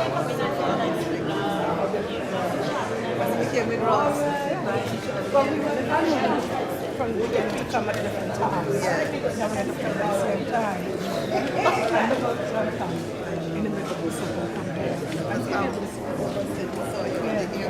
We came with Ross. Well, we were from the beginning to come at different times. Yeah. We never come at the same time. And the boat sometime in the middle of the super campaign. And so you want to hear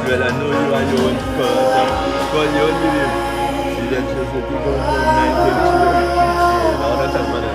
well, I know you are your own because you only live. You just say people from 19 all that time, man.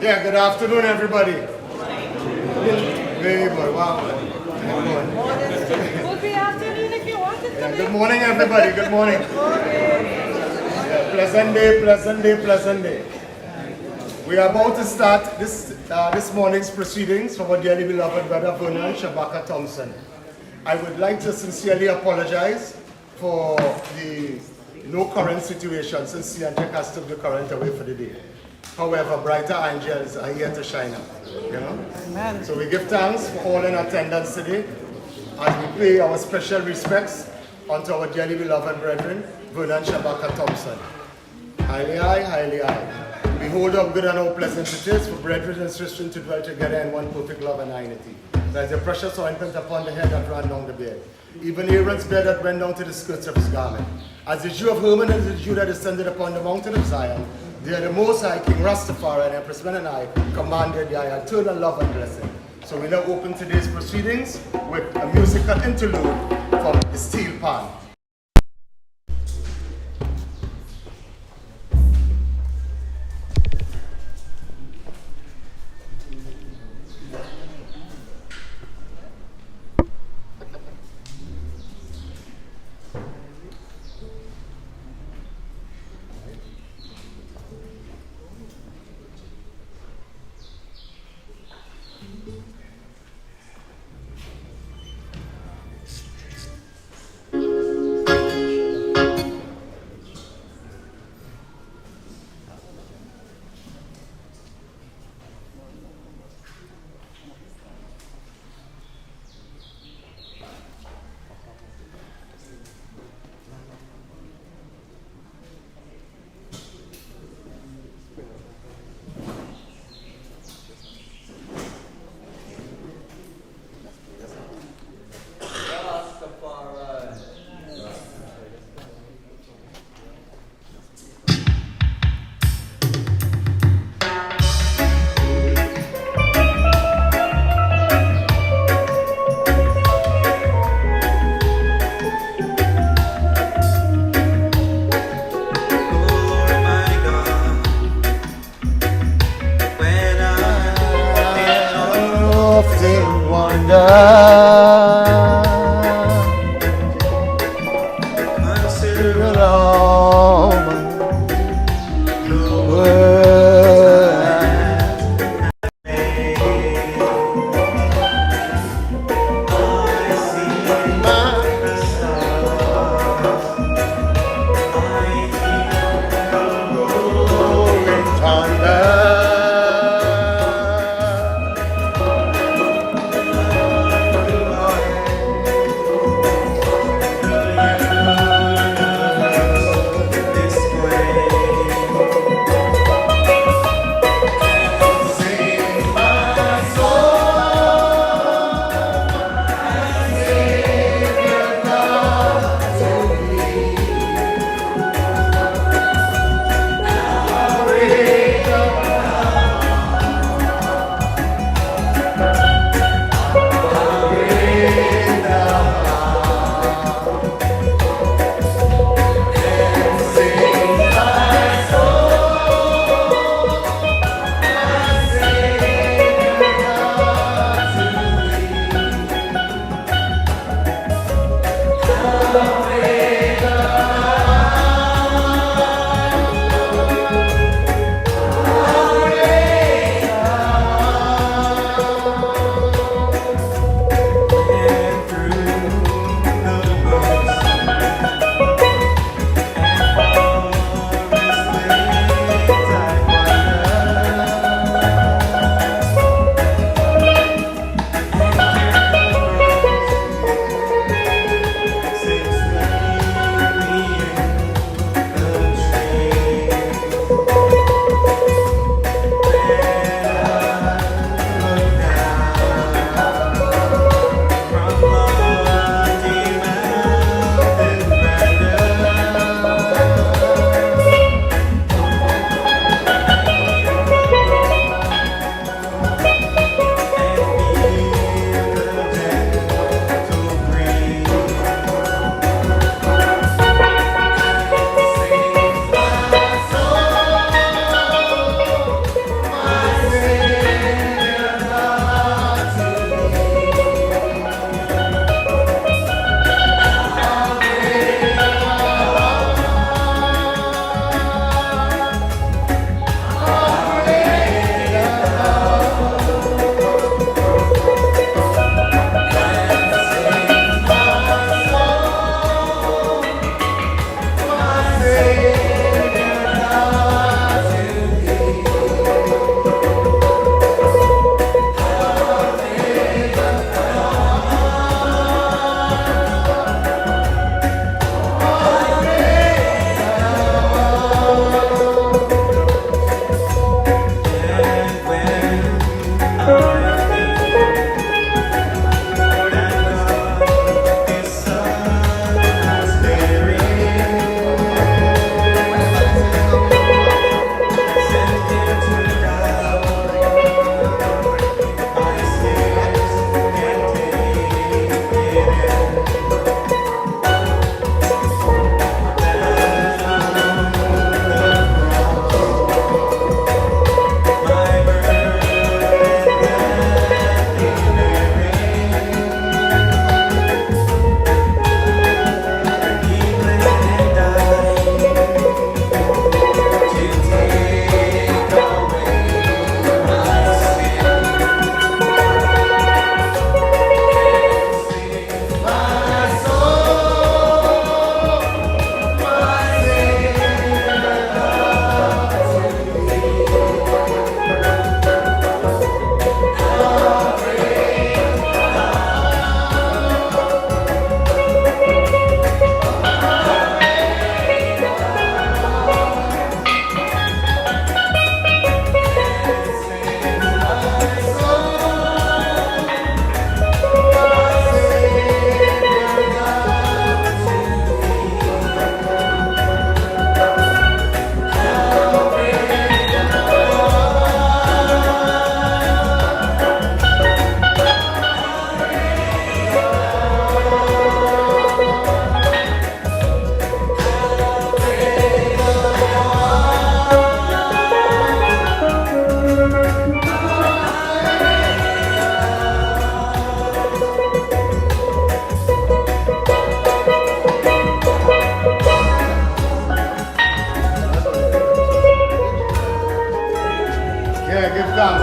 Yeah, good afternoon, everybody. Very good. Wow. Would be afternoon if you wanted to. Yeah, good morning, everybody. Good morning. Yeah, pleasant day, pleasant day, pleasant day. We are about to start this morning's proceedings from our dearly beloved brother Vernon Shabaka Thompson. I would like to sincerely apologize for the no current situation since the has took the current away for the day. However, brighter angels are here to shine up. You know? Amen. So we give thanks for all in attendance today as we pay our special respects unto our dearly beloved brethren, Vernon Shabaka Thompson. Highly high, highly high. We hold up good and how pleasant it is for brethren and sisters to dwell together in one perfect love and unity. There is a precious ointment upon the head that ran down the beard, even Aaron's beard that went down to the skirts of his garment. As the Jew of Hermon and the Jew that descended upon the mountain of Zion, they are the Most High King Rastafarian, Empress Men and I commanded their eternal love and blessing. So we now open today's proceedings with a musical interlude from the Steel Pan.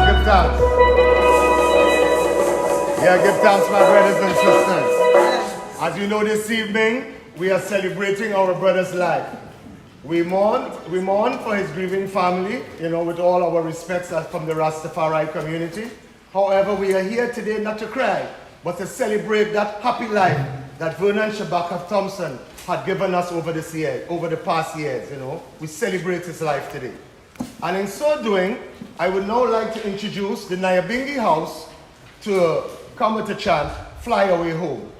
give thanks. Yeah, give thanks, my brothers and sisters. As you know, this evening, we are celebrating our brother's life. We mourn for his grieving family, with all our respects from the Rastafari community. However, we are here today not to cry, but to celebrate that happy life that Vernon Shabaka Thompson had given us over the past years, We celebrate his life today. And in so doing, I would now like to introduce the Nyabingi House to come with a chant, Fly Away Home.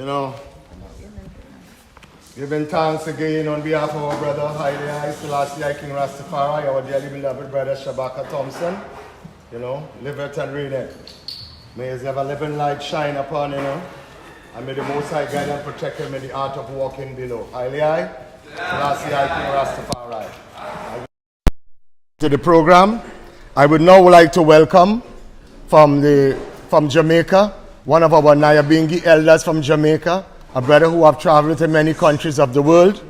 You know, giving thanks again on behalf of our brother, Haile Selassie King Rastafari, our dearly beloved brother Shabaka Thompson. You know, live it and read it. May his ever living light shine upon you, know, and may the Most High guide and protect him in the art of walking below. Haile Selassie King Rastafari. To the program, I would now like to welcome from Jamaica, one of our Nyabingi elders from Jamaica, a brother who have traveled to many countries of the world,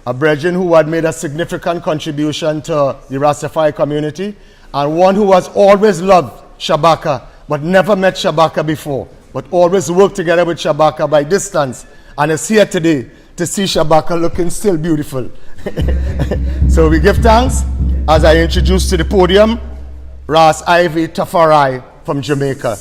a brethren who had made a significant contribution to the Rastafari community, and one who has always loved Shabaka, but never met Shabaka before, but always worked together with Shabaka by distance, and is here today to see Shabaka looking still beautiful. So we give thanks as I introduce to the podium Ras Ivy Tafari from Jamaica.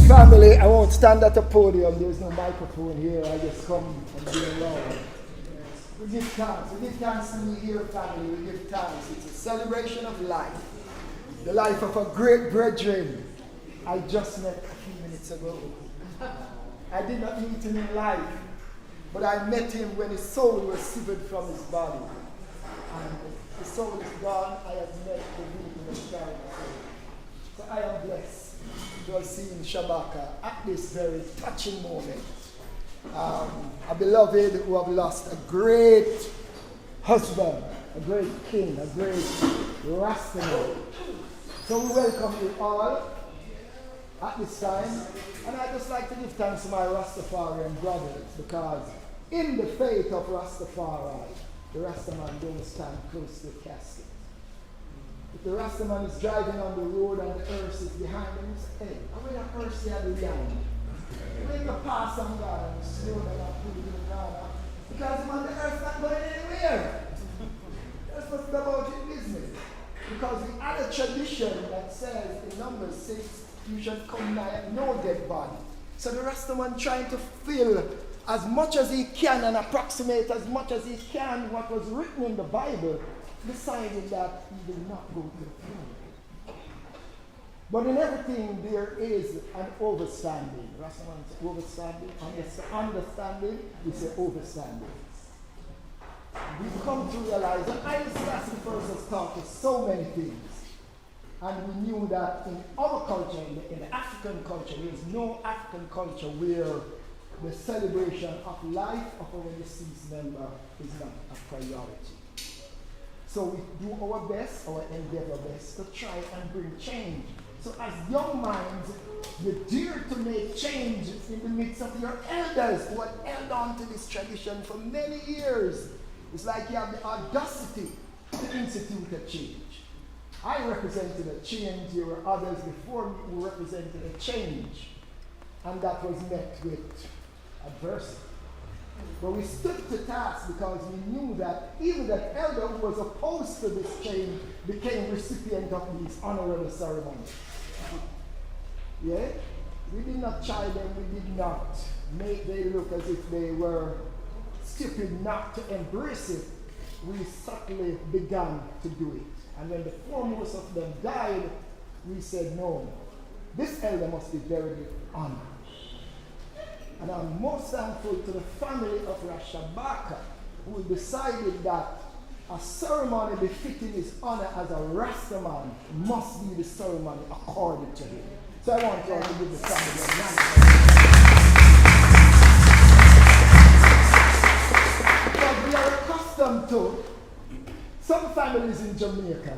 Family, I won't stand at the podium. There's no microphone here. I just come and be alone. We give thanks. We give thanks to me here, family. We give thanks. It's a celebration of life. The life of a great brethren I just met a few minutes ago. I did not meet him in life, but I met him when his soul was severed from his body. And his soul is gone. I have met the weeping of God. So I am blessed to have seen Shabaka at this very touching moment. A beloved who have lost a great husband, a great king, a great Rastaman. So we welcome you all at this time. And I'd just like to give thanks to my Rastafarian brothers, because in the faith of Rastafari, the Rastaman don't stand close to the casket. If the Rastaman is driving on the road and the earth is behind him, he says, hey, I'm going to earth here behind. When you pass on God and slow down and put it in the ground, because man, the earth's not going anywhere. That's what's about your business. Because we had a tradition that says in Numbers 6, you shall come nigh no dead body. So the Rastaman trying to fill as much as he can and approximate as much as he can what was written in the Bible, decided that he will not go to the throne. But in everything there is an overstanding. Rastaman's overstanding, understanding, we say overstanding. We've come to realize that Haile Selassie first has taught us so many things. And we knew that in our culture, in the African culture, there is no African culture where the celebration of life of our deceased member is not a priority. So we do our best, our endeavor best, to try and bring change. So as young minds, you dare to make change in the midst of your elders who had held on to this tradition for many years. It's like you have the audacity to institute a change. I represented a change. There were others before me who represented a change. And that was met with adversity. But we stood to task because we knew that even that elder who was opposed to this change became recipient of these honorable ceremonies. Yeah? We did not chide them. We did not make them look as if they were stupid not to embrace it. We subtly began to do it. And when the foremost of them died, we said, no, this elder must be buried with honor. And I'm most thankful to the family of Shabaka, who decided that a ceremony befitting his honor as a Rastaman must be the ceremony according to him. So I want you all to give the family a round. Because we are accustomed to some families in Jamaica,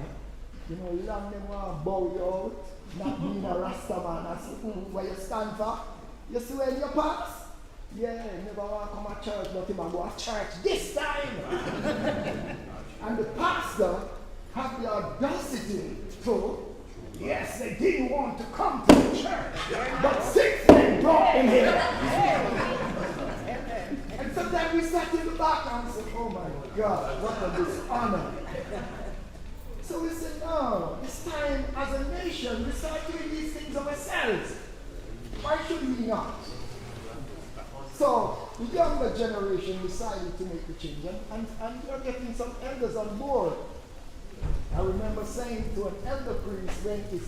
you know, long them want to bow you out, not being a Rastaman, and say, where you stand for? You see where you pass? Yeah, never want to come to church, but him and go to church this time. And the pastor had the audacity to, yes, they didn't want to come to the church, but 6 men brought him here. And sometimes we sat in the back and said, oh my God, what a dishonor. So we said, no, it's time as a nation we start doing these things ourselves. Why should we not? So the younger generation decided to make the change, and we're getting some elders on board. I remember saying to an elder priest when his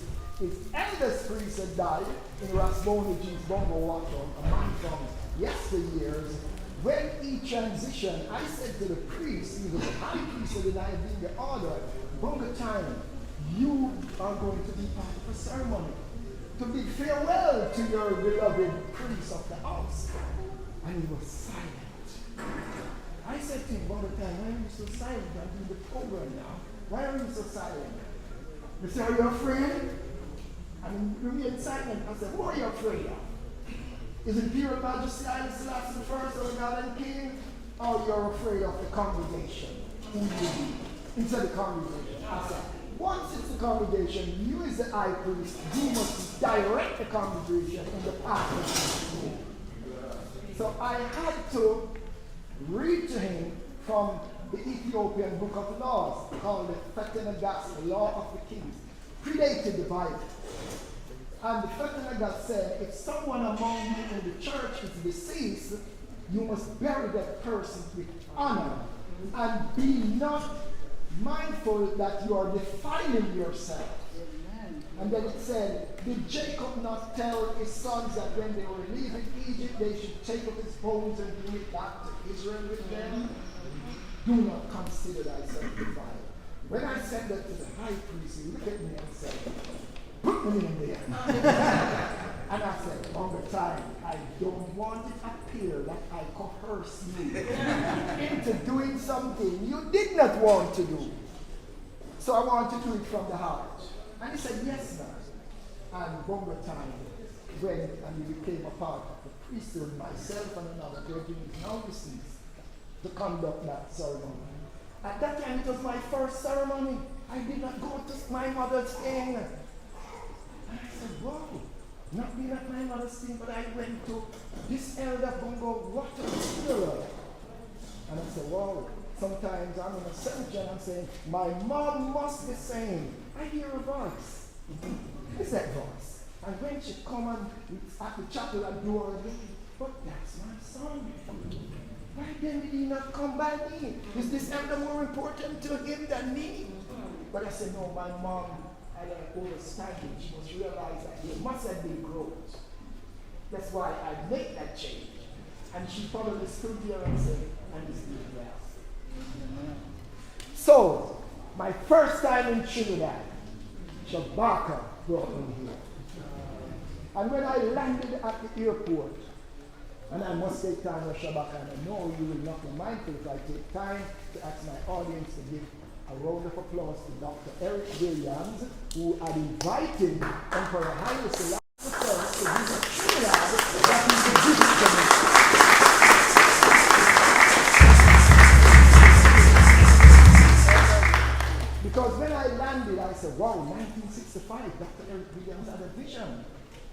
eldest priest had died in Rasboniji's Bongo Water, a man from yesteryears. When he transitioned, I said to the priest, he was the high priest of the night in the order, Bongo time, you are going to be part of a ceremony to bid farewell to your beloved priest of the house. And he was silent. I said to him, Bongo time, why are you so silent? I'm doing the program now. Why are you so silent? He said, are you afraid? And he remained silent. I said, what are you afraid of? Is it Imperial Majesty Haile Selassie the First or God and King? Or you're afraid of the congregation? Who you be? Instead of the congregation. I said, once it's the congregation, you as the high priest, you must direct the congregation in the path of the. So I had to read to him from the Ethiopian Book of Laws called the Fetanagas, the Law of the Kings, predated the Bible. And the Fetanagas said, if someone among you in the church is deceased, you must bury that person with honor and be not mindful that you are defiling yourself. Amen. And then it said, did Jacob not tell his sons that when they were leaving Egypt, they should take up his bones and bring it back to Israel with them? Do not consider thyself defiled. When I said that to the high priest, he looked at me and said, put me in there. And I said, on the time, I don't want it appear that I coerce you into doing something you did not want to do. So I want to do it from the heart. And he said, yes, sir. And one more time, when and he became a part of the priesthood, myself and another clergyman now deceased, to conduct that ceremony. At that time, it was my first ceremony. I did not go to my mother's thing. And I said, wow, not being at my mother's thing, but I went to this elder Bongo Water funeral. And I said, wow, sometimes I'm in a cemetery and I'm saying, my mom must be saying, I hear a voice. Who's that voice? And when she come and at the chapel and door, but that's my son. Why then did he not come by me? Is this elder more important to him than me? But I said, no, my mom, I don't understand it. She must realize that there must have been growth. That's why I made that change. And she probably stood there and said, and this did well. So, my first time in Trinidad, Shabaka brought me here. And when I landed at the airport, and I must take time with Shabaka, and I know you will not be mindful if I take time to ask my audience to give a round of applause to Dr. Eric Williams, who had invited Emperor Haile Selassie I to visit Trinidad that he could visit me. Because when I landed, I said, wow, 1965, Dr. Eric Williams had a vision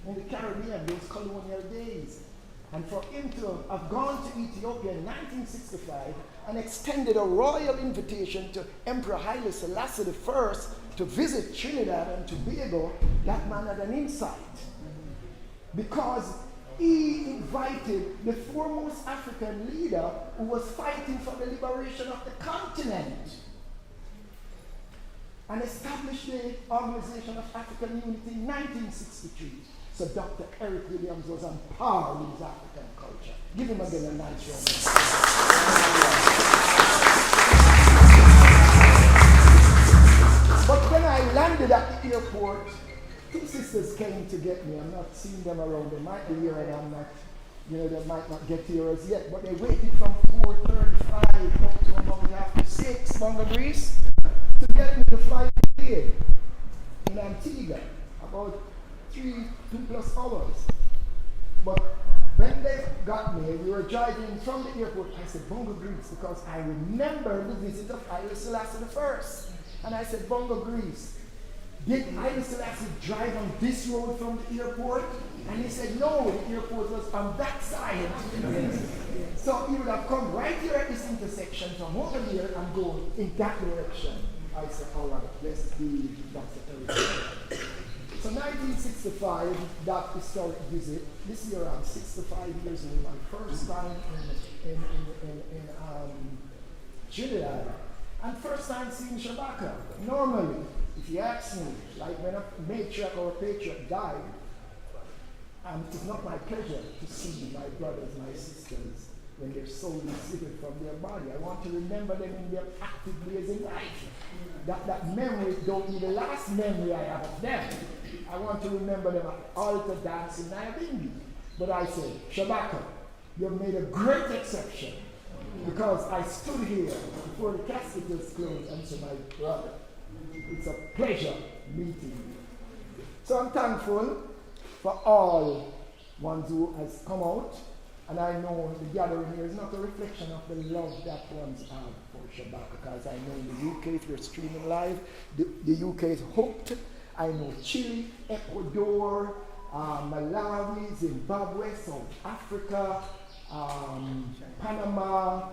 in the Caribbean, those colonial days. And for him to have gone to Ethiopia in 1965 and extended a royal invitation to Emperor Haile Selassie I to visit Trinidad and Tobago, that man had an insight. Because he invited the foremost African leader who was fighting for the liberation of the continent and established the Organization of African Unity in 1963. So Dr. Eric Williams was on par with his African culture. Give him again a nice round. But when I landed at the airport, two sisters came to get me. I'm not seeing them around. They might be here and I'm not, they might not get here as yet. But they waited from 4:35 up to about after 6, Bongo Greece, to get me the flight delayed in Antigua. About 2+ hours. But when they got me, we were driving from the airport. I said, Bongo Greece, because I remember the visit of Haile Selassie I. And I said, Bongo Greece, did Haile Selassie drive on this road from the airport? And he said, no, the airport was on that side. So he would have come right here at this intersection from over here and go in that direction. I said, all right, let's do Dr. Eric. So 1965, that historic visit. This year I'm 65 years old. My first time in Trinidad. And first time seeing Shabaka. Normally, If you ask me, like when a matriarch or a patriarch died, it's not my pleasure to see my brothers, my sisters, when their soul is severed from their body. I want to remember them in their active days in life. That memory don't be the last memory I have of them. I want to remember them at the altar dancing Nyabindi. But I say, Shabaka, you've made a great exception. Because I stood here before the casket was closed and said, my brother, it's a pleasure meeting you. So I'm thankful for all ones who has come out. And I know the gathering here is not a reflection of the love that ones have for Shabaka, because I know in the UK, if you're streaming live, the UK is hooked. I know Chile, Ecuador, Malawi, Zimbabwe, South Africa, Panama,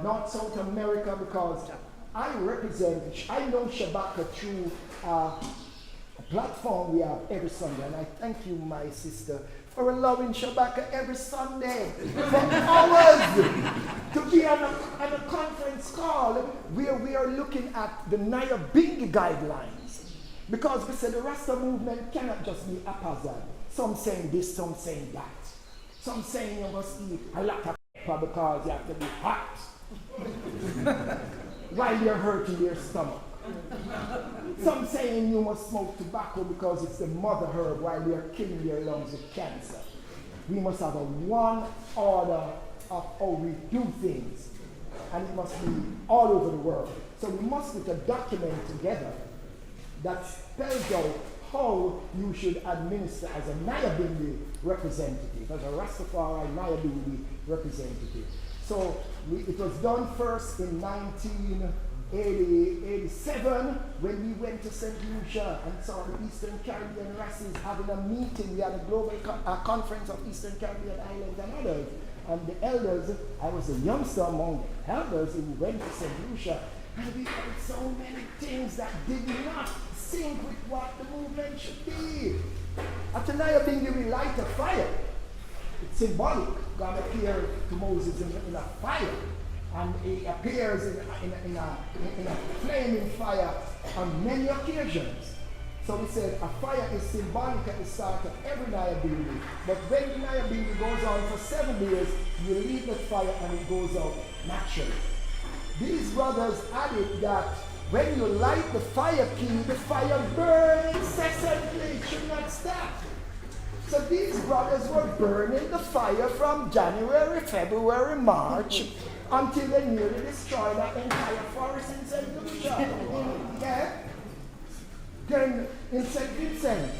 North South America, because I know Shabaka through a platform we have every Sunday. And I thank you, my sister, for allowing Shabaka every Sunday for hours to be on a conference call where we are looking at the Nyabindi guidelines. Because we said the Rasta movement cannot just be haphazard. Some saying this, some saying that. Some saying you must eat a lot of pepper because you have to be hot while you're hurting your stomach. Some saying you must smoke tobacco because it's the mother herb while you're killing your lungs with cancer. We must have a one order of how we do things, and it must be all over the world. So we must put a document together that spells out how you should administer as a Nyabindi representative, as a Rastafari Nyabindi representative. So it was done first in 1987 when we went to St. Lucia and saw the Eastern Caribbean Rastas having a meeting. We had a global conference of Eastern Caribbean islands and others. And the elders, I was a youngster among the elders who went to St. Lucia, and we heard so many things that did not sync with what the movement should be. At Nyabindi we light a fire. It's symbolic. God appeared to Moses in a fire, and he appears in a flaming fire on many occasions. So we said a fire is symbolic at the start of every Nyabindi. But when the Nyabindi goes on for 7 days, you leave the fire and it goes out naturally. These brothers added that when you light the fire key, the fire burns incessantly, it should not stop. So these brothers were burning the fire from January, February, March, until they nearly destroyed that entire forest in St. Lucia. Then in St. Vincent.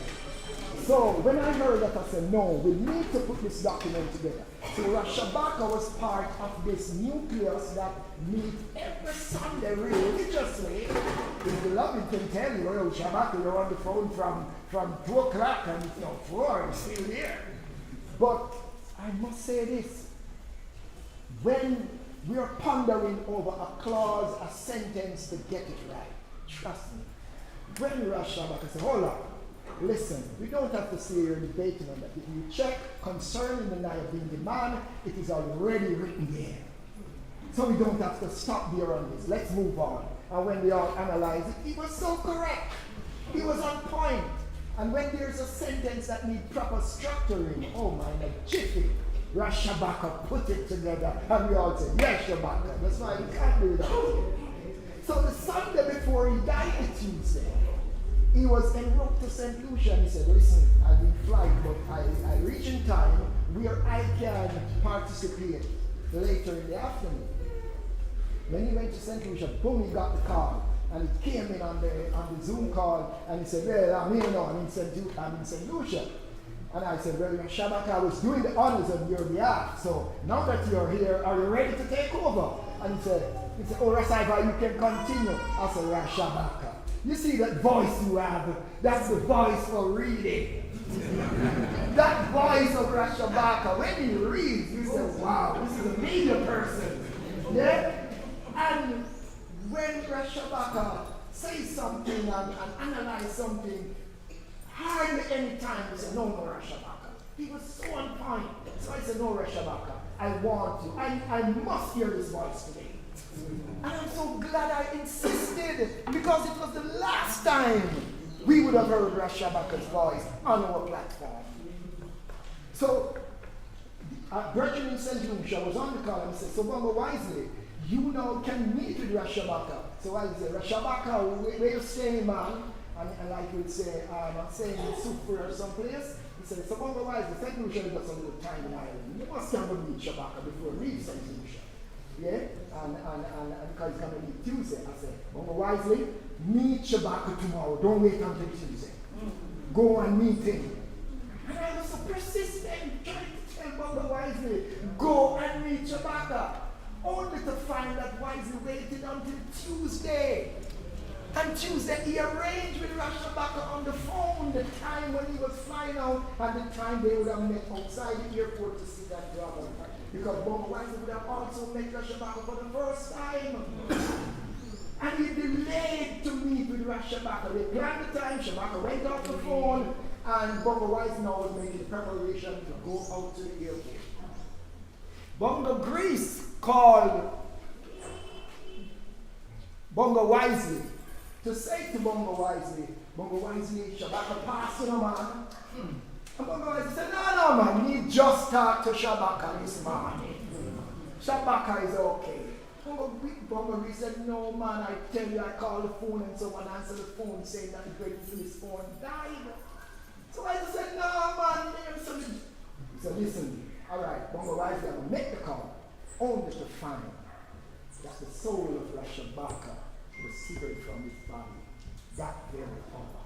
So when I heard that, I said, no, we need to put this document together. So Shabaka was part of this nucleus that meet every Sunday religiously. If the beloved can tell you, oh, Shabaka, you're on the phone from 2 o'clock and 4, I'm still there. But I must say this. When we are pondering over a clause, a sentence to get it right, trust me. When Shabaka said, hold on. Listen, we don't have to see you're debating on that. If you check concerning the Nyabindi man, it is already written there. So we don't have to stop there on this. Let's move on. And when we all analyze it, he was so correct. He was on point. And when there's a sentence that needs proper structuring, oh my, in a jiffy, Shabaka put it together, and we all said, yes, Shabaka. That's why we can't do that. So the Sunday before he died, the Tuesday, he was en route to St. Lucia, and he said, listen, I've been flying, but I reach in time where I can participate later in the afternoon. When he went to St. Lucia, boom, he got the call. And he came in on the Zoom call, and he said, well, I'm here now, I'm in St. Lucia. And I said, well, Shabaka, I was doing the honors on your behalf, so now that you're here, are you ready to take over? And he said, oh, Rasaiva, you can continue. I said, Shabaka. You see that voice you have? That's the voice for reading. That voice of Shabaka, when he reads, you say, wow, this is a media person. Yeah? And when Shabaka says something and analyze something, hardly any time he said, no, Shabaka. He was so on point. So I said, no, Shabaka, I want you. I must hear his voice today. And I'm so glad I insisted, because it was the last time time we would have heard Shabaka's voice on our platform. So, Brethren in St. Lucia was on the call and said, so Bongo Wisely, you now can meet with Shabaka. So I said, Shabaka, where you staying, man? And like we'd say, I'm staying in Suffer or someplace. He said, so Bongo Wisely, St. Lucia is just a little tiny island. You must come and meet Shabaka before you leave St. Lucia. Yeah? And because he's going to meet Tuesday. I said, Bongo Wisely, meet Shabaka tomorrow. Don't wait until Tuesday. Go and meet him. And I was so persistent, trying to tell Bongo Wisely, go and meet Shabaka. Only to find that Wisely waited until Tuesday. And Tuesday he arranged with Shabaka on the phone the time when he was flying out and the time they would have met outside the airport to see that dragon. Because Bongo Wisely would have also met Shabaka for the first time. And he delayed to meet with Shabaka. They planned the time, Shabaka went off the phone, and Bongo Wisely now was making preparation to go out to the airport. Bongo Greece called Bongo Wisely to say to Bongo Wisely, Shabaka passed you, man. And Bongo Wisely said, no, man, you just talk to Shabaka this morning. Shabaka is okay. Bongo Greece said, no, man, I tell you, I called the phone and someone answered the phone saying that the great his phone died. So I said, no, man. He said, listen, all right, Bongo Wisely, I will make the call, only to find that the soul of Shabaka was severed from his body that very hour.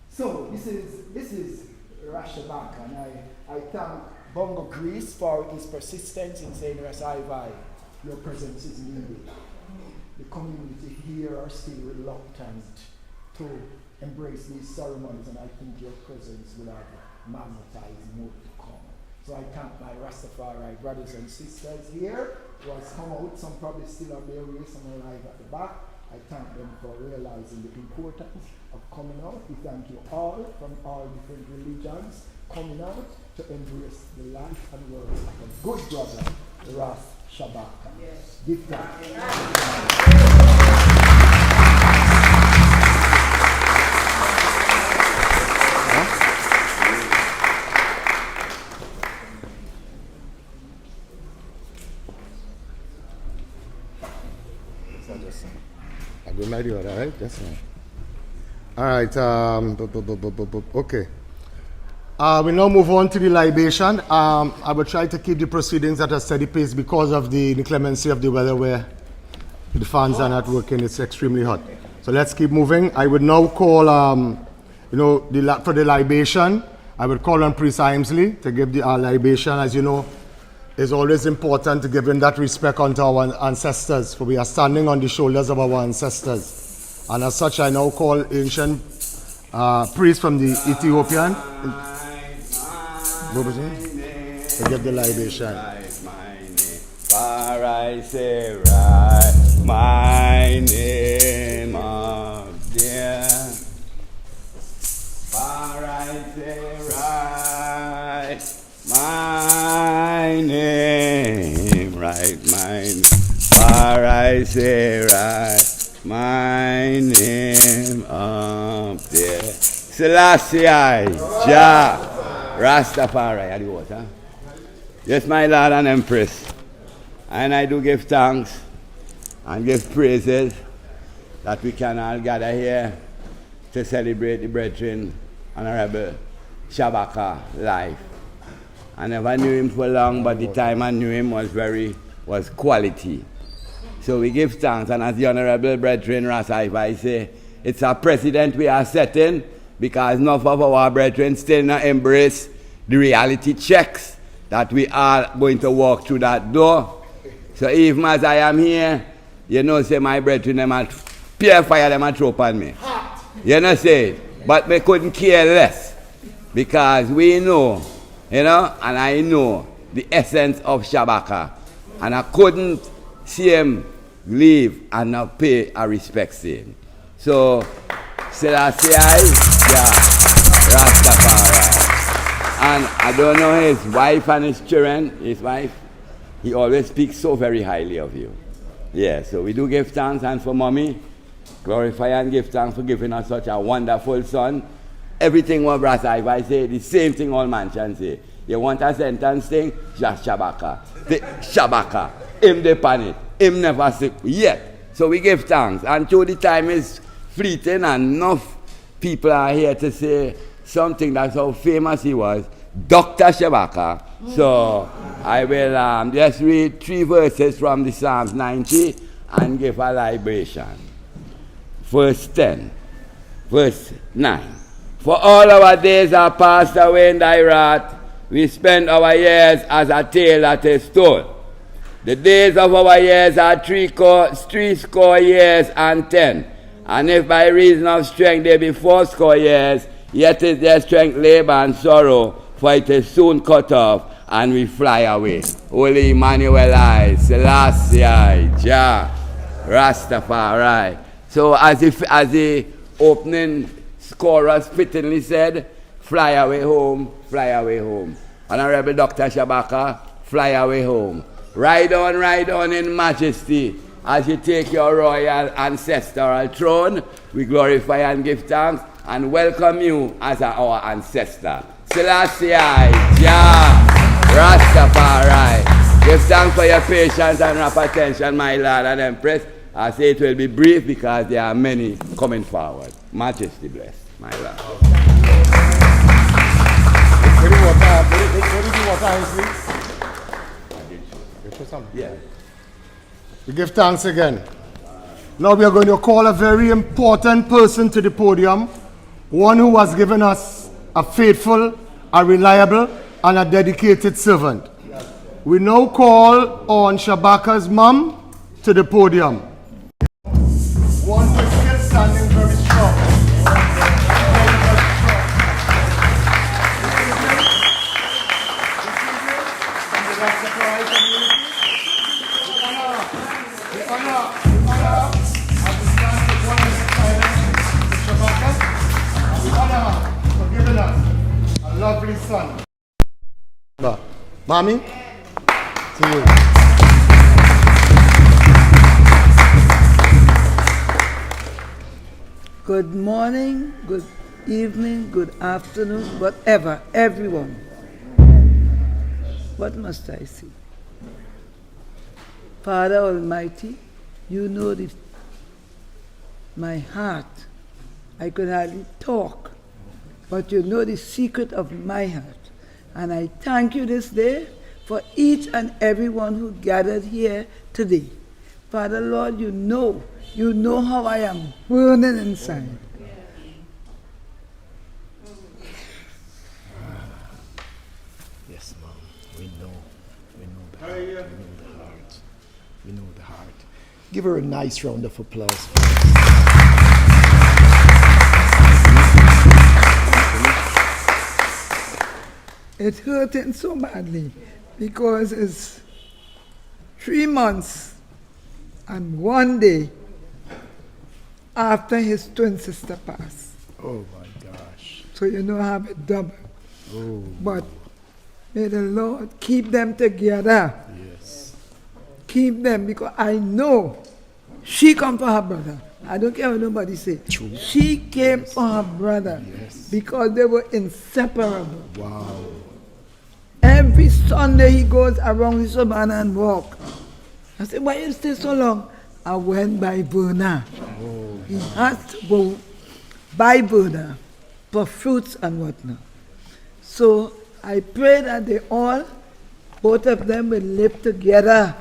So this is Shabaka, and I thank Bongo Greece for his persistence in saying, Rasai, your presence is needed. The community here are still reluctant to embrace these ceremonies, and I think your presence will have magnetized more to come. So I thank my Rastafari brothers and sisters here who has come out, some probably still on their way, some alive at the back. I thank them for realizing the importance of coming out. We thank you all from all different religions coming out to embrace the life and work of a good brother, Shabaka. Yes. Give thanks. I'll go my deal, right? That's fine. All right. Okay. We now move on to the libation. I will try to keep the proceedings at a steady pace because of the inclemency of the weather where the fans are not working. It's extremely hot. So let's keep moving. I would now call, for the libation, I would call on Priest Imesley to give the libation. As you know, it's always important to give in that respect unto our ancestors, for we are standing on the shoulders of our ancestors. And as such, I now call ancient priest from the Ethiopian to give the libation. For I say right, my name of dear. For I say right, my name, right, mine. For I say right, my name up there. Selassie, Jah. Rastafari, are the water. Yes, my Lord and Empress. And I do give thanks and give praises that we can all gather here to celebrate the brethren, Honorable Shabaka life. I never knew him for long, but the time I knew him was quality. So we give thanks, and as the Honorable Brethren Rasai say, it's a precedent we are setting, because enough of our brethren still not embrace the reality checks that we are going to walk through that door. So even as I am here, you know, say my brethren, them at pure fire, them at throw upon me. You know, say it. But we couldn't care less, because we know, you know, and I know the essence of Shabaka. And I couldn't see him leave and not pay a respect to him. So, Selassie, Rastafari. And I don't know his wife and his children, his wife, he always speaks so very highly of you. Yeah, so we do give thanks, and for mommy, Glorify and give thanks for giving us such a wonderful son. Everything what Rasta, if I say the same thing all man can say. You want a sentence thing? Just Shabaka. Shabaka. Him depend it. Him never sick yet. So we give thanks. And though the time is fleeting and enough people are here to say something that's how famous he was, Dr. Shabaka. So I will just read 3 verses from the Psalms 90 and give a libation. Verse 10, verse 9. For all our days are passed away in thy wrath. We spend our years as a tale that is told. The days of our years are 60 years and 10. And if by reason of strength they be 80 years, yet is their strength labor and sorrow, for it is soon cut off, and we fly away. Holy Emmanuel I, Selassie I, Jah, Rastafari. So as the opening chorus fittingly said, fly away home, fly away home. Honorable Dr. Shabaka, fly away home. Ride on in majesty as you take your royal ancestral throne. We glorify and give thanks and welcome you as our ancestor. Selassie, Jah, Rastafari. Give thanks for your patience and rapt attention, my Lord and Empress. I say it will be brief because there are many coming forward. Majesty bless, my Lord. Yeah. We give thanks again. Now we are going to call a very important person to the podium, one who has given us a faithful, a reliable, and a dedicated servant. We now call on Shabaka's mom to the podium. One who is still standing very strong. From the Rastafarian community, the honor, as we stand with one in silence to Shabaka, and the honor for giving us a lovely son. Mommy, to you. Good morning, good evening, good afternoon, whatever, everyone. What must I say? Father Almighty, you know my heart. I could hardly talk, but you know the secret of my heart. And I thank you this day for each and everyone who gathered here today. Father Lord, you know how I am burning inside. Yes, Mom. We know the heart. We know the heart. Give her a nice round of applause. It's hurting so badly because it's 3 months and 1 day after his twin sister passed. Oh my gosh. So you know I have it double. Oh. But may the Lord keep them together. Yes. Keep them, because I know she come for her brother. I don't care what nobody say. True. She came for her brother. Yes. Because they were inseparable. Wow. Every Sunday he goes around the Shabaka and walk. I said, why you stay so long? I went by Vernon. Oh. He had to go by Vernon for fruits and whatnot. So I pray that they all, both of them, will live together.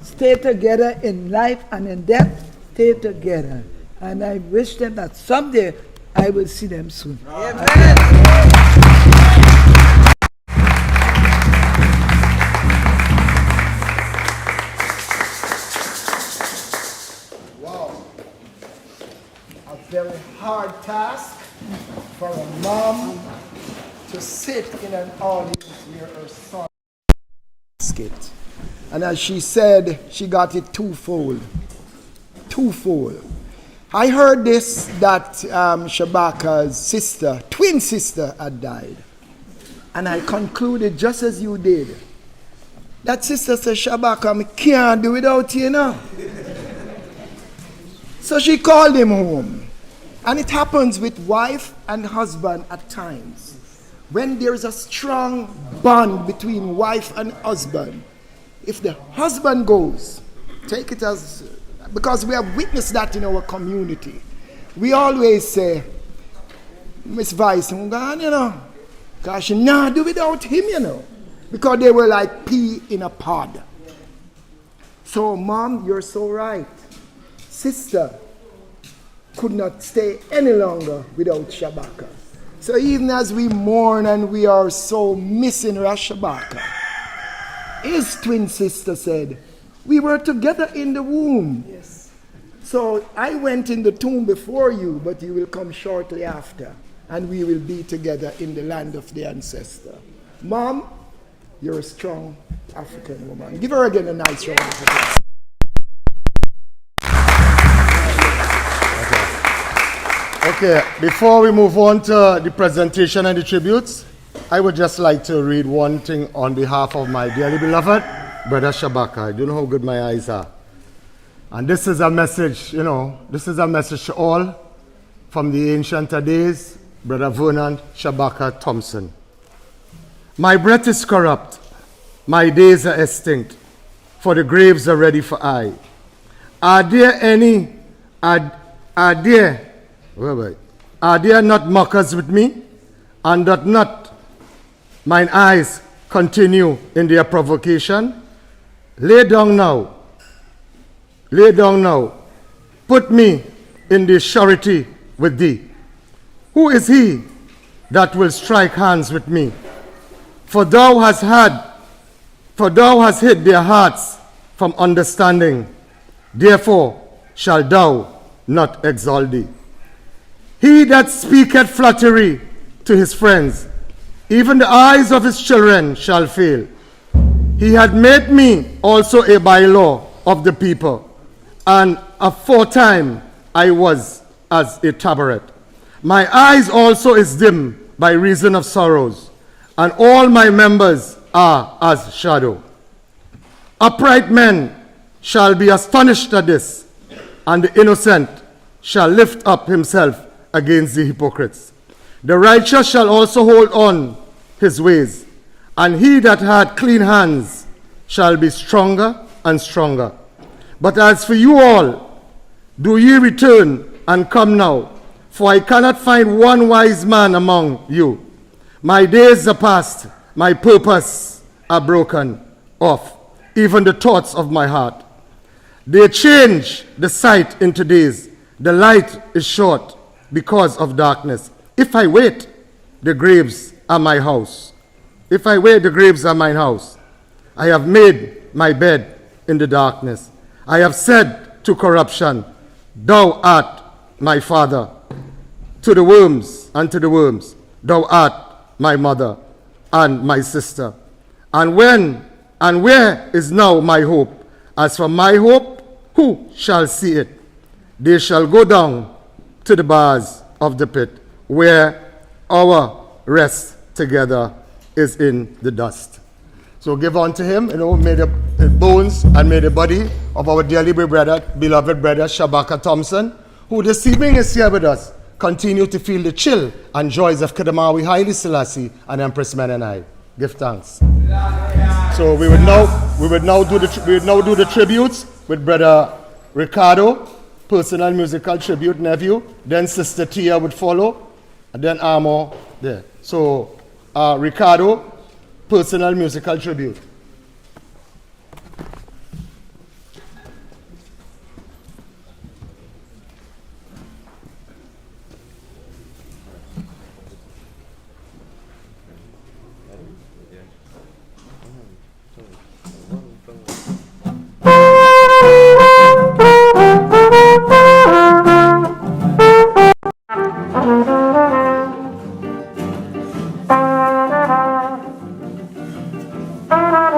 Stay together in life and in death, stay together. And I wish them that someday I will see them soon. Amen. Very hard task for a mom to sit in an audience where her son skit. And as she said, she got it twofold. I heard this, that Shabaka's sister, twin sister, had died. And I concluded just as you did. That sister said, Shabaka, I can't do without you now. So she called him home. And it happens with wife and husband at times. When there's a strong bond between wife and husband, if the husband goes, take it as, because we have witnessed that in our community. We always say, Miss Vice, you know, because she not do without him, you know, because they were like pea in a pod. So, Mom, you're so right. Sister could not stay any longer without Shabaka. So even as we mourn and we are so missing Shabaka, his twin sister said, we were together in the womb. Yes. So I went in the tomb before you, but you will come shortly after, and we will be together in the land of the ancestor. Mom, you're a strong African woman. Give her again a nice round of applause. Okay, before we move on to the presentation and the tributes, I would just like to read one thing on behalf of my dearly beloved Brother Shabaka. I don't know how good my eyes are. And this is a message, you know, this is a message to all from the ancient days, Brother Vernon Shabaka Thompson. My breath is corrupt, my days are extinct, for the graves are ready for I. Are there not mockers with me? And doth not mine eyes continue in their provocation? Lay down now, put me in the surety with thee. Who is he that will strike hands with me? For thou hast hid their hearts from understanding, therefore shalt thou not exalt thee. He that speaketh flattery to his friends, even the eyes of his children shall fail. He had made me also a bylaw of the people, and aforetime I was as a tabaret. My eyes also is dim by reason of sorrows, and all my members are as shadow. Upright men shall be astonished at this, and the innocent shall lift up himself against the hypocrites. The righteous shall also hold on his ways, and he that had clean hands shall be stronger and stronger. But as for you all, do ye return and come now, for I cannot find one wise man among you. My days are past, my purpose are broken off, even the thoughts of my heart. They change the sight into days. The light is short because of darkness. If I wait, the graves are my house. If I wait, the graves are mine house. I have made my bed in the darkness. I have said to corruption, thou art my father. To the worms, thou art my mother and my sister. And where is now my hope? As for my hope, who shall see it? They shall go down to the bars of the pit, where our rest together is in the dust. So give unto him, you know, may the bones and may the body of our dearly beloved brother Shabaka Thompson, who this evening is here with us, continue to feel the chill and joys of Kedemawi Haile Selassie and Empress Menenai. Give thanks. So we would now do the tributes with Brother Ricardo, personal musical tribute, nephew. Then Sister Tia would follow, and then Amo there. So Ricardo, personal musical tribute. Thank you.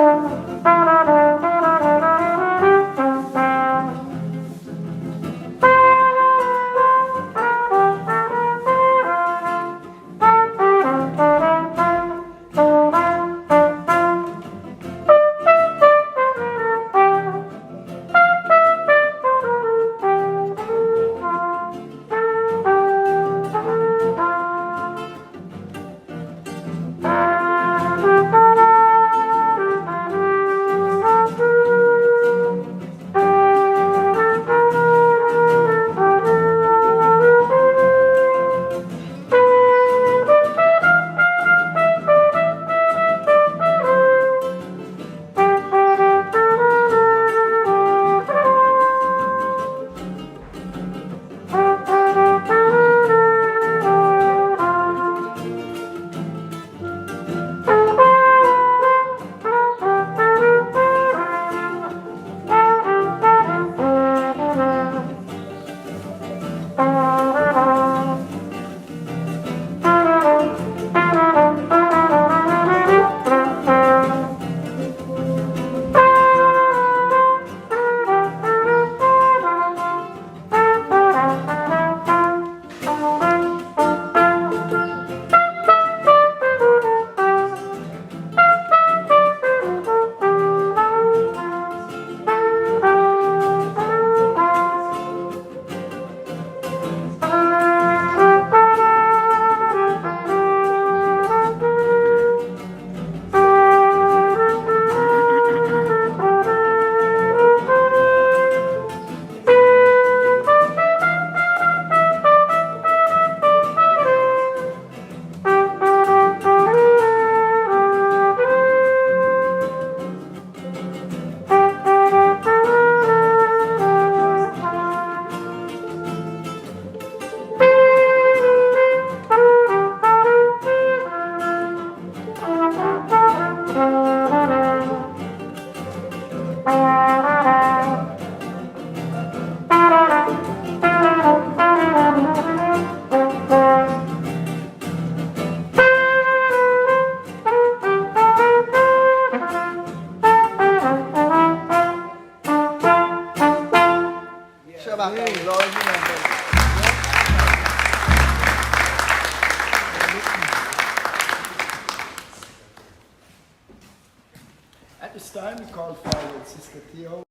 Sister Theo.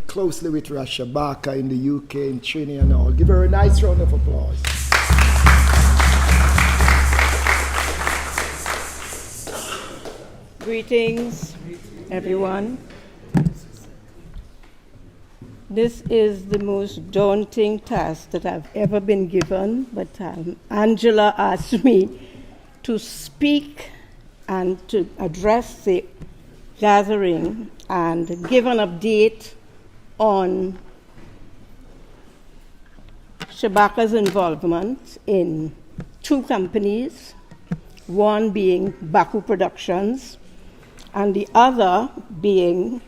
Closely with Shabaka in the UK, in Trinity and all. Give her a nice round of applause. Greetings, everyone. This is the most daunting task that I've ever been given, but Angela asked me to speak and to address the gathering and give an update on Shabaka's involvement in two companies, one being Baku Productions and the other being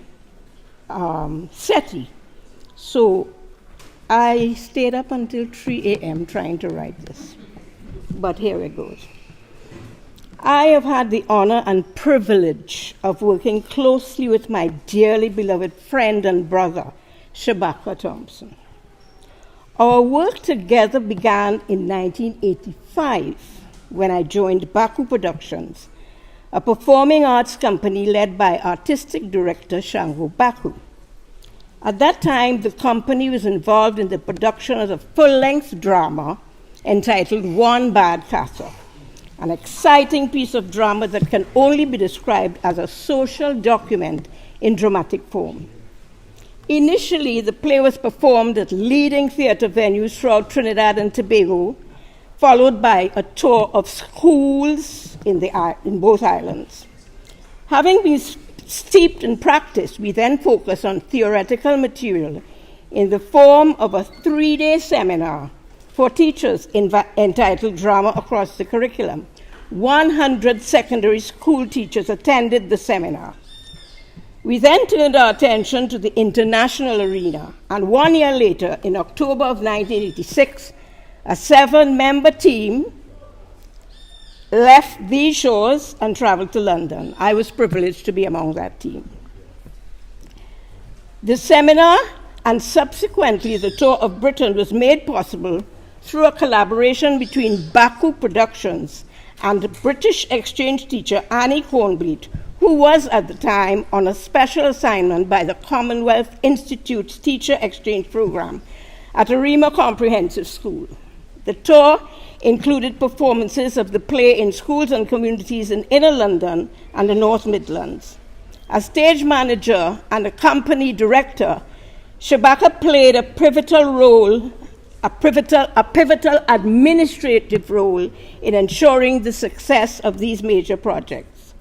SETI. So I stayed up until 3 a.m. trying to write this, but here it goes. I have had the honor and privilege of working closely with my dearly beloved friend and brother, Shabaka Thompson. Our work together began in 1985 when I joined Baku Productions, a performing arts company led by artistic director Shango Baku. At that time, the company was involved in the production of a full-length drama entitled One Bad Casa, an exciting piece of drama that can only be described as a social document in dramatic form. Initially, the play was performed at leading theater venues throughout Trinidad and Tobago, followed by a tour of schools in both islands. Having been steeped in practice, we then focused on theoretical material in the form of a 3-day seminar for teachers entitled Drama Across the Curriculum. 100 secondary school teachers attended the seminar. We then turned our attention to the international arena, and 1 year later, in October of 1986, a 7-member team left these shores and traveled to London. I was privileged to be among that team. The seminar and subsequently the tour of Britain was made possible through a collaboration between Baku Productions and British exchange teacher Annie Cornbleet, who was at the time on a special assignment by the Commonwealth Institute's Teacher Exchange Program at Arima Comprehensive School. The tour included performances of the play in schools and communities in Inner London and the North Midlands. As stage manager and a company director, Shabaka played a pivotal administrative role in ensuring the success of these major projects.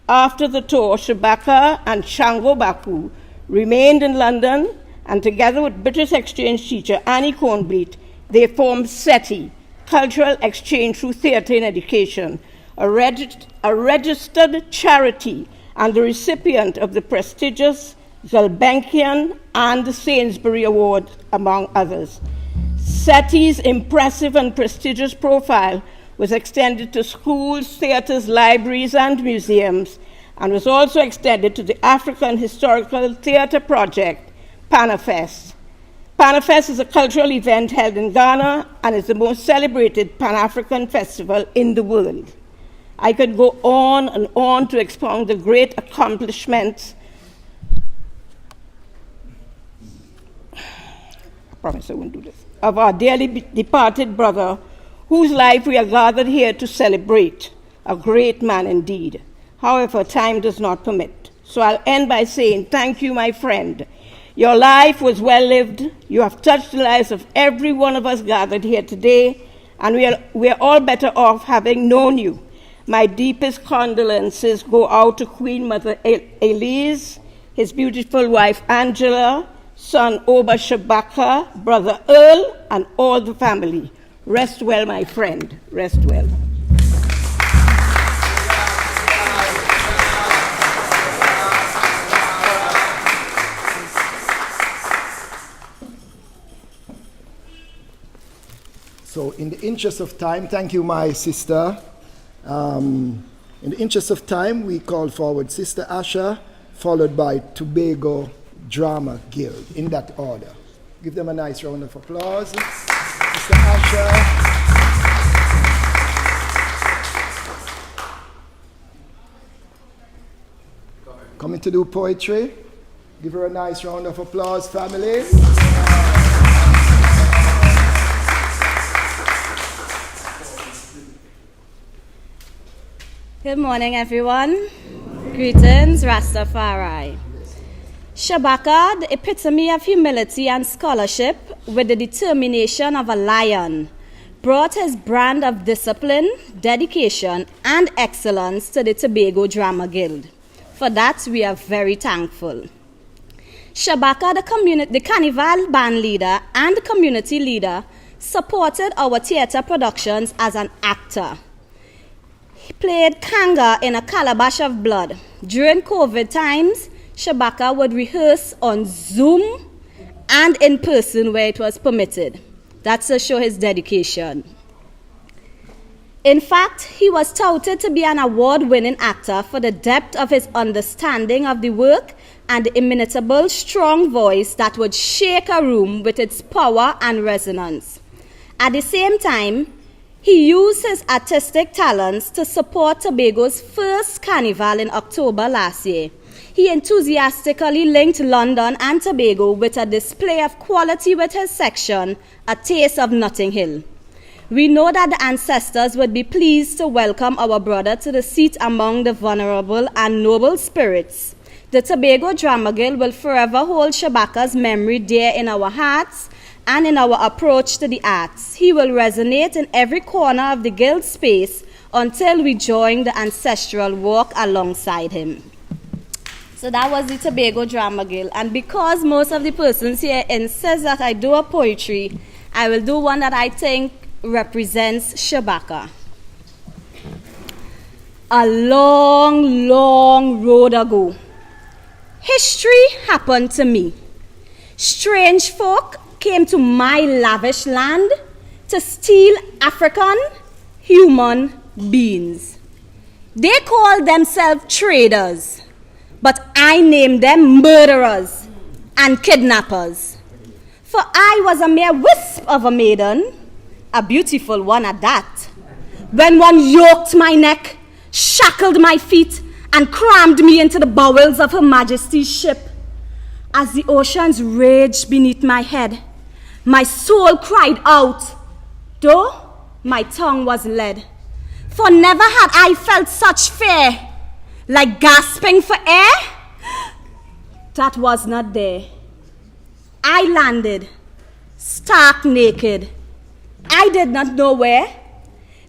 After the tour, Shabaka and Shango Baku remained in London, and together with British exchange teacher Annie Cornbleet, they formed SETI, Cultural Exchange Through Theatre in Education, a registered charity and the recipient of the prestigious Gulbenkian and the Sainsbury Award, among others. SETI's impressive and prestigious profile was extended to schools, theatres, libraries, and museums, and was also extended to the African Historical Theatre Project, PANAFEST. PANAFEST is a cultural event held in Ghana and is the most celebrated Pan-African festival in the world. I could go on and on to expound the great accomplishments of our dearly departed brother, whose life we are gathered here to celebrate, a great man indeed. However, time does not permit. So I'll end by saying thank you, my friend. Your life was well lived. You have touched the lives of every one of us gathered here today, and we are all better off having known you. My deepest condolences go out to Queen Mother Elise, his beautiful wife Angela, son Oba Shabaka, brother Earl, and all the family. Rest well, my friend. Rest well. So in the interest of time, thank you, my sister. In the interest of time, we call forward Sister Asha, followed by Tobago Drama Guild, in that order. Give them a nice round of applause. Sister Asha. Coming to do poetry. Give her a nice round of applause, family. Good morning, everyone. Greetings, Rastafari. Shabaka, the epitome of humility and scholarship, with the determination of a lion, brought his brand of discipline, dedication, and excellence to the Tobago Drama Guild. For that, we are very thankful. Shabaka, the Carnival band leader and community leader, supported our theatre productions as an actor. He played Kanga in A Calabash of Blood. During COVID times, Shabaka would rehearse on Zoom and in person where it was permitted. That's to show his dedication. In fact, he was touted to be an award-winning actor for the depth of his understanding of the work and the inimitable, strong voice that would shake a room with its power and resonance. At the same time, he used his artistic talents to support Tobago's first carnival in October last year. He enthusiastically linked London and Tobago with a display of quality with his section, A Taste of Notting Hill. We know that the ancestors would be pleased to welcome our brother to the seat among the vulnerable and noble spirits. The Tobago Drama Guild will forever hold Shabaka's memory dear in our hearts and in our approach to the arts. He will resonate in every corner of the guild space until we join the ancestral walk alongside him. So that was the Tobago Drama Guild. And because most of the persons here insist that I do a poetry, I will do one that I think represents Shabaka. A long, long road ago, history happened to me. Strange folk came to my lavish land to steal African human beings. They called themselves traders, but I named them murderers and kidnappers. For I was a mere wisp of a maiden, a beautiful one at that, when one yoked my neck, shackled my feet, and crammed me into the bowels of Her Majesty's ship. As the oceans raged beneath my head, my soul cried out, though my tongue was lead. For never had I felt such fear, like gasping for air. That was not there. I landed, stark naked. I did not know where.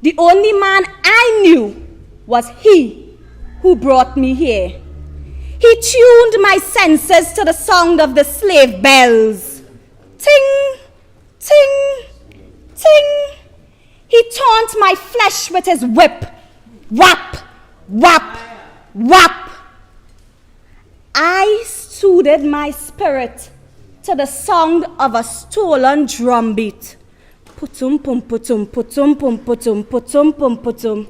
The only man I knew was he who brought me here. He tuned my senses to the sound of the slave bells. Ting, ting, ting. He taunt my flesh with his whip. Whap, whap, whap. I soothed my spirit to the sound of a stolen drumbeat. Putum pum putum putum pum putum putum pum putum.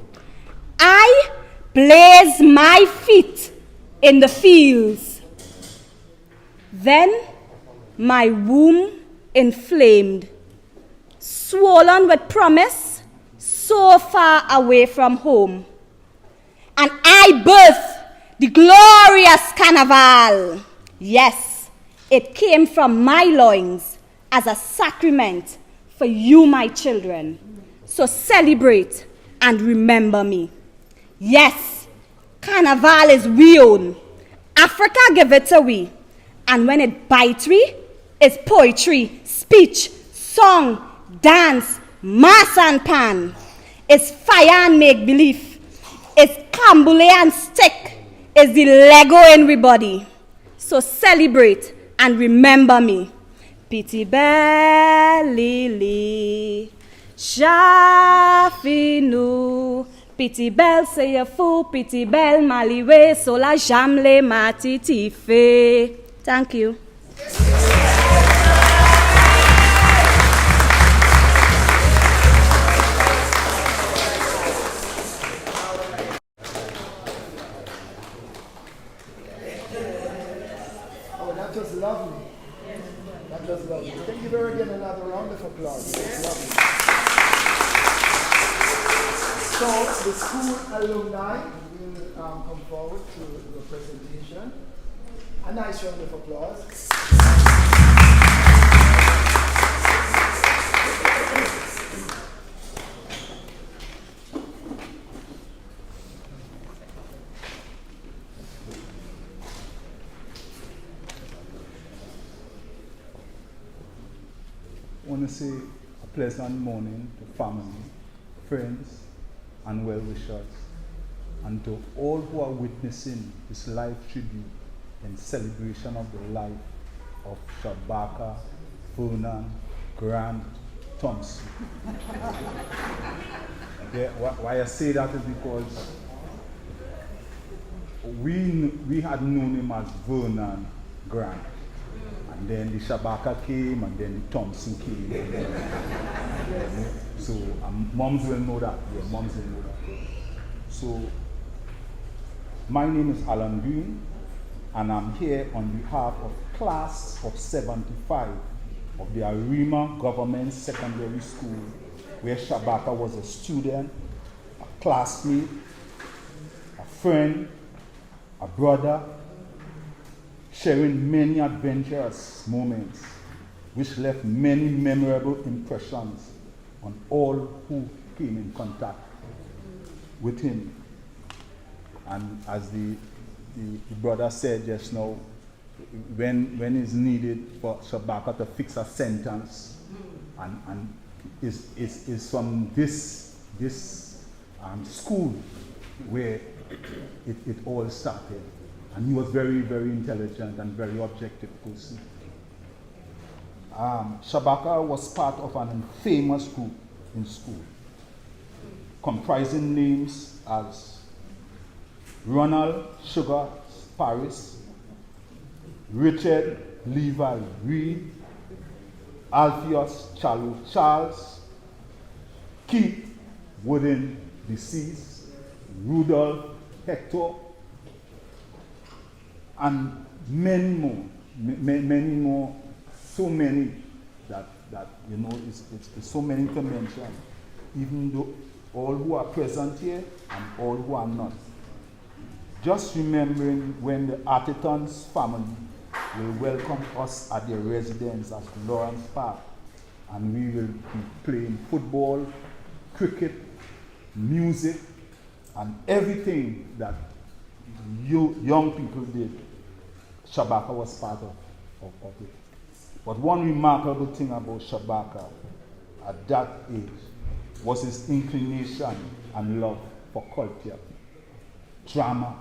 I blazed my feet in the fields. Then my womb inflamed, swollen with promise, so far away from home. And I birthed the glorious carnival. Yes, it came from my loins as a sacrament for you, my children. So celebrate and remember me. Yes, carnival is we own. Africa give it to we. And when it bite we, it's poetry, speech, song, dance, mass and pan. It's fire and make believe. It's cambule and stick. It's the Lego in we body. So celebrate and remember me. Pity Lily, Shafinu. Pity belle say a fou, pity belle maliwe, so la jamle mati tife. Thank you. Oh, that was lovely. That was lovely. Can you give her again another round of applause? That's lovely. So the school alumni will come forward to the presentation. A nice round of applause. I want to say a pleasant morning to family, friends, and well-wishers, and to all who are witnessing this live tribute in celebration of the life of Shabaka, Vernon, Grant, Thompson. Why I say that is because we had known him as Vernon Grant. And then the Shabaka came, and then the Thompson came. So moms will know that. Yeah, moms will know that. So my name is Alan Green, and I'm here on behalf of class of 75 of the Arima Government Secondary School, where Shabaka was a student, a classmate, a friend, a brother, sharing many adventurous moments which left many memorable impressions on all who came in contact with him. And as the brother said just now, when it's needed for Shabaka to fix a sentence, and is from this school where it all started. And he was very, very intelligent and very objective person. Shabaka was part of an famous group in school, comprising names as Ronald Sugar Paris, Richard Levi Reed, Alpheus Charles, Keith Wooden deceased, Rudolph Hector, and many more, so many that you know it's so many to mention, even though all who are present here and all who are not. Just remembering when the Atherton's family will welcome us at their residence at Lawrence Park, and we will be playing football, cricket, music, and everything that you young people did. Shabaka was part of it. But one remarkable thing about Shabaka at that age was his inclination and love for culture, drama,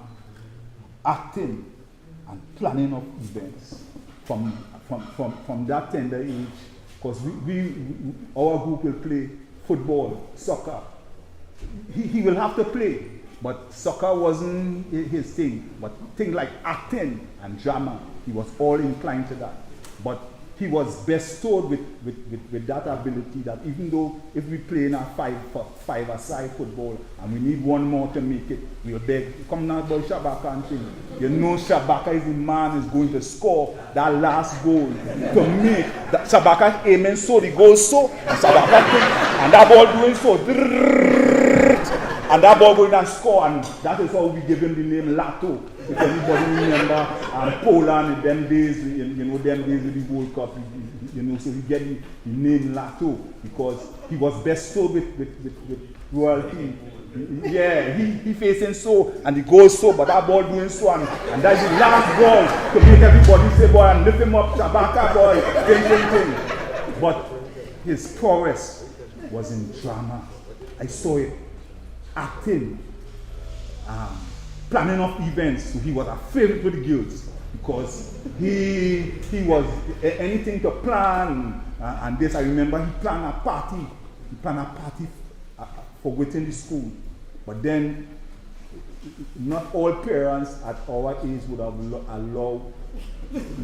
acting, and planning of events. From that tender age, because our group will play football, soccer. He will have to play. But soccer wasn't his thing. But things like acting and drama, he was all inclined to that. But he was bestowed with that ability that even though if we play in a five-a-side football and we need one more to make it, we'll beg, come now boy Shabaka and thing. You know Shabaka is the man is going to score that last goal to make. That Shabaka aiming so, the goal so, and Shabaka and that ball doing so. And that ball going and score, and that is how we give him the name Lato. If anybody remember Poland in them days, you know, them days with the World Cup, you know, so he get the name Lato because he was bestowed with royalty. Yeah, he facing so, and he goes so, but that ball doing so, and that's the last ball to make everybody say, boy, and lift him up, Shabaka, boy, thing. But his prowess was in drama. I saw it. Acting, planning of events. So he was a favorite with the girls because he was anything to plan. And this I remember he planned a party. He planned a party for within the school. But then not all parents at our age would have allowed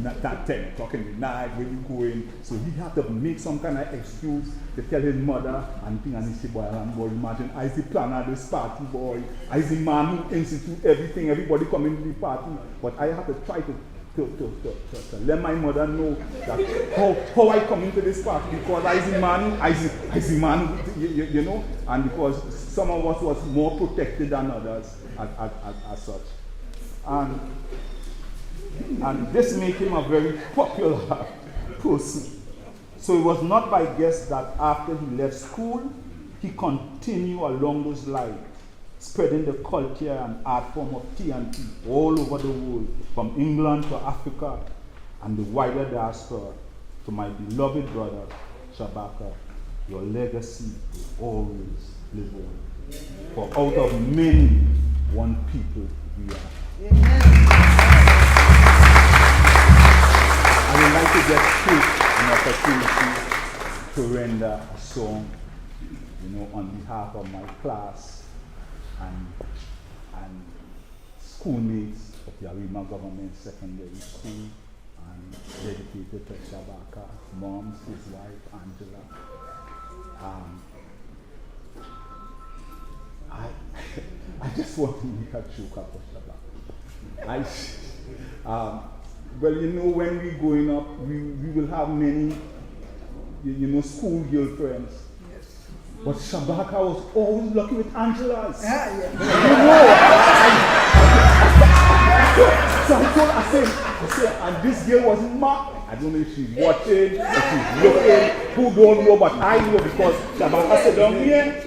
that 10 o'clock in the night when you go in. So he had to make some kind of excuse to tell his mother and thing, and he said, boy, imagine I the planner this party, boy. I the man who institute everything, everybody coming to the party. But I have to try to let my mother know that how I come into this party because I the man, you know, and because some of us was more protected than others as such. And And this made him a very popular person. So it was not by guess that after he left school, he continued along those lines, spreading the culture and art form of T&T all over the world, from England to Africa and the wider diaspora. To my beloved brother, Shabaka, your legacy will always live on. For out of many, one people we are. Amen. I would like to just take an opportunity to render a song, on behalf of my class and schoolmates of Yarima Government Secondary School, and dedicated to Shabaka, moms, his wife, Angela. I just want to make a joke about Shabaka. Well, when we're growing up, we will have many, school girlfriends. Yes. But Shabaka was always lucky with Angela's. So I said, and this girl was mad. I don't know if she's watching, if she's looking, who don't know, but I know because Shabaka sit down here.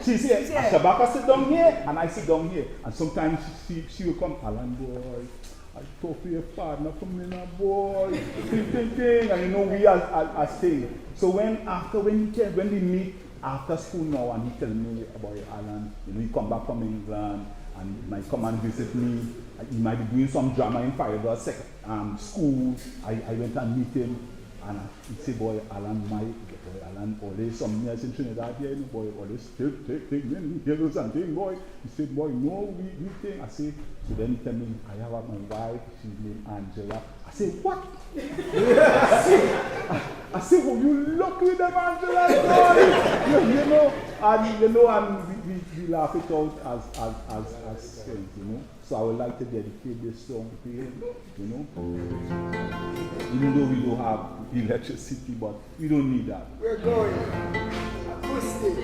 She's here. Shabaka sit down here, and I sit down here. And sometimes she will come, Alan boy, I talk to your partner for me now, boy. And we are staying. So when we meet after school now, and he tell me about Alan, he come back from England, and he might come and visit me. He might be doing some drama in Fiverr school. I went and meet him, and he said, boy, Alan, always some years in Trinidad here, boy, always take men, heroes and thing, boy. He said, boy, no, we think. I said, so then he tell me, I have my wife, she's named Angela. I said, what? I said, well, you look with them, Angela, boy. And we laugh it out as friends, So I would like to dedicate this song to him, Even though we don't have electricity, but we don't need that. We're going. Acoustic.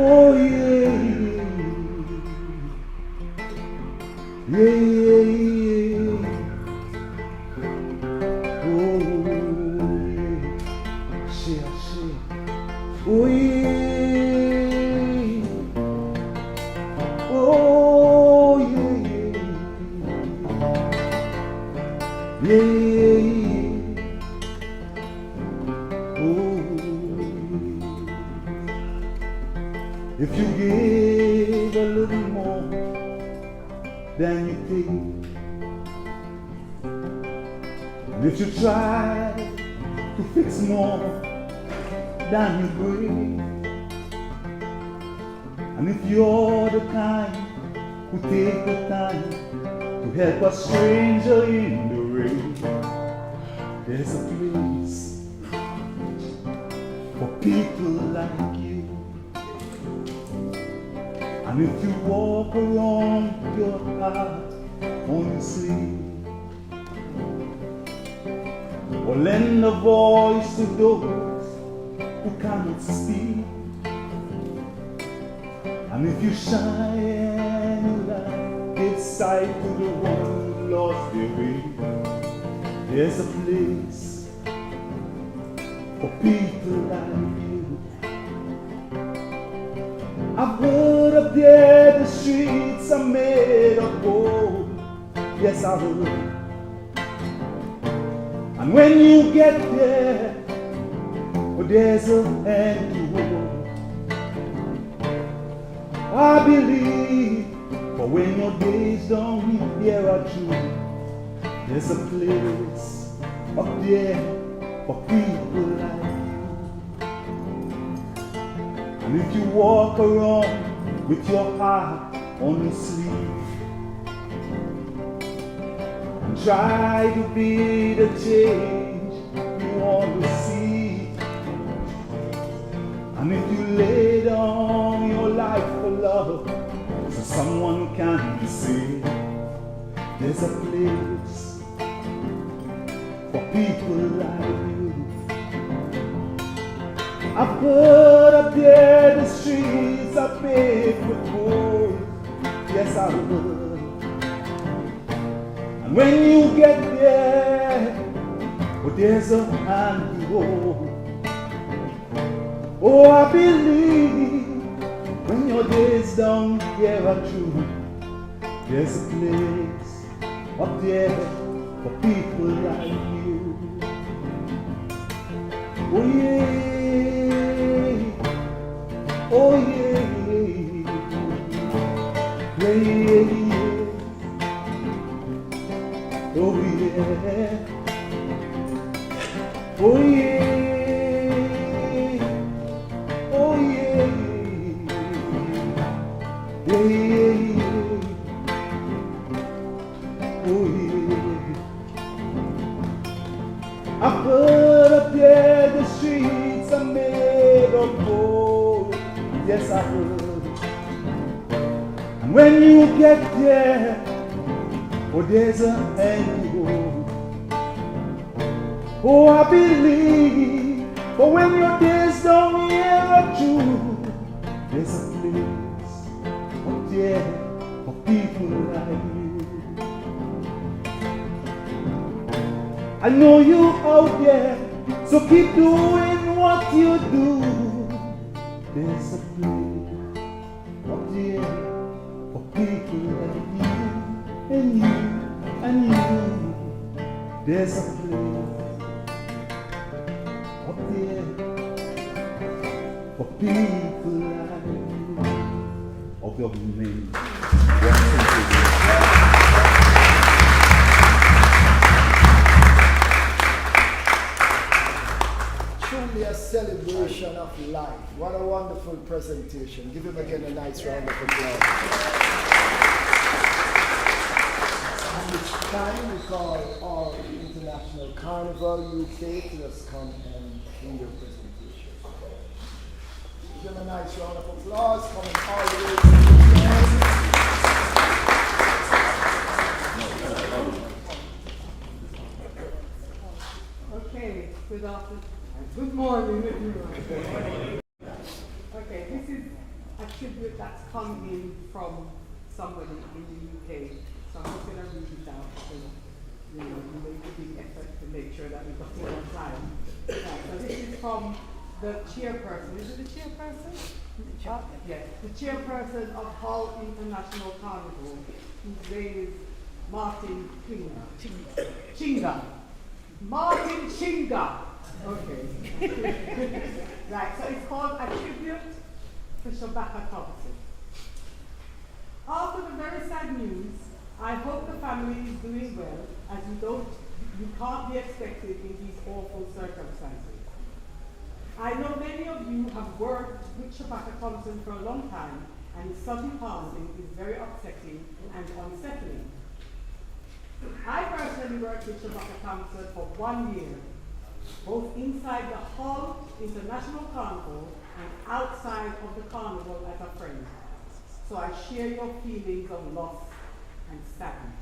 Oh yeah, yeah. Oh yeah, share. Oh yeah, oh yeah, yeah. If you give a little more than you take, and if you try to fix more than you break, and if you're the kind who take the time to help a stranger in the rain, there's a place for people like you. And if you walk around with your heart on your sleeve, or lend a voice to those who cannot speak, and if you shine your light, give sight to the one who lost their way, there's a place for people like you. I've heard up there the streets are made of gold. Yes, I heard. And when you get there, well, there's a hand to hold. I believe, but when your days don't here are true, there's a place up there for people like you. And if you walk around with your heart on your sleeve and try to be the change you want to see, and if you lay down your life for love to someone who can't be saved, there's a place for people like you. I've heard up there the streets are paved with gold. Yes, I heard. And when you get there, oh, there's a hand you hold. Oh, I believe when your days down here are through, there's a place up there for people like you. Oh yeah, oh yeah, yeah, yeah, yeah. Oh yeah, oh yeah, oh yeah, yeah, yeah, oh yeah. I've heard up there the streets are made of gold. Yes, I heard. And when you get there, oh, there's a hand you hold. Oh, I believe, but when your days down here are through, there's a place up there for people like you. I know you out there, so keep doing what you do. There's a place up there for people like you and you and you. There's a place up there for people like you. Of your name. Truly a celebration of life. What a wonderful presentation. Give him again a nice round of applause. And it's time we call our International Carnival UK to just come and do your presentation. Give him a nice round of applause. Coming all the way to the Okay, good afternoon. Good morning, everyone. Okay, this is a tribute that's come in from somebody in the UK. So I'm just going to read it out because we made a big effort to make sure that we got it on time. Right, so this is from the chairperson. Is it the chairperson? Yes, the chairperson of Hull International Carnival, whose name is Martin Chinga. Martin Chinga. Okay. Right, so it's called A Tribute to Shabaka Thompson. After the very sad news, I hope the family is doing well, as you can't be expected in these awful circumstances. I know many of you have worked with Shabaka Thompson for a long time, and his sudden passing is very upsetting and unsettling. I personally worked with Shabaka Thompson for 1 year, both inside the Hull International Carnival and outside of the carnival as a friend. So I share your feelings of loss and sadness.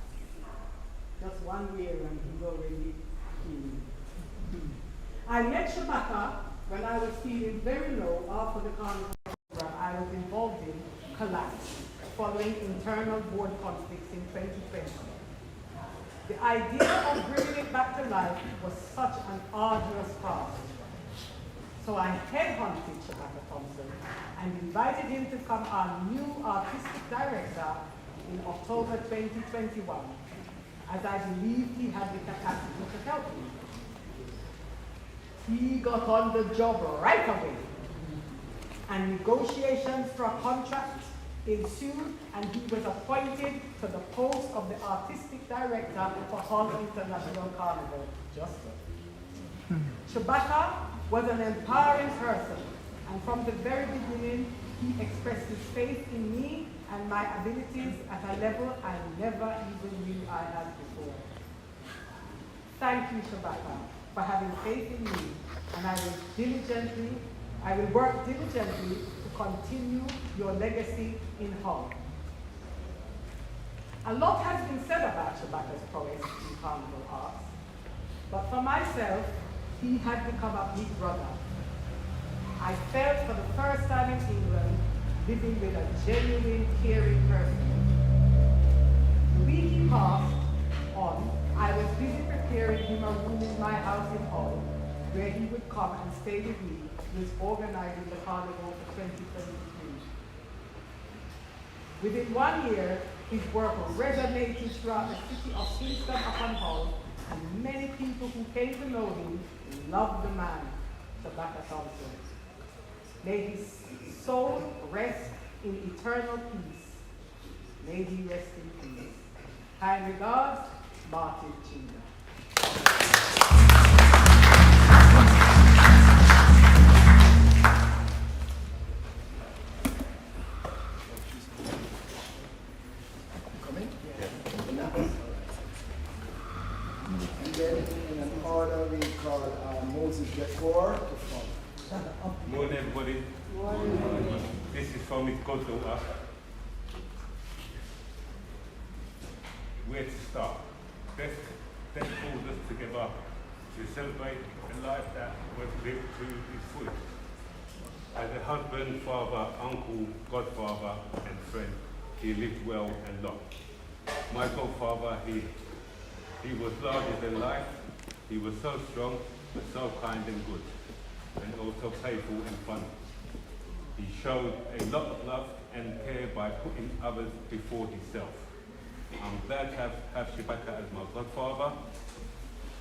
Just 1 year and he's already healing. I met Shabaka when I was feeling very low after the carnival program I was involved in collapsed following internal board conflicts in 2020. The idea of bringing it back to life was such an arduous task. So I headhunted Shabaka Thompson and invited him to become our new artistic director in October 2021, as I believed he had the capacity to help me. He got on the job right away, and negotiations for a contract ensued, and he was appointed to the post of the artistic director for Hull International Carnival. Just so. Shabaka was an empowering person, and from the very beginning, he expressed his faith in me and my abilities at a level I never even knew I had before. Thank you, Shabaka, for having faith in me, and I will work diligently to continue your legacy in Hull. A lot has been said about Shabaka's prowess in carnival arts, but for myself, he had become a big brother. I felt for the first time in England living with a genuine, caring person. The week he passed on, I was busy preparing him a room in my house in Hull, where he would come and stay with me, who was organizing the carnival for 2023. Within 1 year, his work resonated throughout the city of Kingston upon Hull, and many people who came to know him loved the man, Shabaka Thompson. May his soul rest in eternal peace. May he rest in peace. Kind regards, Martin Chinda. And then in an order we call Moses Decor to follow. Morning, everybody. This is from his goddaughter. Where to start? Best calls us together to celebrate a life that was lived to its fullest. As a husband, father, uncle, godfather, and friend, he lived well and long. My godfather, he was larger than life. He was so strong, but so kind and good, and also playful and funny. He showed a lot of love and care by putting others before himself. I'm glad to have Shabaka as my godfather.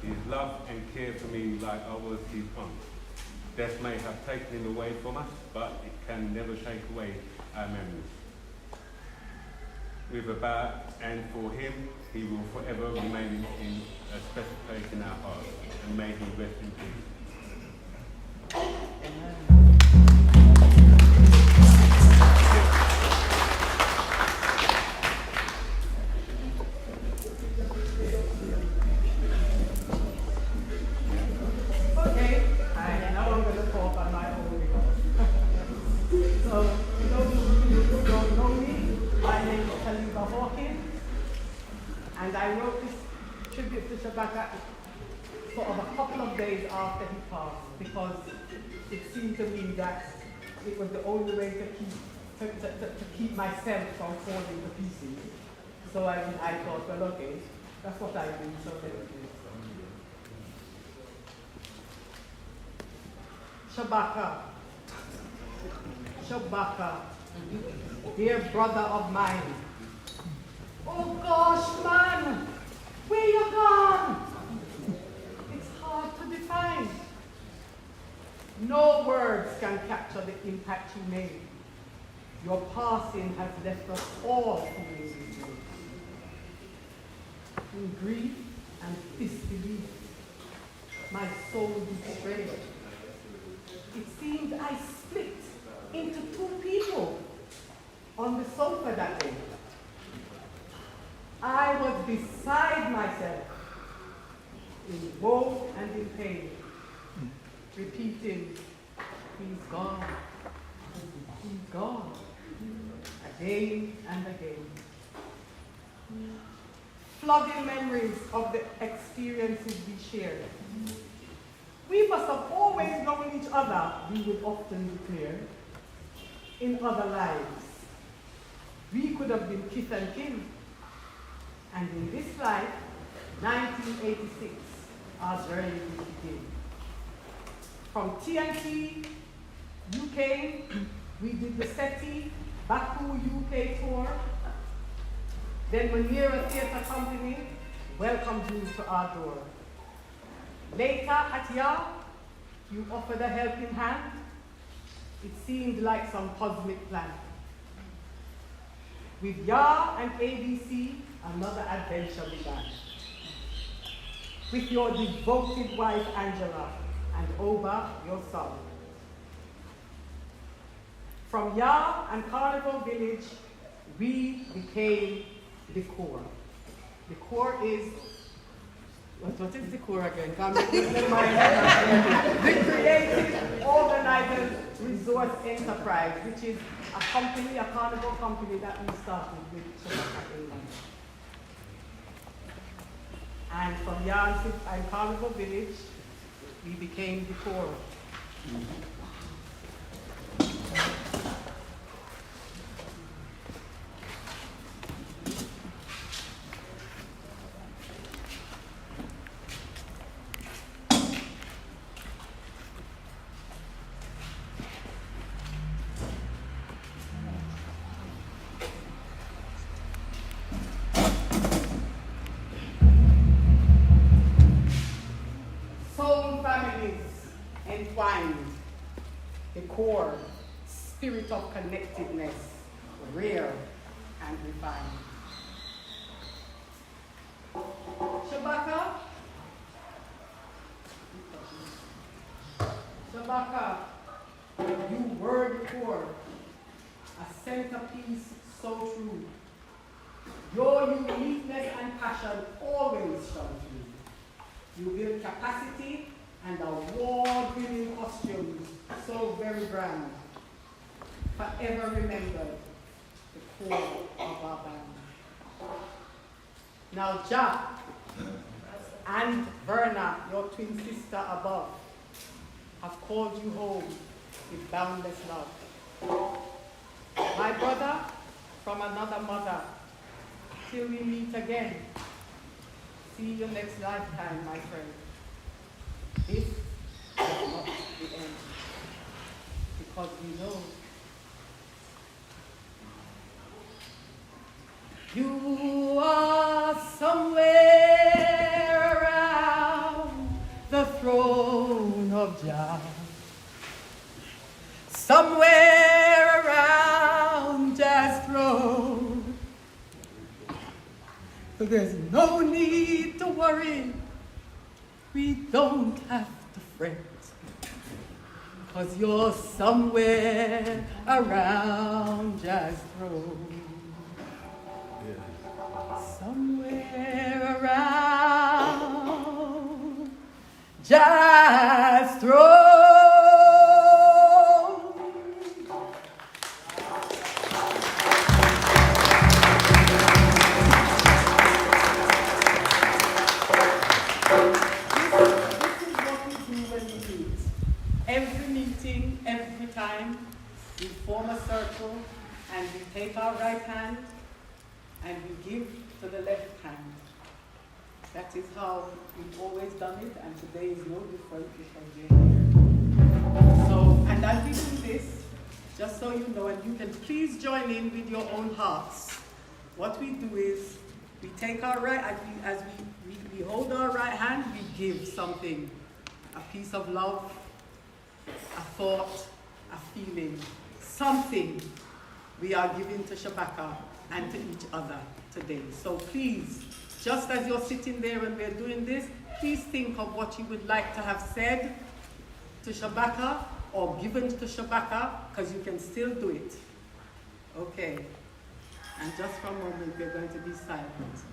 His love and care for me like I was his own. Death may have taken him away from us, but it can never shake away our memories. With a bow, and for him, he will forever remain in a special place in our hearts, and may he rest in peace. Okay, now I'm going to talk on my own behalf. So, for those of you who don't know me, my name is Hawkins, and I wrote this tribute to Shabaka sort of a couple of days after he passed, because it seemed to me that it was the only way to keep myself from falling to pieces. So I thought, well, okay, that's what I do, so let it do. Shabaka, dear brother of mine. Oh gosh, man, where you gone? It's hard to define. No words can capture the impact you made. Your passing has left us all feeling dismayed. In grief and disbelief, my soul betrayed. It seemed I split into two people on the sofa that day. I was beside myself, in woe and in pain, repeating, he's gone, again and again. Flooding memories of the experiences we shared. We must have always known each other, we would often declare, in other lives. We could have been kith and kin. And in this life, 1986, our journey will begin. From TNT, UK, we did the SETI, Baku, UK tour. Then Manira Theatre Company welcomed you to our door. Later at YA, you offered a helping hand. It seemed like some cosmic plan. With YA and ABC, another adventure began. With your devoted wife, Angela, and Oba, your son. From YA and Carnival Village, we became the core. The core is, what is the core again? The Creative Organizers Resource Enterprise, which is a company, a carnival company that we started with Shabaka England. And from Yarn and Carnival Village, we became the core. core, spirit of connectedness, rare and refined. Shabaka. Shabaka, you were the core, a centerpiece so true. Your uniqueness and passion always shone through. You build capacity and award-winning costumes so very grand. Forever remembered, the core of our band. Now Jack and Vernon, your twin sister above, have called you home with boundless love. My brother from another mother, till we meet again. See you next lifetime, my friend. This is not the end, because we know you are somewhere around the throne of Jah, somewhere around Jah's throne. But there's no need to worry, we don't have to fret, 'cause you're somewhere around Jah's throne. Somewhere around Jah's throne. Every meeting, every time, we form a circle and we take our right hand and we give to the left hand. That is how we've always done it, and today is no different because we're here. So, and as we do this, just so you know, and you can please join in with your own hearts. What we do is, we take our right, as we hold our right hand, we give something. A piece of love, a thought, a feeling, something we are giving to Shabaka and to each other today. So please, just as you're sitting there and we're doing this, please think of what you would like to have said to Shabaka or given to Shabaka, because you can still do it. Okay. And just for a moment, we're going to be silent.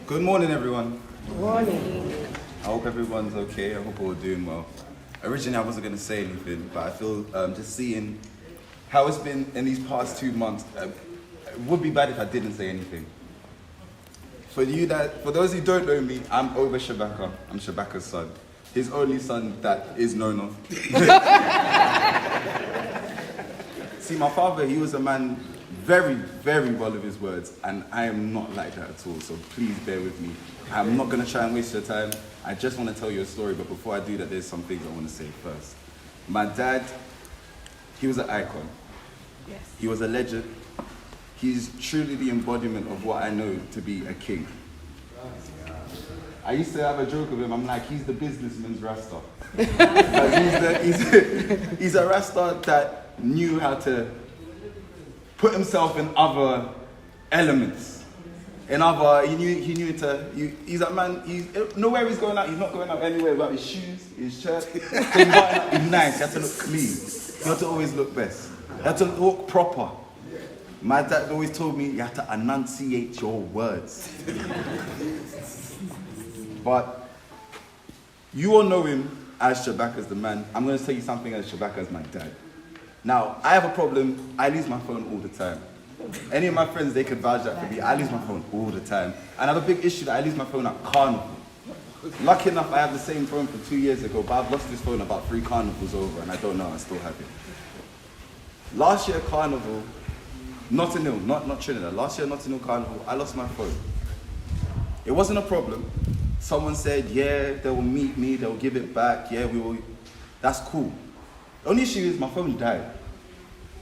Good morning, everyone. Good morning. I hope everyone's okay. I hope we're all doing well. Originally, I wasn't going to say anything, but I feel just seeing how it's been in these past 2 months, it would be bad if I didn't say anything. For those who don't know me, I'm over Shabaka. I'm Shabaka's son. His only son that is known of. See, my father, he was a man very, very well of his words, and I am not like that at all, so please bear with me. I'm not going to try and waste your time. I just want to tell you a story, but before I do that, there's some things I want to say first. My dad, he was an icon. Yes. He was a legend. He's truly the embodiment of what I know to be a king. I used to have a joke with him, I'm like, he's the businessman's Rasta. He's a Rasta that knew how to put himself in other elements. He knew he's a man, nowhere he's going out, he's not going out anywhere without his shoes, his shirt. So he's nice, he has to look clean. He has to always look best. He has to look proper. My dad always told me you have to enunciate your words. But you all know him as Shabaka's the man, I'm going to tell you something as Shabaka's my dad. Now, I have a problem. I lose my phone all the time. Any of my friends, they could vouch that for me. I lose my phone all the time. And I have a big issue that I lose my phone at Carnival. Lucky enough, I have the same phone for 2 years ago, but I've lost this phone about 3 carnivals over, and I don't know, I still have it. Last year, Carnival, Notting Hill, not Trinidad. Last year, Notting Hill Carnival, I lost my phone. It wasn't a problem. Someone said, yeah, they will meet me, they'll give it back, yeah, we will. That's cool. The only issue is my phone died.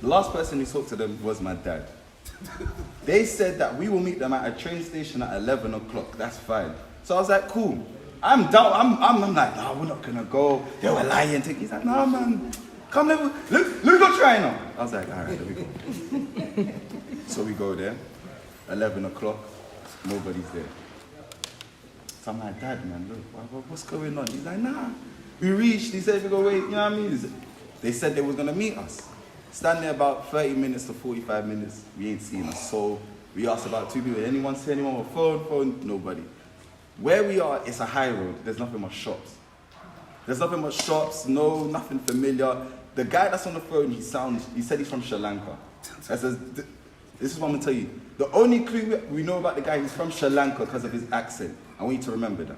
The last person who talked to them was my dad. They said that we will meet them at a train station at 11 o'clock. That's fine. So I was like, cool. I'm down. I'm like, no, we're not gonna go. They were lying. He's like, no, man. Come, look, go try now. I was like, all right, there we go. So we go there, 11 o'clock, nobody's there. So I'm like, Dad, man, look, what's going on? He's like, nah. We reached, he said, we go wait, you know what I mean? They said they were gonna meet us. Stand there about 30 minutes to 45 minutes, we ain't seen us. So we asked about 2 people, anyone see anyone with phone? Nobody. Where we are, it's a high road, there's nothing but shops. There's nothing but shops, nothing familiar. The guy that's on the phone, he said he's from Sri Lanka. I says, this is what I'm gonna tell you. The only clue we know about the guy, he's from Sri Lanka because of his accent. I want you to remember that.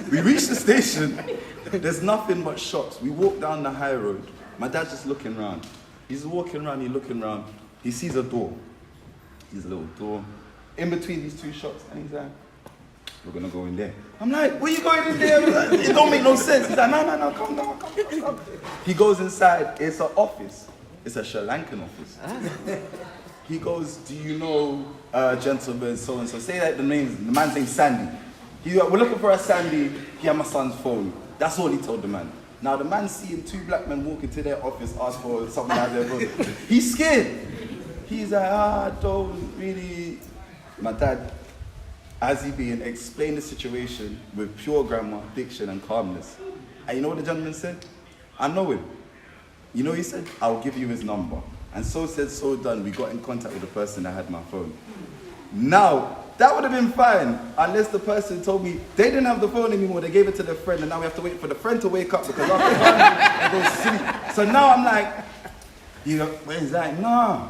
We reach the station, there's nothing but shops. We walk down the high road. My dad's just looking around. He's walking around, he's looking around. He sees a door. There's a little door in between these 2 shops, and he's like, we're gonna go in there. I'm like, where you going in there? It don't make no sense. He's like, no, come. He goes inside, it's an office. It's a Sri Lankan office. He goes, do you know gentleman so-and-so? Say that the man's name's Sandy. We're looking for a Sandy, he had my son's phone. That's all he told the man. Now the man seeing 2 black men walk into their office, ask for something like that. He's scared. He's like, don't really. My dad, as he being, explained the situation with pure grammar, diction, and calmness. And you know what the gentleman said? I know him. You know what he said? I'll give you his number. And so said, so done. We got in contact with the person that had my phone. Now, that would have been fine unless the person told me they didn't have the phone anymore. They gave it to their friend, and now we have to wait for the friend to wake up because after they go sleep. So now I'm like, he's like, nah.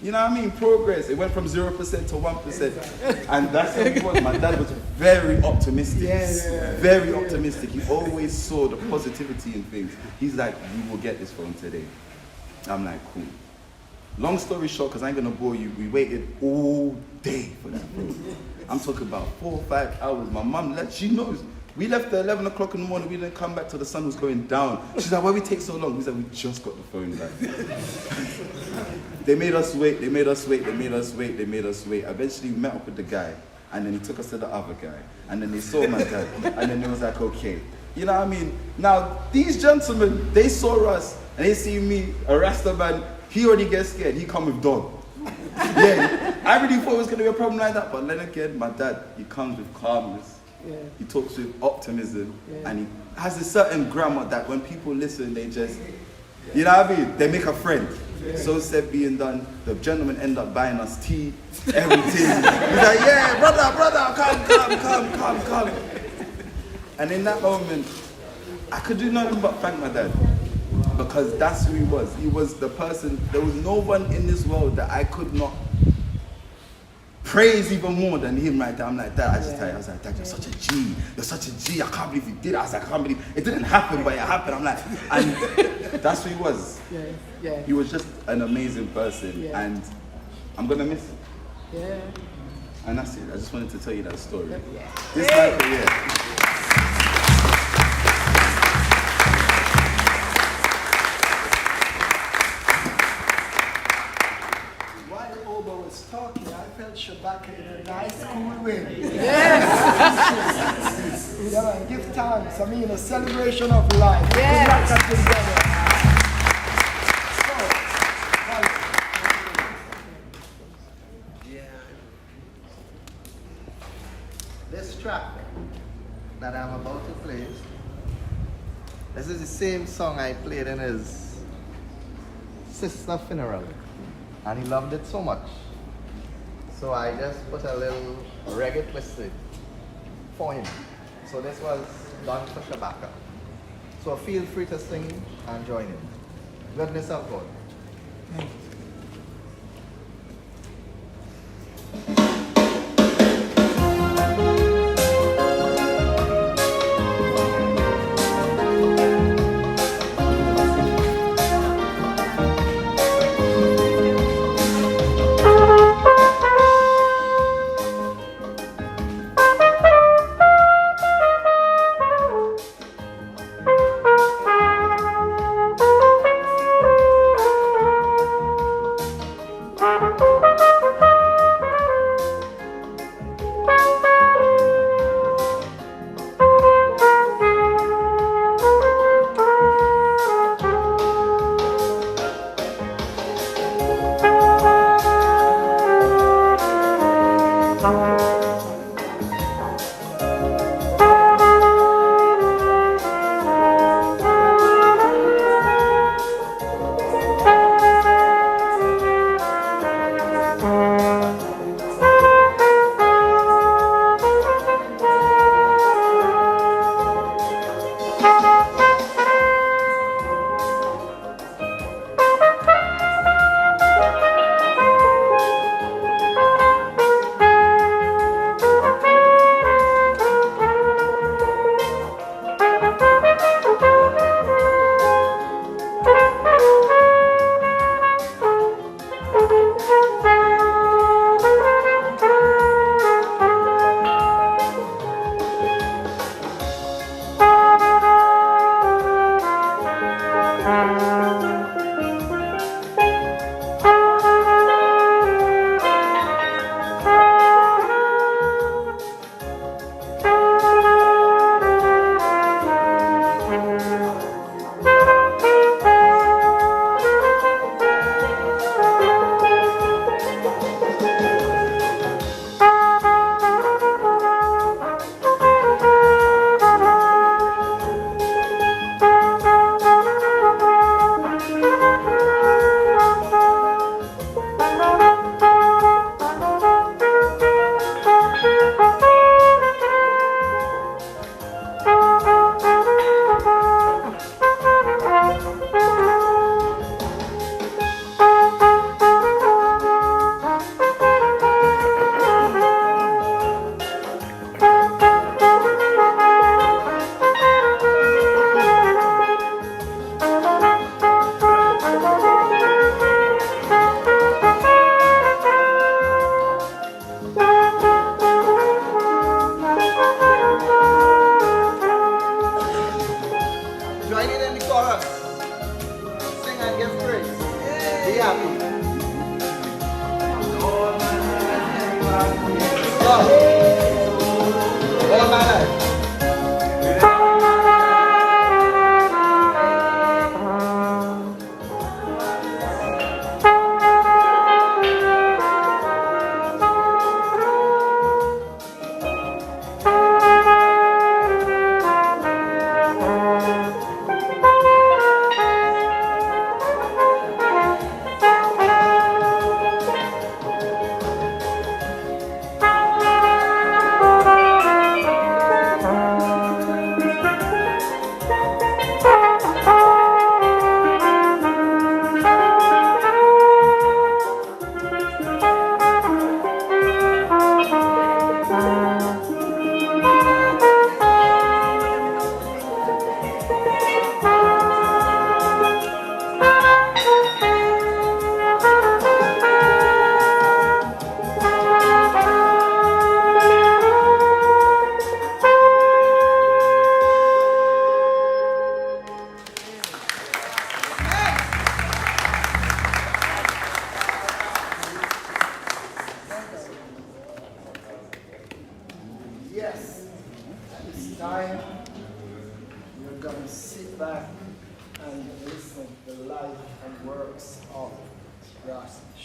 You know what I mean? Progress. It went from 0% to 1%. And that's how it was. My dad was very optimistic. Very optimistic. He always saw the positivity in things. He's like, we will get this phone today. I'm like, cool. Long story short, because I ain't going to bore you, we waited all day for that phone. I'm talking about 4 or 5 hours. My mum, she knows. We left at 11 o'clock in the morning. We didn't come back till the sun was going down. She's like, why we take so long? We said, we just got the phone back. They made us wait. Eventually, we met up with the guy. And then he took us to the other guy. And then they saw my dad. And then they was like, okay. You know what I mean? Now, these gentlemen, they saw us. And they see me, a Rasta man. He already gets scared. He come with dog. Yeah, I really thought it was going to be a problem like that. But then again, my dad, he comes with calmness. Yeah. He talks with optimism, and he has a certain grammar that when people listen, they just, you know what I mean? They make a friend. Yeah. So said being done, the gentleman ended up buying us tea, everything. He's like, yeah, brother, come. And in that moment, I could do nothing but thank my dad. Because that's who he was. He was the person, there was no one in this world that I could not praise even more than him right there. I'm like, Dad, I was like, Dad, you're such a G. You're such a G. I can't believe you did it. I was like, I can't believe it didn't happen, but it happened. I'm like, and that's who he was. Yeah. He was just an amazing person, and I'm gonna miss him. Yeah. And that's it. I just wanted to tell you that story. Yeah. This Michael, yeah. Talking, I felt Shabaka in a nice, cool way. Yes! Yeah, man, give thanks. I mean, a celebration of life. Yes! This track that I'm about to play, this is the same song I played in his sister's funeral. And he loved it so much. So I just put a little reggae twist for him. So this was done for Shabaka. So feel free to sing and join in. Goodness of God.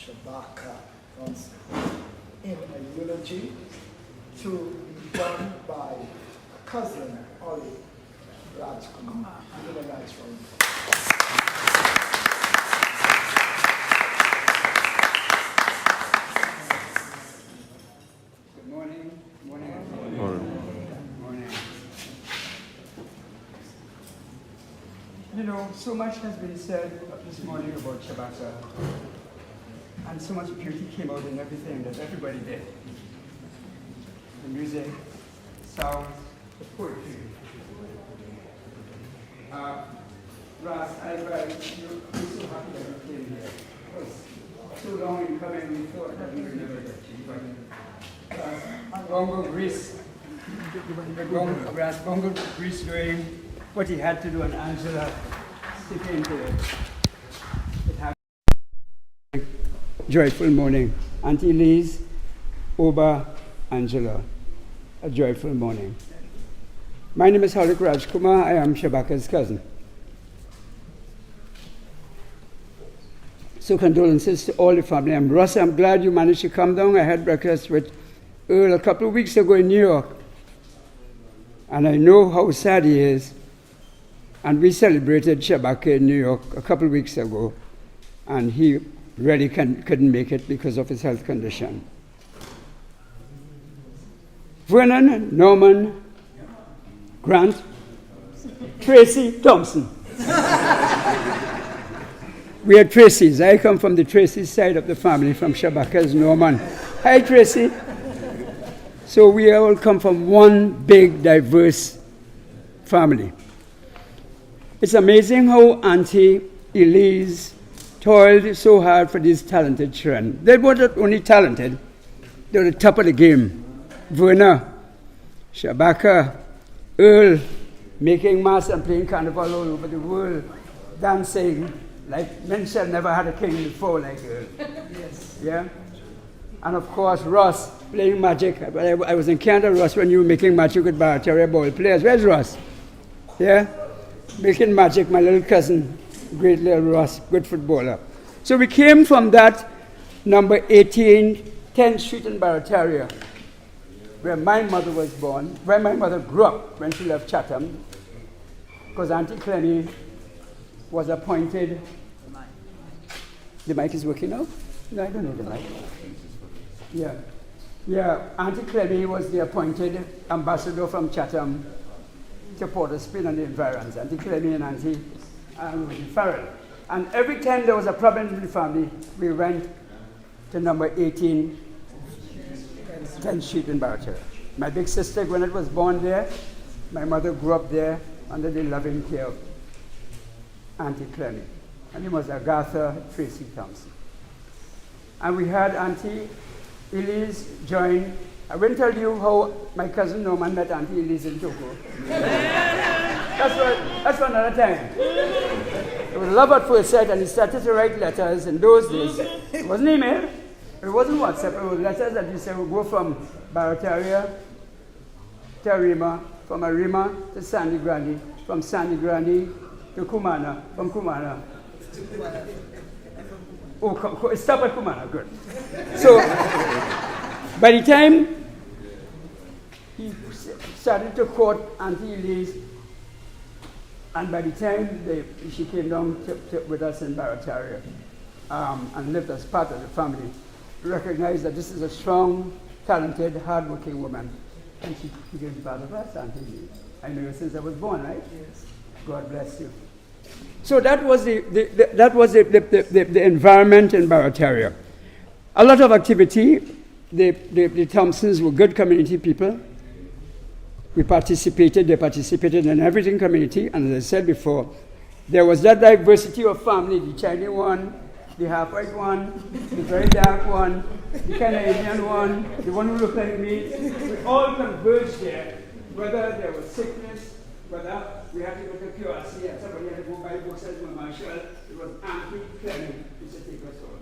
Shabaka Thompson in a eulogy to be done by cousin Ollie Rajkumar. Give a nice round. Good morning. Morning. Morning. Morning. know, so much has been said this morning about Shabaka, and so much beauty came out in everything that everybody did. The music, sound, the poetry. Ras, you're so happy that you came here. It was so long in coming, we thought that we would never get you. But Bongo Greece, Bongo Greece doing what he had to do, and Angela sticking to it. It happened. Joyful morning. Auntie Liz, Oba, Angela. A joyful morning. My name is Halik Rajkumar. I am Shabaka's cousin. So condolences to all the family. And Ross, I'm glad you managed to come down. I had breakfast with Earl a couple of weeks ago in New York. And I know how sad he is. And we celebrated Shabaka in New York a couple of weeks ago. And he really couldn't make it because of his health condition. Vernon, Norman, Grant, Tracy, Thompson. We are Tracy's. I come from the Tracy side of the family, from Shabaka's Norman. Hi, Tracy. So we all come from one big, diverse family. It's amazing how Auntie Elise toiled so hard for these talented children. They were not only talented, they were the top of the game. Vernon, Shabaka, Earl, making mass and playing carnival all over the world, dancing like men shall never had a king before, like Earl. Yes. Yeah? And of course, Ross playing magic. I was in Canada, Ross, when you were making magic with Barataria ball players. Where's Ross? Yeah? Making magic, my little cousin, great little Ross, good footballer. So we came from that number 18, 10th Street in Barataria, where my mother was born, where my mother grew up when she left Chatham, because Auntie Clemmy was appointed. The mic is working now? No, I don't know the mic. Yeah. Yeah, Auntie Clemmy was the appointed ambassador from Chatham to Port of Spain and the environs. Auntie Clemmy and Auntie Farrell. And every time there was a problem in the family, we went to number 18, 10th Street in Barataria. My big sister, Gwyneth, was born there. My mother grew up there under the loving care of Auntie Clemmy. Her name was Agatha Tracy Thompson. And we had Auntie Elise join. I will tell you how my cousin Norman met Auntie Elise in Togo. That's for another time. It was love at first sight, and he started to write letters in those days. It wasn't email, it wasn't WhatsApp, it was letters that you said would go from Barataria to Arima, from Arima to Sandy Granny, from Sandy Granny to Kumana, from Kumana. Oh, stop at Kumana, good. So, by the time he started to court Auntie Elise, and by the time she came down with us in Barataria and lived as part of the family, we recognized that this is a strong, talented, hard-working woman. And she became part of us, Auntie Elise. I know her since I was born, right? Yes. God bless you. So that was the environment in Barataria. A lot of activity. The Thompsons were good community people. They participated in everything community, and as I said before, there was that diversity of family, the Chinese one, the half-white one, the very dark one, the kind of Indian one, the one who looked like me. We all converged there, whether there was sickness, whether we had to go to QRC and somebody had to go buy books as my marshal. It was Auntie Clemmy who used to take us home.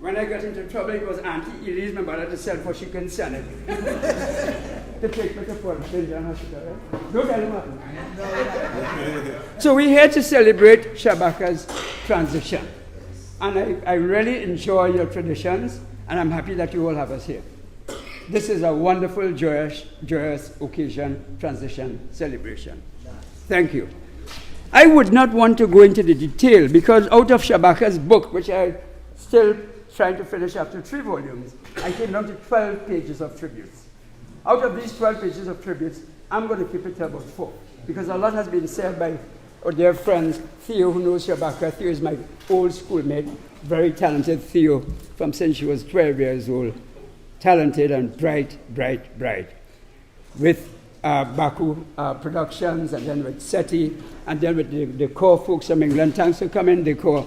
When I got into trouble, it was Auntie Elise, my mother, to sell for she couldn't sell it. To take me to Port Hospital, right? Don't tell him what. So we're here to celebrate Shabaka's transition. And I really enjoy your traditions, and I'm happy that you all have us here. This is a wonderful, joyous occasion, transition, celebration. Thank you. I would not want to go into the detail, because out of Shabaka's book, which I still trying to finish after 3 volumes, I came down to 12 pages of tributes. Out of these 12 pages of tributes, I'm going to keep it to about 4, because a lot has been said by our dear friends, Theo, who knows Shabaka. Theo is my old schoolmate, very talented Theo, from since she was 12 years old. Talented and bright, bright, bright. With Baku Productions, and then with SETI, and then with the core folks from England. Thanks for coming, the core.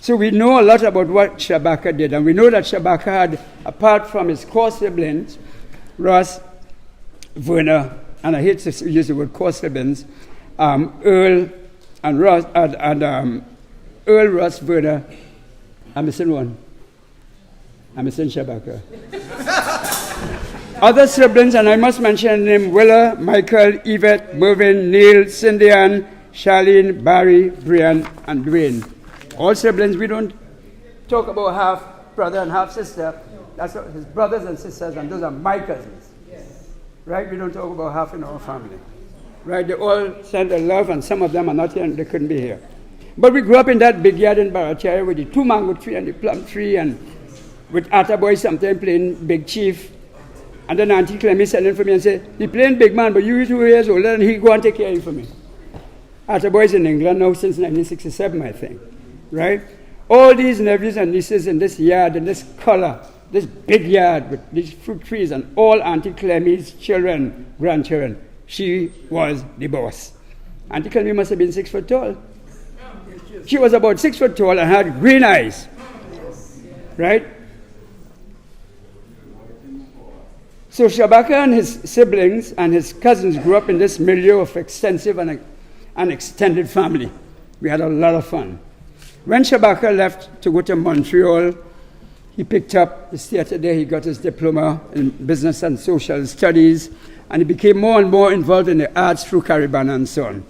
So we know a lot about what Shabaka did, and we know that Shabaka had, apart from his core siblings, Ross, Vernon, and I hate to use the word core siblings, Earl and Ross, Earl, Ross, Vernon. I'm missing one. I'm missing Shabaka. Other siblings, and I must mention them: Willa, Michael, Yvette, Mervyn, Neil, Cindy Ann, Charlene, Barry, Brian, and Dwayne. All siblings. We don't talk about half brother and half sister. That's his brothers and sisters, and those are my cousins. Yes. Right? We don't talk about half in our family. Right? They all send their love, and some of them are not here and they couldn't be here. But we grew up in that big yard in Baratier with the 2 mango tree and the plum tree, and with Attaboy sometimes playing Big Chief. And then Auntie Clemmy sending for me and said, "He playing big man, but you 2 years older, and he go and take care of you for me." Attaboy is in England now since 1967, I think. Right? All these nephews and nieces in this yard, in this color, this big yard with these fruit trees, and all Auntie Clemmy's children, grandchildren. She was the boss. Auntie Clemmy must have been 6 foot tall. She was about 6 foot tall and had green eyes. Right? So Shabaka and his siblings and his cousins grew up in this milieu of extensive and extended family. We had a lot of fun. When Shabaka left to go to Montreal, he picked up his theater there. He got his diploma in business and social studies, and he became more and more involved in the arts through Caribana and so on.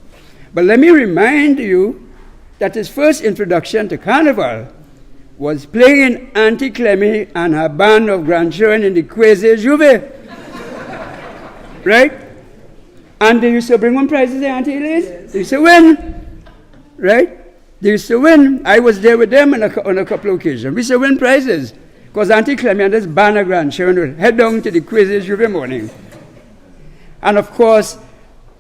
But let me remind you that his first introduction to Carnival was playing in Auntie Clemmy and her band of grandchildren in the Quasi Juve. Right? And they used to bring home prizes, Auntie Elise. Yes. They used to win. Right? They used to win. I was there with them on a couple of occasions. We used to win prizes. Because Auntie Clemmy and this band of grandchildren would head down to the Quasi Juve morning. And of course,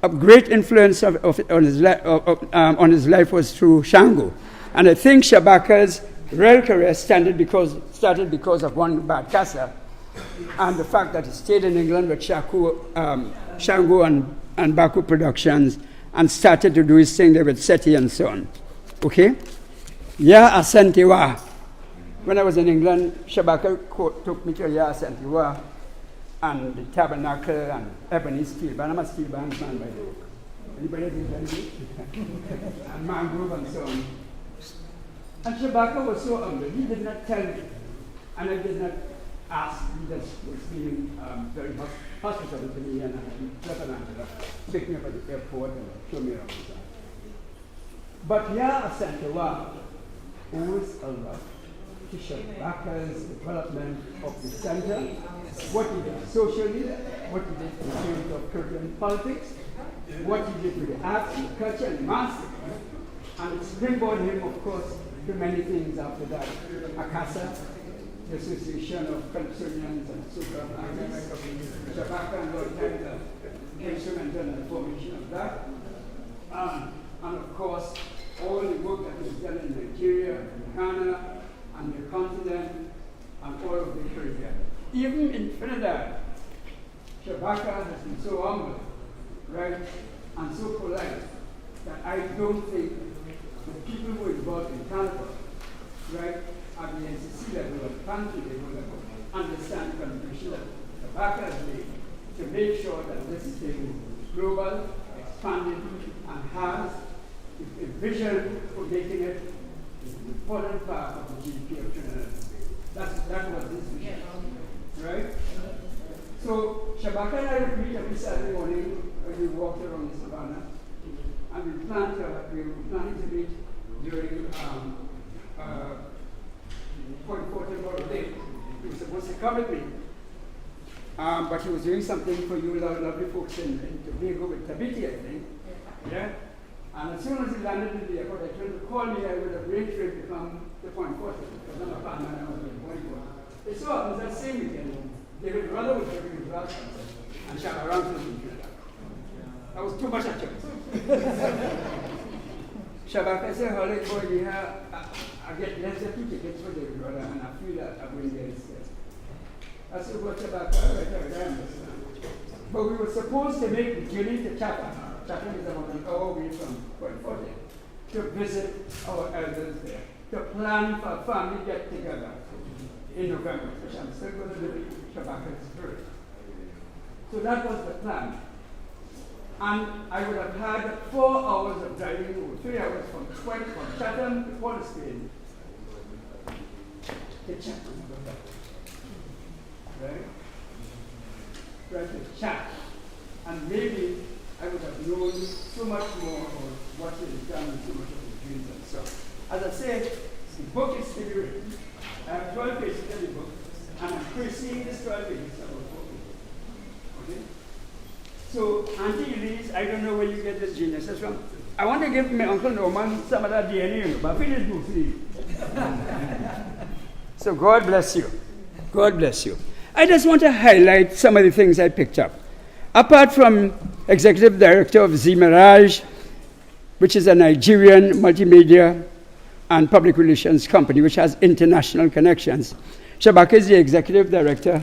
a great influence on his life was through Shango. And I think Shabaka's real career started because of one bad casa, and the fact that he stayed in England with Shango and Baku Productions, and started to do his thing there with SETI and so on. Okay? Ya Asentiwa. When I was in England, Shabaka took me to Ya Asentiwa and the Tabernacle and Ebony Steel Band. I'm a steel band man by the way. Anybody else and Mangrove and so on. And Shabaka was so humble. He did not tell me, and I did not ask. He just was being very hospitable to me, and he picked me up at the airport and showed me around. But Ya Asentiwa owes a lot to Shabaka's development of the center, what he did socially, what he did in terms of Caribbean politics, what he did with the arts and culture and mass, and it springboarded him, of course, to many things after that. ACASA, the Association of Constituents and Super Shabaka and Lord Taylor, instrumental in the formation of that. And of course, all the work that was done in Nigeria, and Ghana, and the continent, and all of the Caribbean. Even in Trinidad, Shabaka has been so humble, right, and so polite, that I don't think the people who are involved in Carnival, right, at the NCC level or country level, understand the contribution that Shabaka has made to make sure that this thing is global, expanded, and has a vision for making it an important part of the GDP of Trinidad. That was his vision, right? So Shabaka and I would meet every Saturday morning when we walked around the savannah, and we were planning to meet during Point Portable Day. He was supposed to come with me, but he was doing something for you lovely folks in Tobago with Tabiti, I think. Yeah. And as soon as he landed in the airport, I told him to call me. I would have arranged for him to come to Point Portable because I'm a partner and I was going to Point Portable. It so happens that same weekend, David Brother was working with Rastafarian and Shabaka was in Trinidad. That was too much a choice. Shabaka said, "How boy, I get less than 2 tickets for the brother, and I feel that I'm going to get it." I said, "What Shabaka?" All right, I understand. But we were supposed to make the journey to Chatham. Chatham is about an hour away from Point Forty, to visit our elders there, to plan for a family get-together in November, which I'm still going to do Shabaka's birth. So that was the plan. And I would have had 4 hours of driving, or 3 hours from Chatham to Port of Spain. To Chatham. Right? Right, to chat. And maybe I would have known so much more about what he has done and so much of his dreams and stuff. As I said, the book is still written. I have 12 pages in the book, and I'm pursuing this 12 pages about 4 pages. Okay? So, Auntie Elise, I don't know where you get this geniuses from. I want to give my Uncle Norman some of that DNA, but I feel it's goofy. So, God bless you. God bless you. I just want to highlight some of the things I picked up. Apart from Executive Director of Zimaraj, which is a Nigerian multimedia and public relations company which has international connections, Shabaka is the Executive Director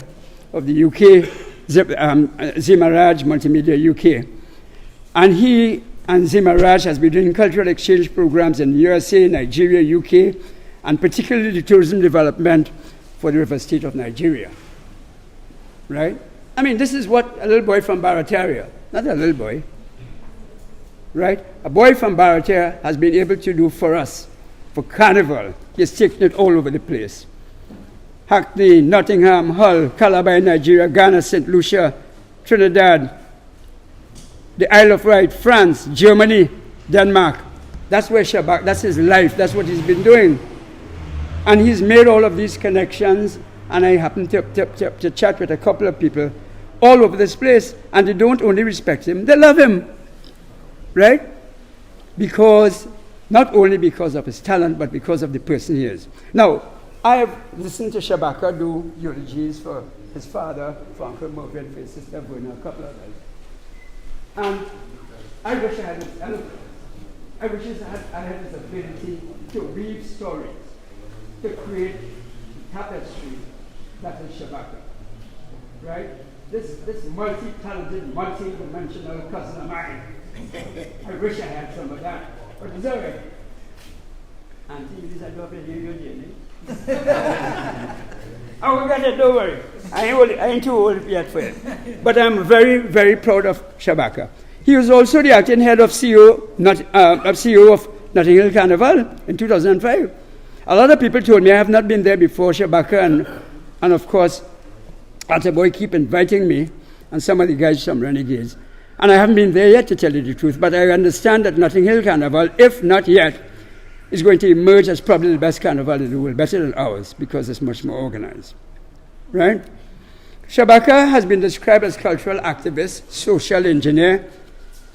of the UK, Zimaraj Multimedia UK. And he and Zimaraj has been doing cultural exchange programs in the USA, Nigeria, UK, and particularly the tourism development for the river state of Nigeria. Right? I mean, this is what a little boy from Barataria, not a little boy, right? A boy from Barataria has been able to do for us, for Carnival. He's taken it all over the place. Hackney, Nottingham, Hull, Calabar, Nigeria, Ghana, St. Lucia, Trinidad, the Isle of Wight, France, Germany, Denmark. That's where Shabaka, that's his life, that's what he's been doing. And he's made all of these connections, and I happen to chat with a couple of people all over this place, and they don't only respect him, they love him, right? Because, not only because of his talent, but because of the person he is. Now, I have listened to Shabaka do eulogies for his father, for Uncle Morgan, for his sister Vernon, a couple of others. And I wish I had his eloquence. I wish I had his ability to weave stories, to create tapestry that is Shabaka, right? This multi-talented, multi-dimensional cousin of mine. I wish I had some of that, but it's all right. Auntie, I don't have to hear your journey. I will get it, don't worry. I ain't too old yet for it. But I'm very, very proud of Shabaka. He was also the acting head of CEO of Notting Hill Carnival in 2005. A lot of people told me I have not been there before, Shabaka, and of course, Attaboy keep inviting me, and some of the guys, some renegades. And I haven't been there yet, to tell you the truth, but I understand that Notting Hill Carnival, if not yet, is going to emerge as probably the best carnival in the world, better than ours, because it's much more organized. Right? Shabaka has been described as cultural activist, social engineer,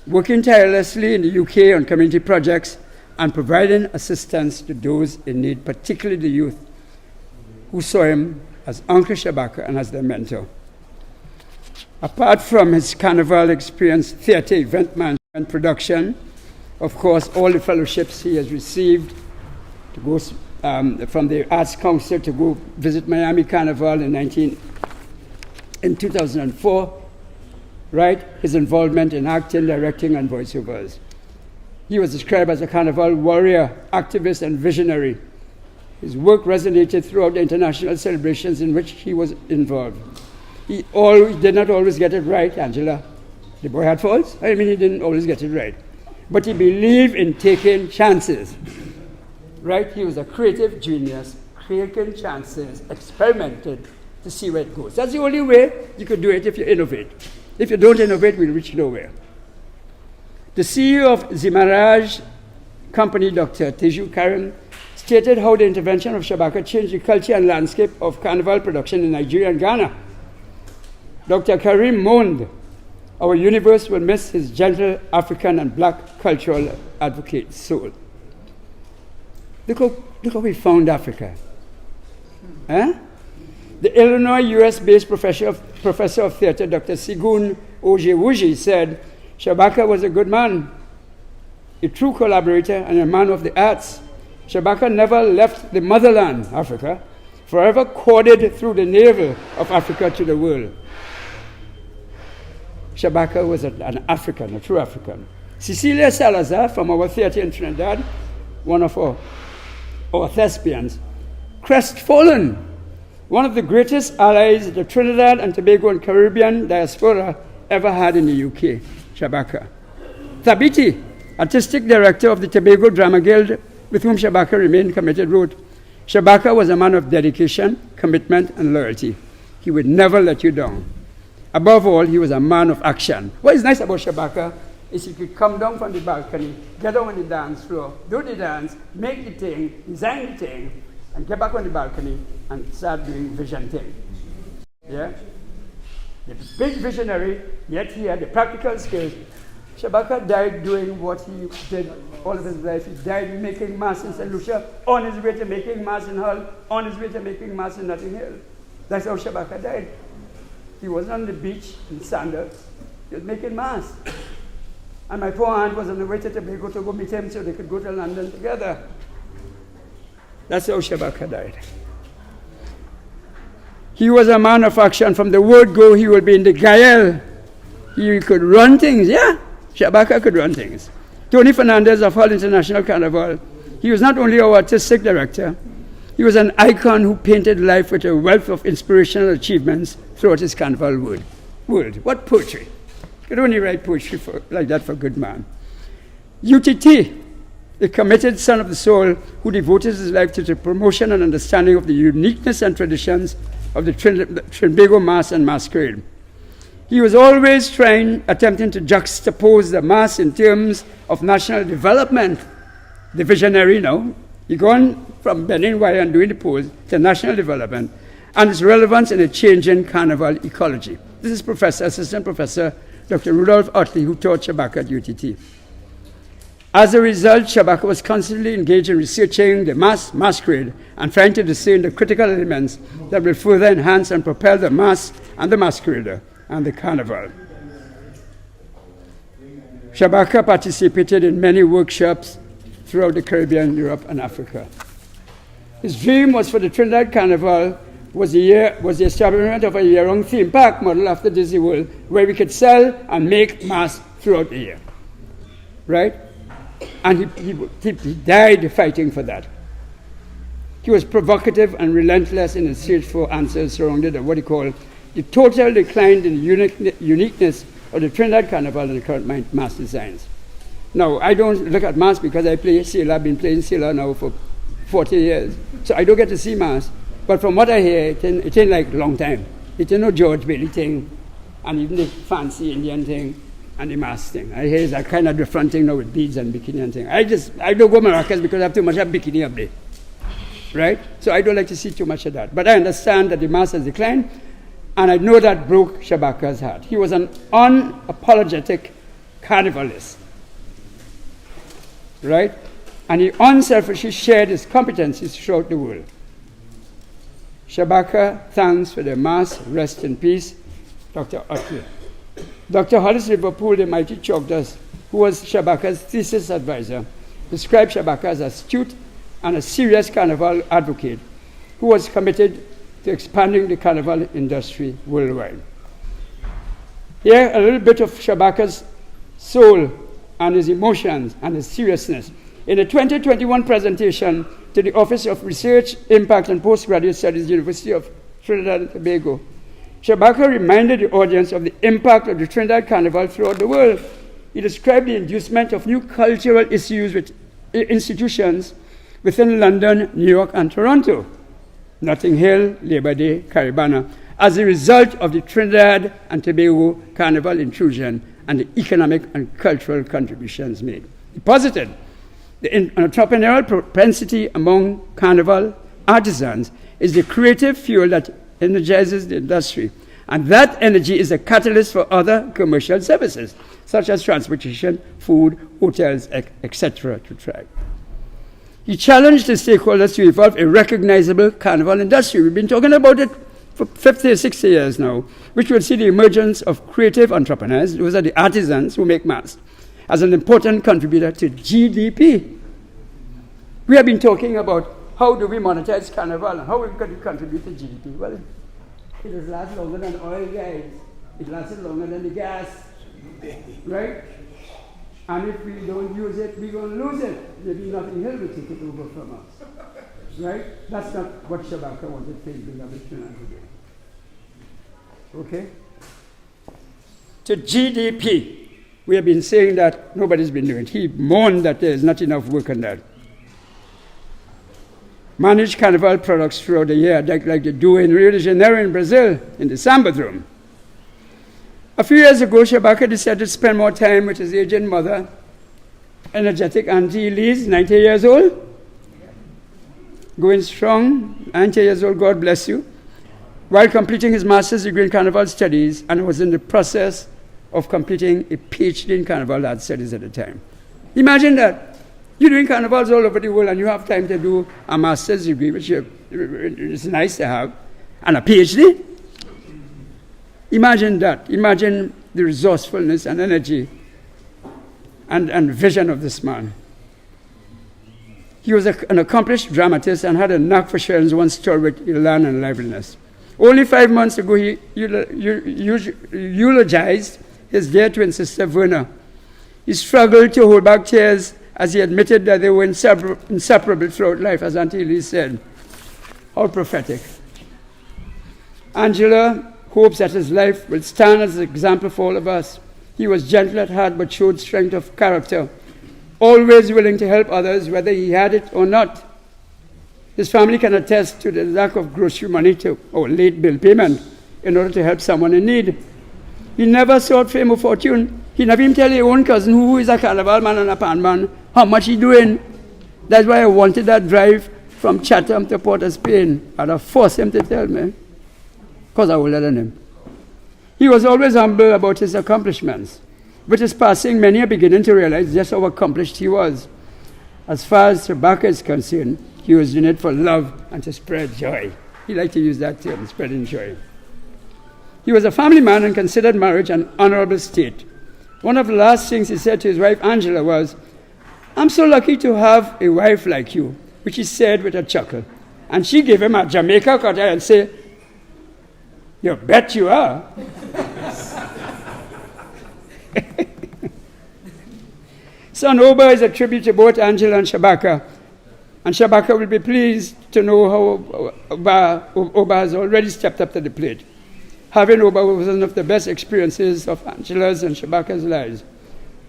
working tirelessly in the UK on community projects and providing assistance to those in need, particularly the youth who saw him as Uncle Shabaka and as their mentor. Apart from his carnival experience, theater, event management, production, of course, all the fellowships he has received to go from the Arts Council to go visit Miami Carnival in 2004, right? His involvement in acting, directing, and voiceovers. He was described as a carnival warrior, activist, and visionary. His work resonated throughout the international celebrations in which he was involved. He did not always get it right, Angela. The boy had faults. I mean, he didn't always get it right. But he believed in taking chances, right? He was a creative genius, taking chances, experimented to see where it goes. That's the only way you could do it if you innovate. If you don't innovate, we'll reach nowhere. The CEO of Zimaraj company, Dr. Teju Karim, stated how the intervention of Shabaka changed the culture and landscape of carnival production in Nigeria and Ghana. Dr. Karim moaned, "Our universe will miss his gentle African and black cultural advocate soul." Look how we found Africa. Huh? The Illinois US-based professor of theater, Dr. Sigun Ojewuji, said, "Shabaka was a good man, a true collaborator and a man of the arts. Shabaka never left the motherland, Africa, forever corded through the navel of Africa to the world. Shabaka was an African, a true African. Cecilia Salazar from our theater in Trinidad, one of our thespians, crestfallen, one of the greatest allies the Trinidad and Tobago and Caribbean diaspora ever had in the UK, Shabaka. Thabiti, artistic director of the Tobago Drama Guild, with whom Shabaka remained committed, wrote, Shabaka was a man of dedication, commitment, and loyalty. He would never let you down. Above all, he was a man of action. What is nice about Shabaka is he could come down from the balcony, get on the dance floor, do the dance, make the thing, design the thing, and get back on the balcony and start doing vision thing. Yeah? The big visionary, yet he had the practical skills. Shabaka died doing what he did all of his life. He died making mass in St. Lucia, on his way to making mass in Hull, on his way to making mass in Notting Hill. That's how Shabaka died. He wasn't on the beach in sandals. He was making mass. And my poor aunt was on the way to Tobago to go meet him so they could go to London together. That's how Shabaka died. He was a man of action. From the word go, he would be in the Gael. He could run things, yeah. Shabaka could run things. Tony Fernandez of Hull International Carnival. He was not only our artistic director, he was an icon who painted life with a wealth of inspirational achievements throughout his carnival world. What poetry. You could only write poetry like that for a good man. UTT, a committed son of the soul who devoted his life to the promotion and understanding of the uniqueness and traditions of the Trinbago Mass and Masquerade. He was always attempting to juxtapose the Mass in terms of national development. The visionary now, he gone from bending wire and doing the pose to national development and its relevance in a changing carnival ecology. This is Assistant Professor Dr. Rudolph Otley, who taught Shabaka at UTT. As a result, Shabaka was constantly engaged in researching the masquerade and trying to discern the critical elements that will further enhance and propel the mass and the masquerader and the carnival. Shabaka participated in many workshops throughout the Caribbean, Europe, and Africa. His dream was for the Trinidad Carnival was the establishment of a year-round theme park model after Disney World, where we could sell and make mass throughout the year. Right? And he died fighting for that. He was provocative and relentless in his search for answers surrounded what he called the total decline in the uniqueness of the Trinidad Carnival and the current mass designs. Now, I don't look at mass because I play sailor. I've been playing sailor now for 40 years. So I don't get to see mass. But from what I hear, it ain't like a long time. It ain't no George Bailey thing, and even the fancy Indian thing, and the mass thing. I hear it's a kind of different thing now with beads and bikini and thing. I don't go Maracas because I have too much of bikini up there. Right? So I don't like to see too much of that. But I understand that the mass has declined, and I know that broke Shabaka's heart. He was an unapologetic carnivalist. Right? And he unselfishly shared his competencies throughout the world. Shabaka, thanks for the mass, rest in peace, Dr. Otley. Dr. Hollis Liverpool, the mighty Choctaws, who was Shabaka's thesis advisor, described Shabaka as astute and a serious carnival advocate who was committed to expanding the carnival industry worldwide. Here, a little bit of Shabaka's soul and his emotions and his seriousness. In a 2021 presentation to the Office of Research, Impact and Postgraduate Studies, University of Trinidad and Tobago, Shabaka reminded the audience of the impact of the Trinidad Carnival throughout the world. He described the inducement of new cultural issues with institutions within London, New York, and Toronto, Notting Hill, Labor Day, Caribana, as a result of the Trinidad and Tobago Carnival intrusion and the economic and cultural contributions made. He posited the entrepreneurial propensity among carnival artisans is the creative fuel that energizes the industry, and that energy is a catalyst for other commercial services, such as transportation, food, hotels, etc. to thrive. He challenged the stakeholders to evolve a recognizable carnival industry. We've been talking about it for 50 or 60 years now, which will see the emergence of creative entrepreneurs. Those are the artisans who make mass. as an important contributor to GDP. We have been talking about how do we monetize Carnival and how we're going to contribute to GDP. Well, it has lasted longer than oil, guys. It lasted longer than the gas, right? And if we don't use it, we're going to lose it. Maybe nothing else will take it over from us, right? That's not what Shabaka wanted to beloved tonight today. Okay? To GDP, we have been saying that nobody's been doing it. He mourned that there's not enough work on that. Manage Carnival products throughout the year, like they do in Rio de Janeiro in Brazil, in the Samba Room. A few years ago, Shabaka decided to spend more time with his aging mother, energetic Auntie Elise, 90 years old. Going strong, 90 years old, God bless you. While completing his master's degree in Carnival Studies, and was in the process of completing a PhD in Carnival Art Studies at the time. Imagine that. You're doing carnivals all over the world and you have time to do a master's degree, which is nice to have, and a PhD. Imagine that. Imagine the resourcefulness and energy and vision of this man. He was an accomplished dramatist and had a knack for sharing one's story with elan and liveliness. Only 5 months ago, he eulogized his dear twin sister, Vernon. He struggled to hold back tears as he admitted that they were inseparable throughout life, as Auntie Elise said. How prophetic. Angela hopes that his life will stand as an example for all of us. He was gentle at heart but showed strength of character, always willing to help others, whether he had it or not. His family can attest to the lack of grocery money or late bill payment in order to help someone in need. He never sought fame or fortune. He never even tell your own cousin who is a carnival man and a pan man how much he doing. That's why I wanted that drive from Chatham to Port of Spain. I'd have forced him to tell me, because I was older than him. He was always humble about his accomplishments. With his passing, many are beginning to realize just how accomplished he was. As far as Shabaka is concerned, he was in it for love and to spread joy. He liked to use that term, spreading joy. He was a family man and considered marriage an honorable state. One of the last things he said to his wife Angela was, "I'm so lucky to have a wife like you," which he said with a chuckle. And she gave him a Jamaica cut and said, "You bet you are." Son Oba is a tribute to both Angela and Shabaka. And Shabaka will be pleased to know how Oba has already stepped up to the plate. Having Oba was one of the best experiences of Angela's and Shabaka's lives.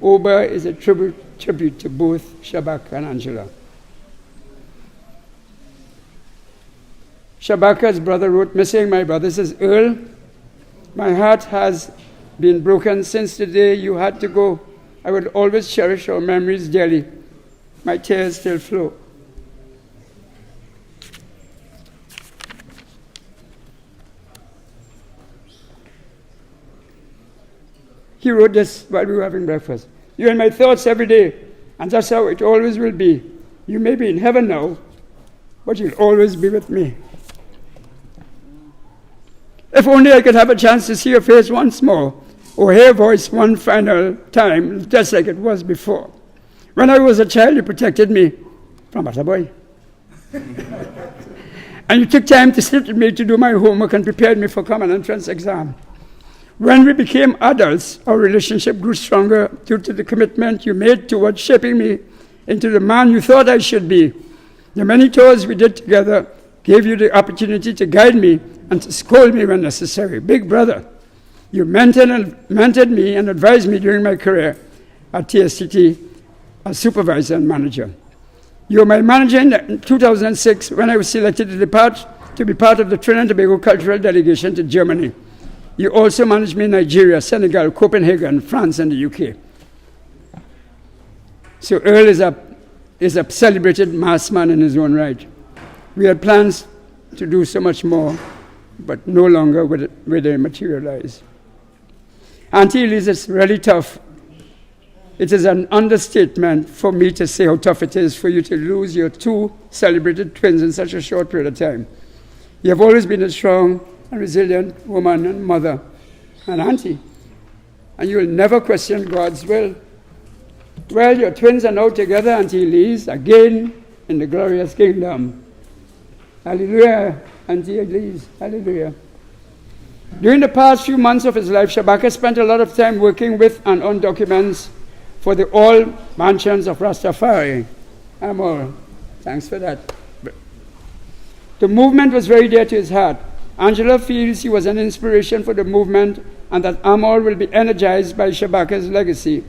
Oba is a tribute to both Shabaka and Angela. Shabaka's brother wrote, "Missing my brother." This is Earl. "My heart has been broken since the day you had to go. I will always cherish our memories dearly. My tears still flow." He wrote this while we were having breakfast. "You're in my thoughts every day, and that's how it always will be. You may be in heaven now, but you'll always be with me. If only I could have a chance to see your face once more, or hear your voice one final time, just like it was before. When I was a child, you protected me from a boy. And you took time to sit with me to do my homework and prepared me for common entrance exam. When we became adults, our relationship grew stronger due to the commitment you made towards shaping me into the man you thought I should be. The many tours we did together gave you the opportunity to guide me and to scold me when necessary. Big brother, you mentored me and advised me during my career at TSTT as supervisor and manager. You were my manager in 2006 when I was selected to be part of the Trinidad and Tobago cultural delegation to Germany. You also managed me in Nigeria, Senegal, Copenhagen, France, and the UK. So Earl is a celebrated mass man in his own right. We had plans to do so much more, but no longer will they materialize. Auntie Elise, it's really tough. It is an understatement for me to say how tough it is for you to lose your two celebrated twins in such a short period of time. You have always been a strong and resilient woman and mother and auntie, and you will never question God's will. Well, your twins are now together until he leaves again in the glorious kingdom. Hallelujah. Until he leaves. Hallelujah. During the past few months of his life, Shabaka spent a lot of time working with and on documents for the all mansions of Rastafari. Amor, thanks for that. The movement was very dear to his heart. Angela feels he was an inspiration for the movement and that Amor will be energized by Shabaka's legacy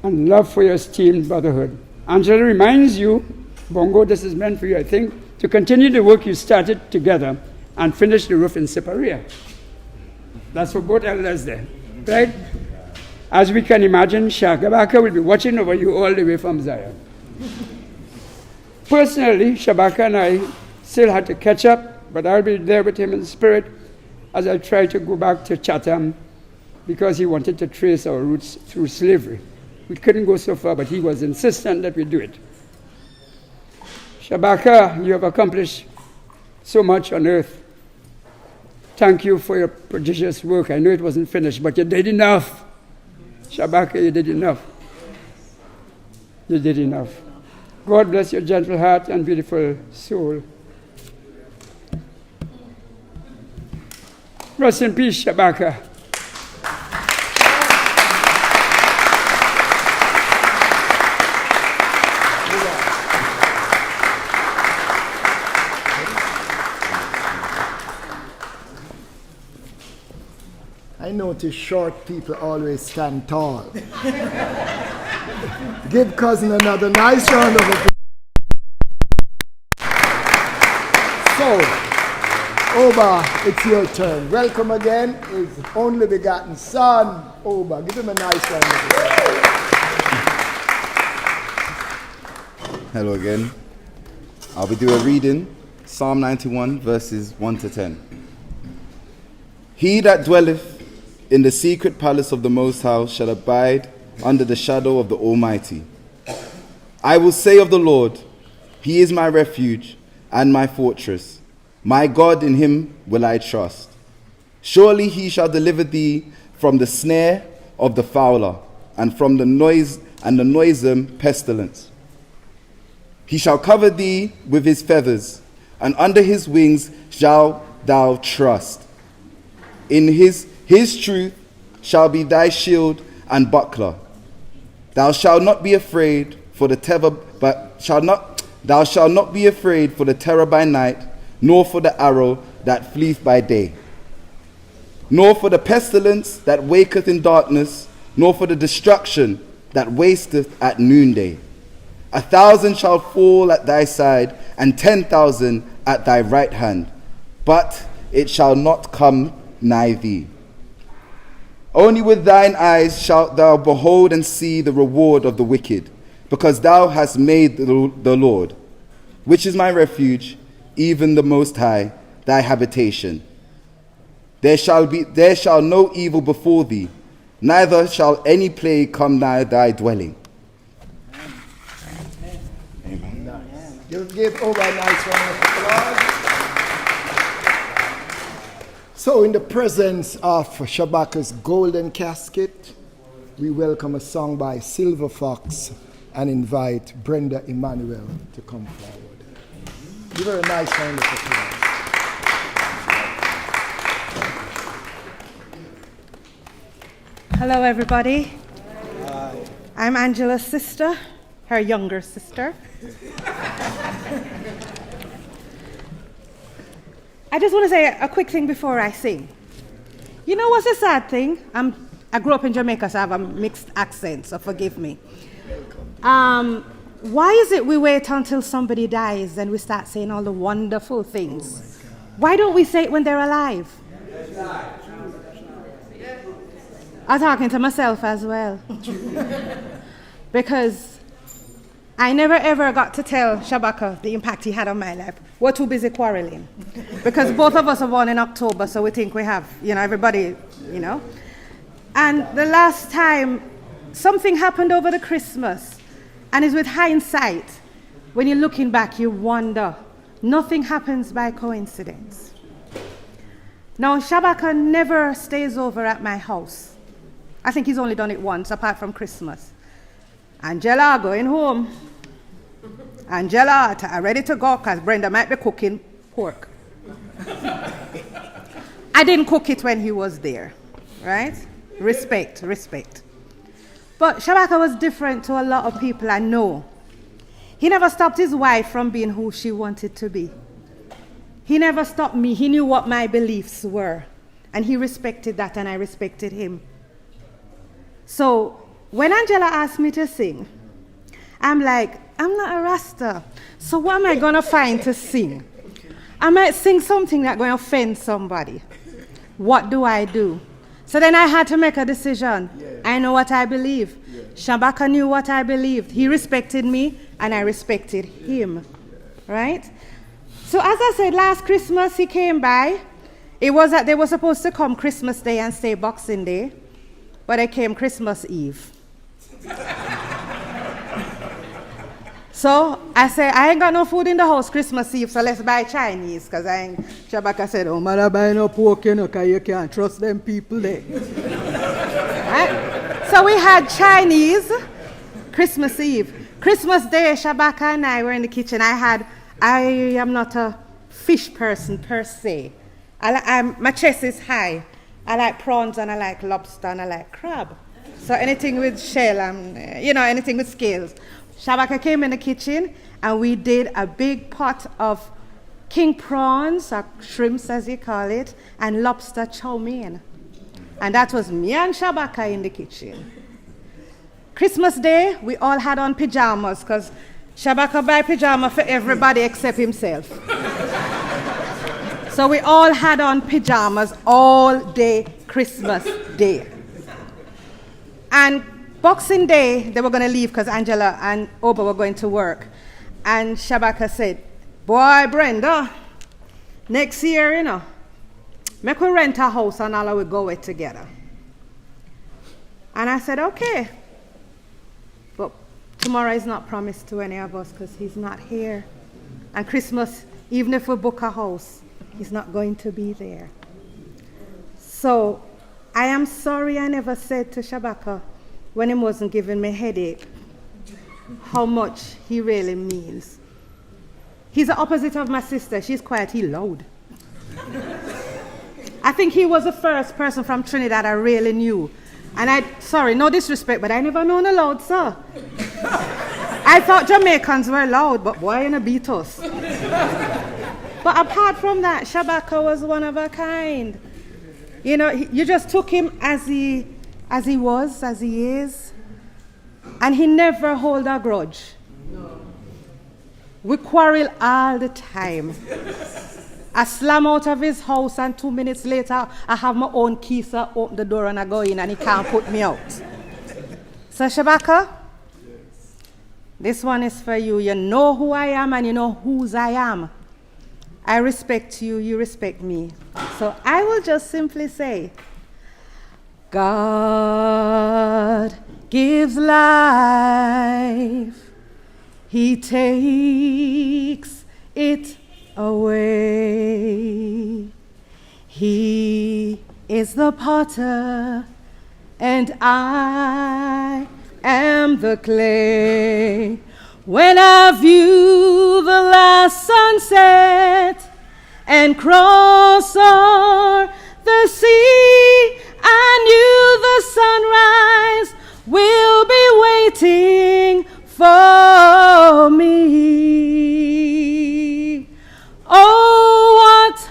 and love for your esteemed brotherhood. Angela reminds you, Bongo, this is meant for you, I think, to continue the work you started together and finish the roof in Siparia. That's for both elders there, right? As we can imagine, Shabaka will be watching over you all the way from Zion. Personally, Shabaka and I still had to catch up, but I'll be there with him in spirit as I try to go back to Chatham because he wanted to trace our roots through slavery. We couldn't go so far, but he was insistent that we do it. Shabaka, you have accomplished so much on earth. Thank you for your prodigious work. I know it wasn't finished, but you did enough. Shabaka, you did enough. You did enough. God bless your gentle heart and beautiful soul. Rest in peace, Shabaka. I notice short people always stand tall. Give cousin another nice round of applause. So, Oba, it's your turn. Welcome again, his only begotten son, Oba. Give him a nice round of applause. Hello again. I'll be doing a reading, Psalm 91, verses 1 to 10. He that dwelleth in the secret palace of the Most High shall abide under the shadow of the Almighty. I will say of the Lord, He is my refuge and my fortress. My God, in Him will I trust. Surely He shall deliver thee from the snare of the fowler and from the noisome pestilence. He shall cover thee with His feathers, and under His wings shalt thou trust. In His truth shall be thy shield and buckler. Thou shalt not be afraid for the terror, thou shalt not be afraid for the terror by night, nor for the arrow that fleeth by day, nor for the pestilence that waketh in darkness, nor for the destruction that wasteth at noonday. 1,000 shall fall at thy side, and 10,000 at thy right hand, but it shall not come nigh thee. Only with thine eyes shalt thou behold and see the reward of the wicked, because thou hast made the Lord, which is my refuge, even the Most High, thy habitation. There shall no evil befall thee, neither shall any plague come nigh thy dwelling. Amen. Nice. Give Oba a nice round of applause. So, in the presence of Shabaka's golden casket, we welcome a song by Silver Fox and invite Brenda Emmanuel to come forward. Give her a nice round of applause. Hello, everybody. Hi. I'm Angela's sister, her younger sister. I just want to say a quick thing before I sing. You know what's a sad thing? I grew up in Jamaica, so I have a mixed accent, so forgive me. Why is it we wait until somebody dies and we start saying all the wonderful things? Why don't we say it when they're alive? I'm talking to myself as well. Because I never ever got to tell Shabaka the impact he had on my life. We're too busy quarreling. Because both of us are born in October, so we think we have, everybody, And the last time, something happened over the Christmas. And it's with hindsight, when you're looking back, you wonder, nothing happens by coincidence. Now, Shabaka never stays over at my house. I think he's only done it once, apart from Christmas. Angela going home. Angela, ready to go, because Brenda might be cooking pork. I didn't cook it when he was there, right? Respect. But Shabaka was different to a lot of people I know. He never stopped his wife from being who she wanted to be. He never stopped me. He knew what my beliefs were. And he respected that, and I respected him. So when Angela asked me to sing, I'm like, I'm not a Rasta. So what am I going to find to sing? I might sing something that's going to offend somebody. What do I do? So then I had to make a decision. I know what I believe. Shabaka knew what I believed. He respected me, and I respected him. Right? So as I said, last Christmas he came by. It was that they were supposed to come Christmas Day and stay Boxing Day, but they came Christmas Eve. So I said, I ain't got no food in the house Christmas Eve, so let's buy Chinese. Because Shabaka said, oh, man, I buy no pork, you know, because you can't trust them people there. Right? So we had Chinese Christmas Eve. Christmas Day, Shabaka and I were in the kitchen. I am not a fish person per se. My chest is high. I like prawns, and I like lobster, and I like crab. So anything with shell, anything with scales. Shabaka came in the kitchen, and we did a big pot of king prawns, or shrimps as you call it, and lobster chow mein. And that was me and Shabaka in the kitchen. Christmas Day, we all had on pajamas, because Shabaka buy pajamas for everybody except himself. So we all had on pajamas all day Christmas Day. And Boxing Day, they were going to leave because Angela and Oba were going to work. And Shabaka said, boy, Brenda, next year, make we rent a house and all we go it together. And I said, okay. But tomorrow is not promised to any of us because he's not here. And Christmas, even if we book a house, he's not going to be there. So I am sorry I never said to Shabaka, when he wasn't giving me a headache, how much he really means. He's the opposite of my sister. She's quiet, he's loud. I think he was the first person from Trinidad I really knew. And sorry, no disrespect, but I never known a loud sir. I thought Jamaicans were loud, but boy, you beat us. But apart from that, Shabaka was one of a kind. You just took him as he is. And he never hold a grudge. No. We quarrel all the time. I slam out of his house, and 2 minutes later, I have my own key, so I open the door and I go in, and he can't put me out. So Shabaka, this one is for you. You know who I am, and you know whose I am. I respect you, you respect me. So I will just simply say, God gives life, He takes it away. He is the potter, and I am the clay. When I view the last sunset and cross o'er the sea, I knew the sunrise will be waiting for me. Oh, what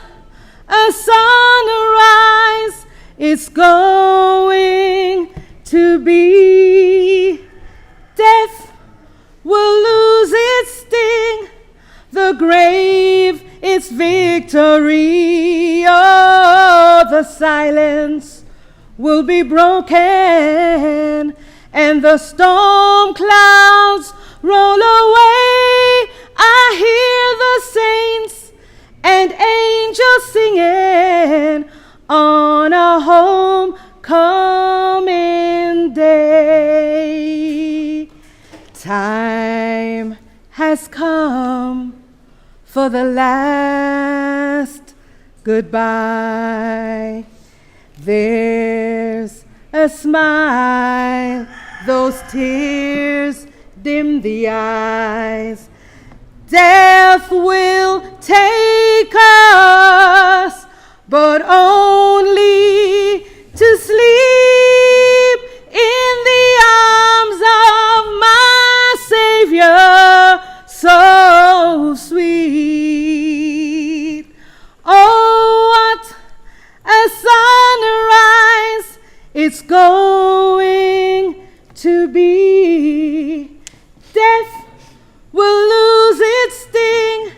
a sunrise it's going to be. Death will lose its sting, the grave its victory. Oh, the silence will be broken, and the storm clouds roll away. I hear the saints and angels singing on a homecoming day. Time has come for the last goodbye. There's a smile. Those tears dim the eyes. Death will take us, but only to sleep in the arms of my Savior, so sweet. Oh, what a sunrise it's going to be. Death will lose its sting,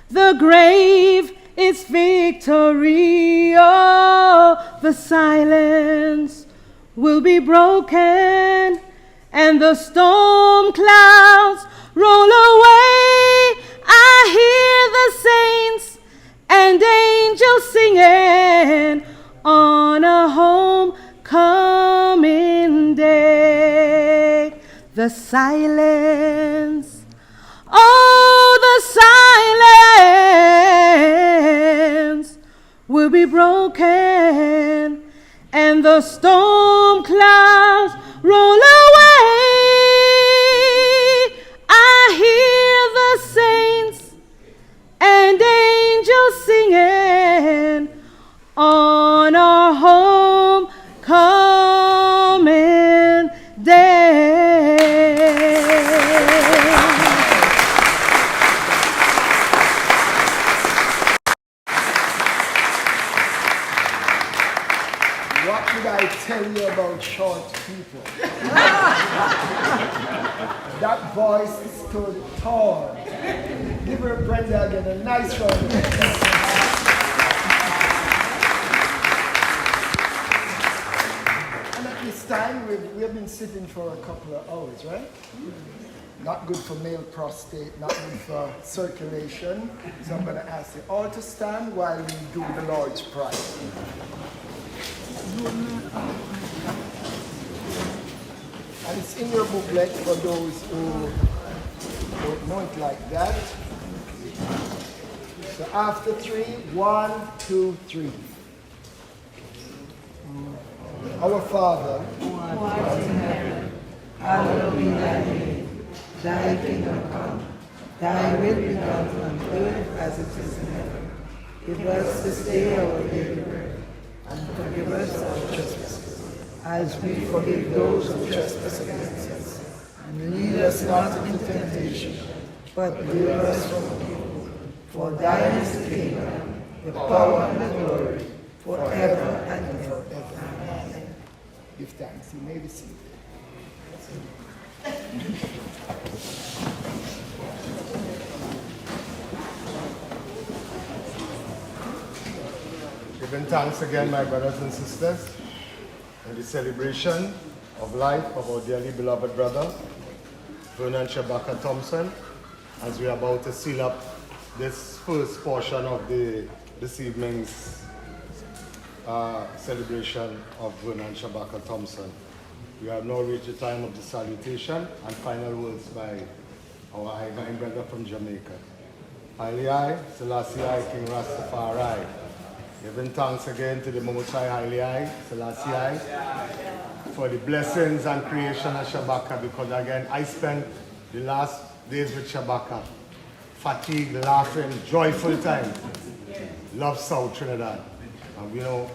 the grave its victory. Oh, the silence will be broken and the storm clouds roll away. I hear the saints and angels singing on a homecoming day. The silence, oh, the silence will be broken and the storm clouds roll away. I hear the saints and angels singing on our homecoming day. What did I tell you about short people? That voice stood tall. Give her Brenda again a nice round of applause. And at this time, we've been sitting for a couple of hours, right? Not good for male prostate, not good for circulation. So I'm going to ask you all to stand while we do the Lord's Prayer. And it's in your booklet for those who don't know it like that. So after 3, 1, 2, 3. Our Father, who art in heaven, hallowed be thy name. Thy kingdom come, thy will be done on earth as it is in heaven. Give us this day our daily bread, and forgive us our trespasses, as we forgive those who trespass against us. And lead us not into temptation, but deliver us from evil. For thine is the kingdom, the power, and the glory, forever and ever. Amen. give thanks. You may be seated. Giving thanks again, my brothers and sisters, in the celebration of life of our dearly beloved brother, Vernon Shabaka Thompson, as we are about to seal up this first portion of this evening's celebration of Vernon Shabaka Thompson. We have now reached the time of the salutation and final words by our Ivine brother from Jamaica. Haile I, Selassie I, King Rastafari. Giving thanks again to the Most High Haile I, Selassie I, for the blessings and creation of Shabaka, because again, I spent the last days with Shabaka. Fatigue, laughing, joyful time. Love South Trinidad. And we know,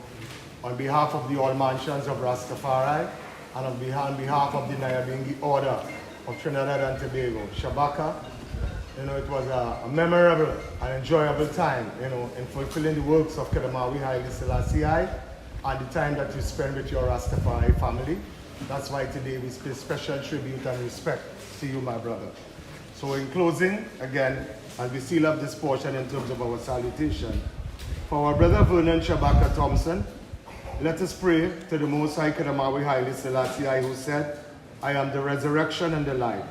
on behalf of the All Mansions of Rastafari, and on behalf of the Nyabingi Order of Trinidad and Tobago, Shabaka, you know, it was a memorable and enjoyable time, you know, in fulfilling the works of Kedamawi Haile Selassie I, and the time that you spend with your Rastafari family. That's why today we pay special tribute and respect to you, my brother. So in closing, again, as we seal up this portion in terms of our salutation, for our brother Vernon Shabaka Thompson, let us pray to the Most High Kedamawi Haile Selassie I, who said, I am the resurrection and the life.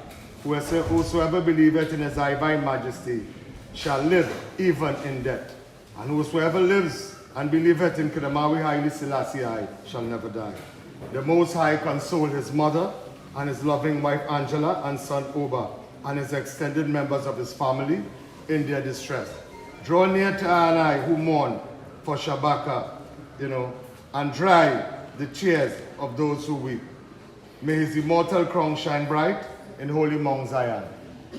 Whosoever believeth in his divine majesty shall live even in death. And whosoever lives and believeth in Kedamawi Haile Selassie I shall never die. The Most High console his mother and his loving wife Angela and son Oba and his extended members of his family in their distress. Draw near to I who mourn for Shabaka, you know, and dry the tears of those who weep. May his immortal crown shine bright in holy Mount Zion.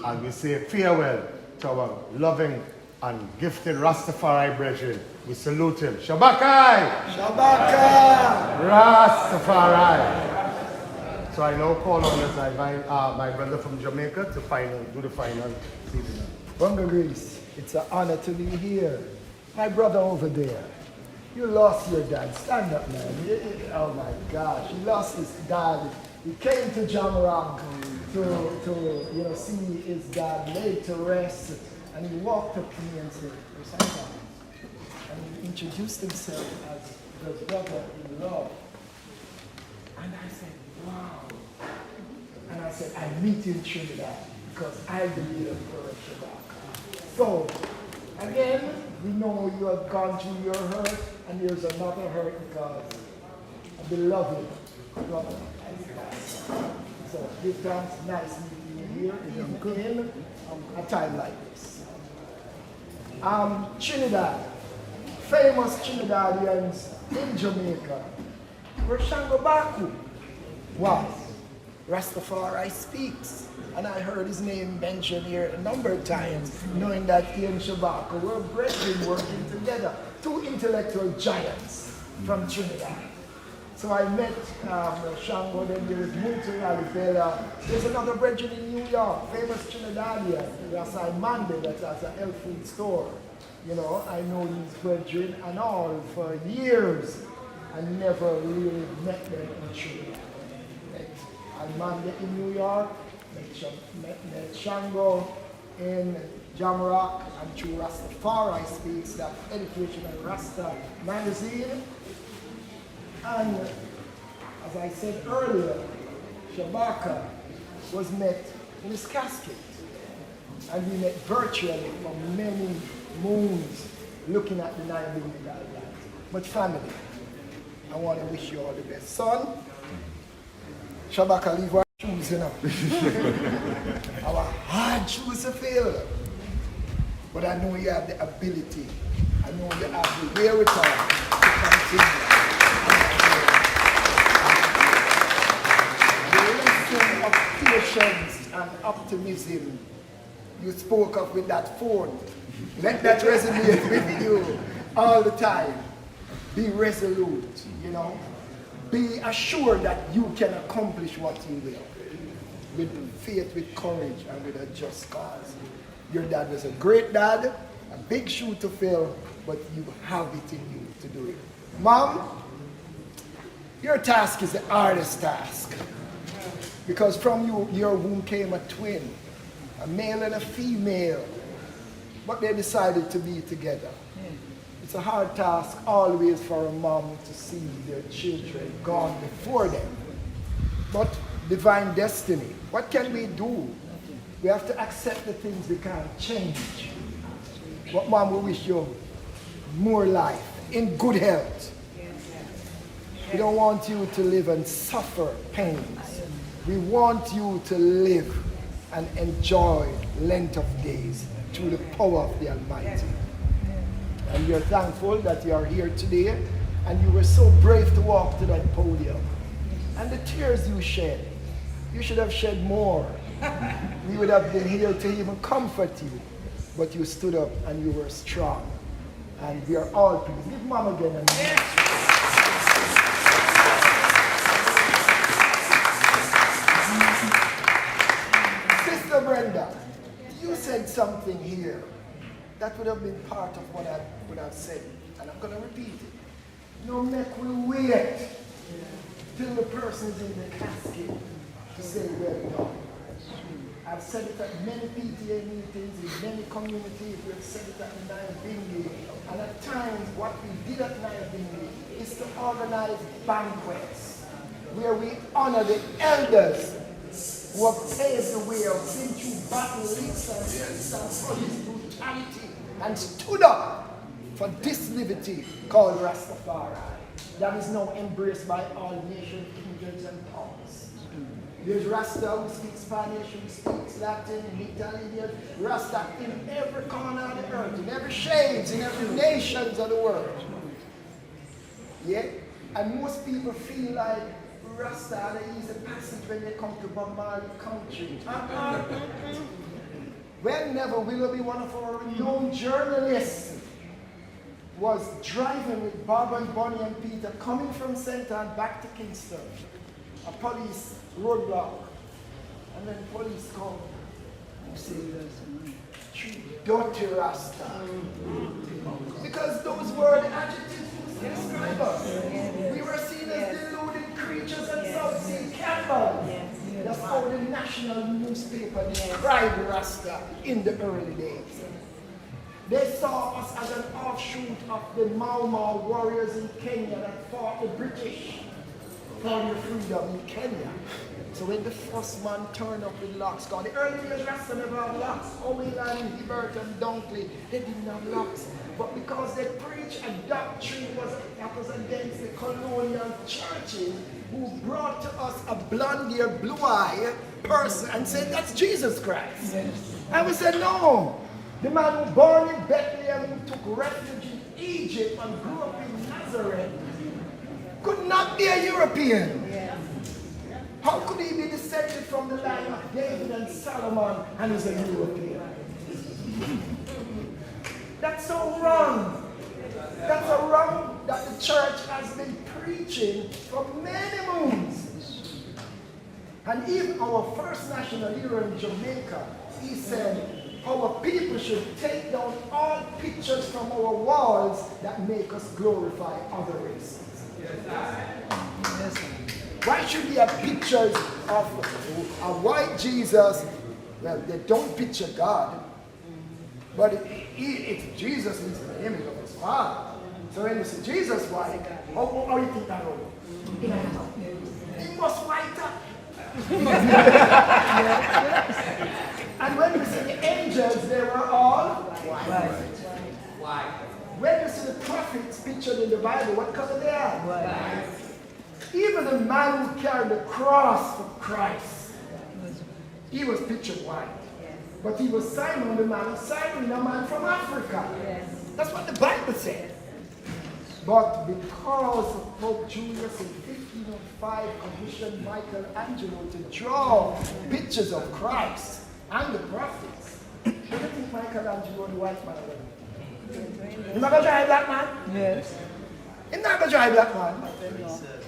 And we say farewell to our loving and gifted Rastafari brethren. We salute him. Shabaka! Shabaka! Rastafari! So I now call on as I invite my brother from Jamaica to do the final season. Bunga Grace, it's an honor to be here. My brother over there, you lost your dad. Stand up, man. Oh my gosh, he lost his dad. He came to Jamrock to see his dad laid to rest, and he walked up to me and said, "Rastafari," and he introduced himself as the brother-in-law. And I said, wow. And I said, I meet you in Trinidad because I believe in Shabaka. So, again, we know you have gone through your hurt, and there's another hurt because a beloved brother has passed. So, give thanks, nice meeting you here in a time like this. Trinidad, famous Trinidadians in Jamaica, where Shabaka was. Rastafari speaks. And I heard his name mentioned here a number of times, knowing that he and Shabaka were brethren working together. Two intellectual giants from Trinidad. So I met Shango, then there was Mutu Alibela. There's another brethren in New York, famous Trinidadian, Rasai Mande, that has a health food store. You know, I know these brethren and all for years. I never really met them in Trinidad. Met Almande in New York, met Shango in Jamrock, and through Rastafari Speaks, that educational Rasta magazine. And as I said earlier, Shabaka was met in his casket. And we met virtually for many moons looking at the 9 billion guidelines. But family, I want to wish you all the best. Son, Shabaka, leave our shoes, you know. Our hard shoes to fill. But I know you have the ability. I know you have the wherewithal to continue. The lesson of patience and optimism you spoke of with that phone, let that resonate with you all the time. Be resolute, you know. Be assured that you can accomplish what you will. With faith, with courage, and with a just cause. Your dad was a great dad, a big shoe to fill, but you have it in you to do it. Mom, your task is the hardest task. Because from you, your womb came a twin, a male and a female, but they decided to be together. It's a hard task always for a mom to see their children gone before them. But divine destiny, what can we do? We have to accept the things we can't change. But mom, we wish you more life, in good health. We don't want you to live and suffer pains. We want you to live and enjoy length of days through the power of the Almighty. And we are thankful that you are here today, and you were so brave to walk to that podium. And the tears you shed, you should have shed more. We would have been here to even comfort you, but you stood up and you were strong. And we are all pleased. Give Mom again a hand. Sister Brenda, you said something here that would have been part of what I would have said, and I'm going to repeat it. No make we wait till the person is in the casket to say well done. I've said it at many PTA meetings, in many communities, we've said it at Nayabingi, and at times what we did at Nayabingi is to organize banquets where we honor the elders who have paved the way, have been through battle, leaks and hits and police brutality, and stood up for this liberty called Rastafari that is now embraced by all nations, kindreds, and tongues. There's Rasta who speaks Spanish, who speaks Latin, in Italy, there's Rasta in every corner of the earth, in every shades, in every nations of the world. Yet, And most people feel like Rasta are the easy passage when they come to Bob Marley country. Whenever Willoughby, one of our renowned journalists, was driving with Bob and Bonnie and Peter coming from St. Ann back to Kingston, a police roadblock, and then police come and say, dirty Rasta. Because those were the adjectives to describe us. We were seen as deluded creatures and South Sea Campbell. That's how the national newspaper described Rasta in the early days. They saw us as an offshoot of the Mau Mau warriors in Kenya that fought the British for their freedom in Kenya. So when the first man turned up with locks, because the early days Rasta never had locks. Owen and Hibbert and Dunkley, they didn't have locks. But because they preached a doctrine that was against the colonial churches, who brought to us a blonde-haired, blue-eyed person and said, that's Jesus Christ. Yes. And we said, no. The man who born in Bethlehem, who took refuge in Egypt and grew up in Nazareth, could not be a European. Yes. How could he be descended from the line of David and Solomon and is a European? That's so wrong. That's a wrong that the church has been preaching for many moons. And even our first national hero in Jamaica, he said, our people should take down all pictures from our walls that make us glorify other races. Yes. Why should we have pictures of a white Jesus? Well, they don't picture God, but it's Jesus is the image of his Father. So when you see Jesus white, how do you think that over? He must white up. And when we see the angels, they were all white. When you see the prophets pictured in the Bible, what color they are? White. Even the man who carried the cross for Christ, he was pictured white. But he was Simon, the man of Cyrene, a man from Africa. That's what the Bible said. But because of Pope Julius in 1505 commissioned Michelangelo to draw pictures of Christ and the prophets, do you think Michelangelo the white man already? He's not going to drive black man? Yes. He's not going to drive black man.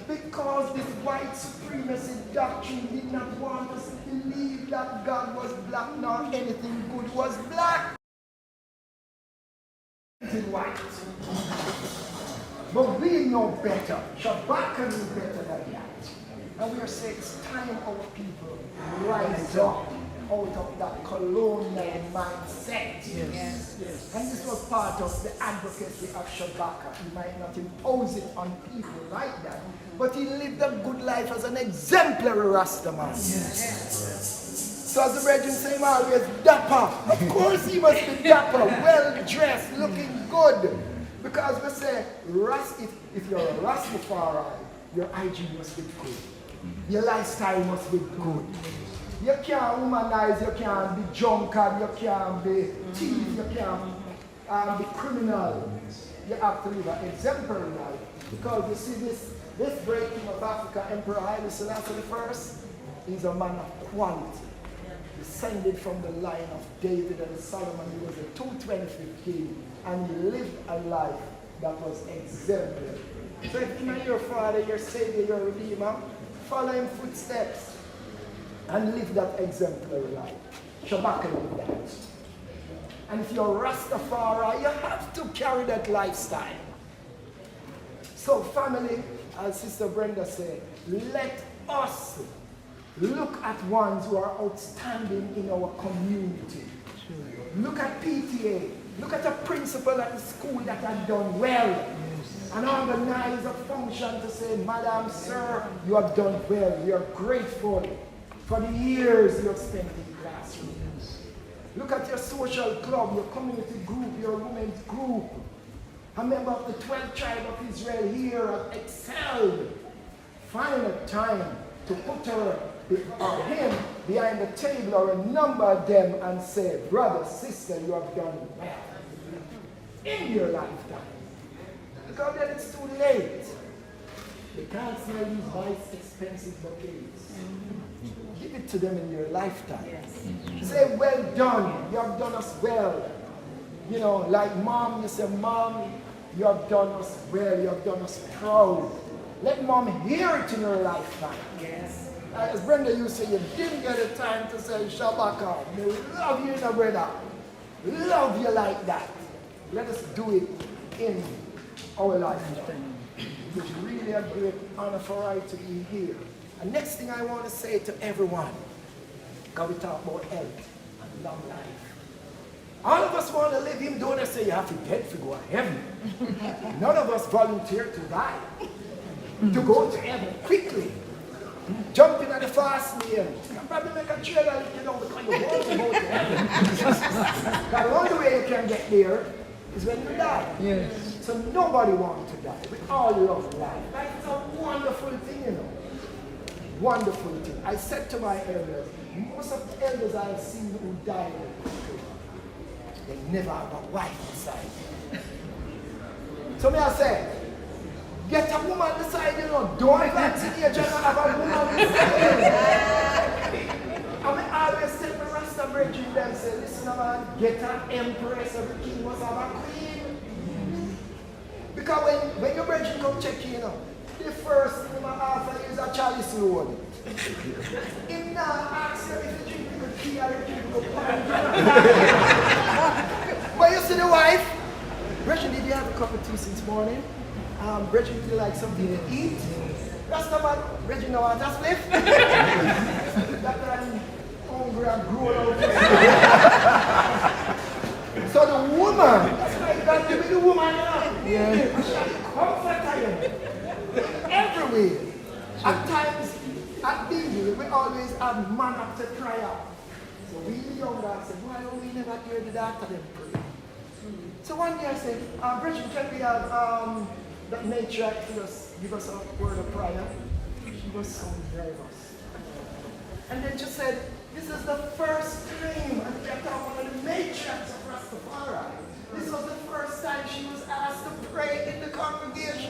Because this white supremacy doctrine did not want us to believe that God was black, nor anything good was black. It's white. But we know better. Shabaka knew better than that. And we are saying it's time our people rise up out of that colonial mindset. Yes. And this was part of the advocacy of Shabaka. He might not impose it on people like that, but he lived a good life as an exemplary Rastaman. Yes. So as the brethren say, he always dapper. Of course he must be dapper, well dressed, looking good. Because we say, if you're a Rastafari, your hygiene must be good. Your lifestyle must be good. You can't womanize, you can't be drunkard, you can't be thief, you can't be criminal. You have to live an exemplary life. Because you see this great king of Africa, Emperor Haile Selassie I, is a man of quality. Descended from the line of David and Solomon. He was a 225th king, and he lived a life that was exemplary. So if you know your father, your savior, your redeemer, follow him footsteps and live that exemplary life. Shabaka did that. And if you're Rastafari, you have to carry that lifestyle. So family, as Sister Brenda said, let us look at ones who are outstanding in our community. Look at PTA. Look at a principal at the school that had done well. And organize a function to say, Madam, Sir, you have done well. We are grateful for the years you have spent in classrooms. Look at your social club, your community group, your women's group. A member of the 12th tribe of Israel here have excelled. Find a time to put her or him behind the table or a number of them and say, brother, sister, you have done well in your lifetime. Because then it's too late. They can't smell these nice, expensive bouquets. Give it to them in your lifetime. Say, well done. You have done us well. You know, like mom, you say, mom, you have done us well. You have done us proud. Let mom hear it in her lifetime. Yes. As Brenda used to say, you didn't get a time to say, Shabaka, we love you, brother. Love you like that. Let us do it in our lifetime. It's really a great honor for I to be here. And next thing I want to say to everyone, because we talk about health and long life. All of us want to live him, don't they say you have to get to go to heaven. None of us volunteer to die. To go to heaven quickly. Jumping at the fast meal. You can probably make a trailer, you know, because you want to go to heaven. Because the only way you can get there is when you die. Yes. So nobody wants to die. We all love life. That's a wonderful thing, you know. Wonderful thing. I said to my elders, most of the elders I've seen who died, they never have a wife inside. So may I say, get a woman beside you, know, don't vaccinate and have a woman beside you. I mean, I always tell my Rasta brethren, them say, listen man, get an empress, every king must have a queen. Because when your brethren come check you, know, the first thing you offer is a chalice load. If not, ask you if you drink the key or you drink the pint. But you see the wife, Brethren, did you have a cup of tea since morning? Brethren, did you like something to eat? That's the man, Brethren, no one just lift. That I'm hungry and grown out. So the woman, that's why you got to be the woman, you know? Yeah. She comfort you. Everywhere. At times, at Bingley, we always have man up to prayer. So we the young guys said, why don't we never hear the doctor them pray? So one day I said, Bridget, can we have that matriarch give us a word of prayer? She was so nervous. And then she said, this is the first time, and we are talking about the matriarchs of Rastafari. This was the first time she was asked to pray in the congregation.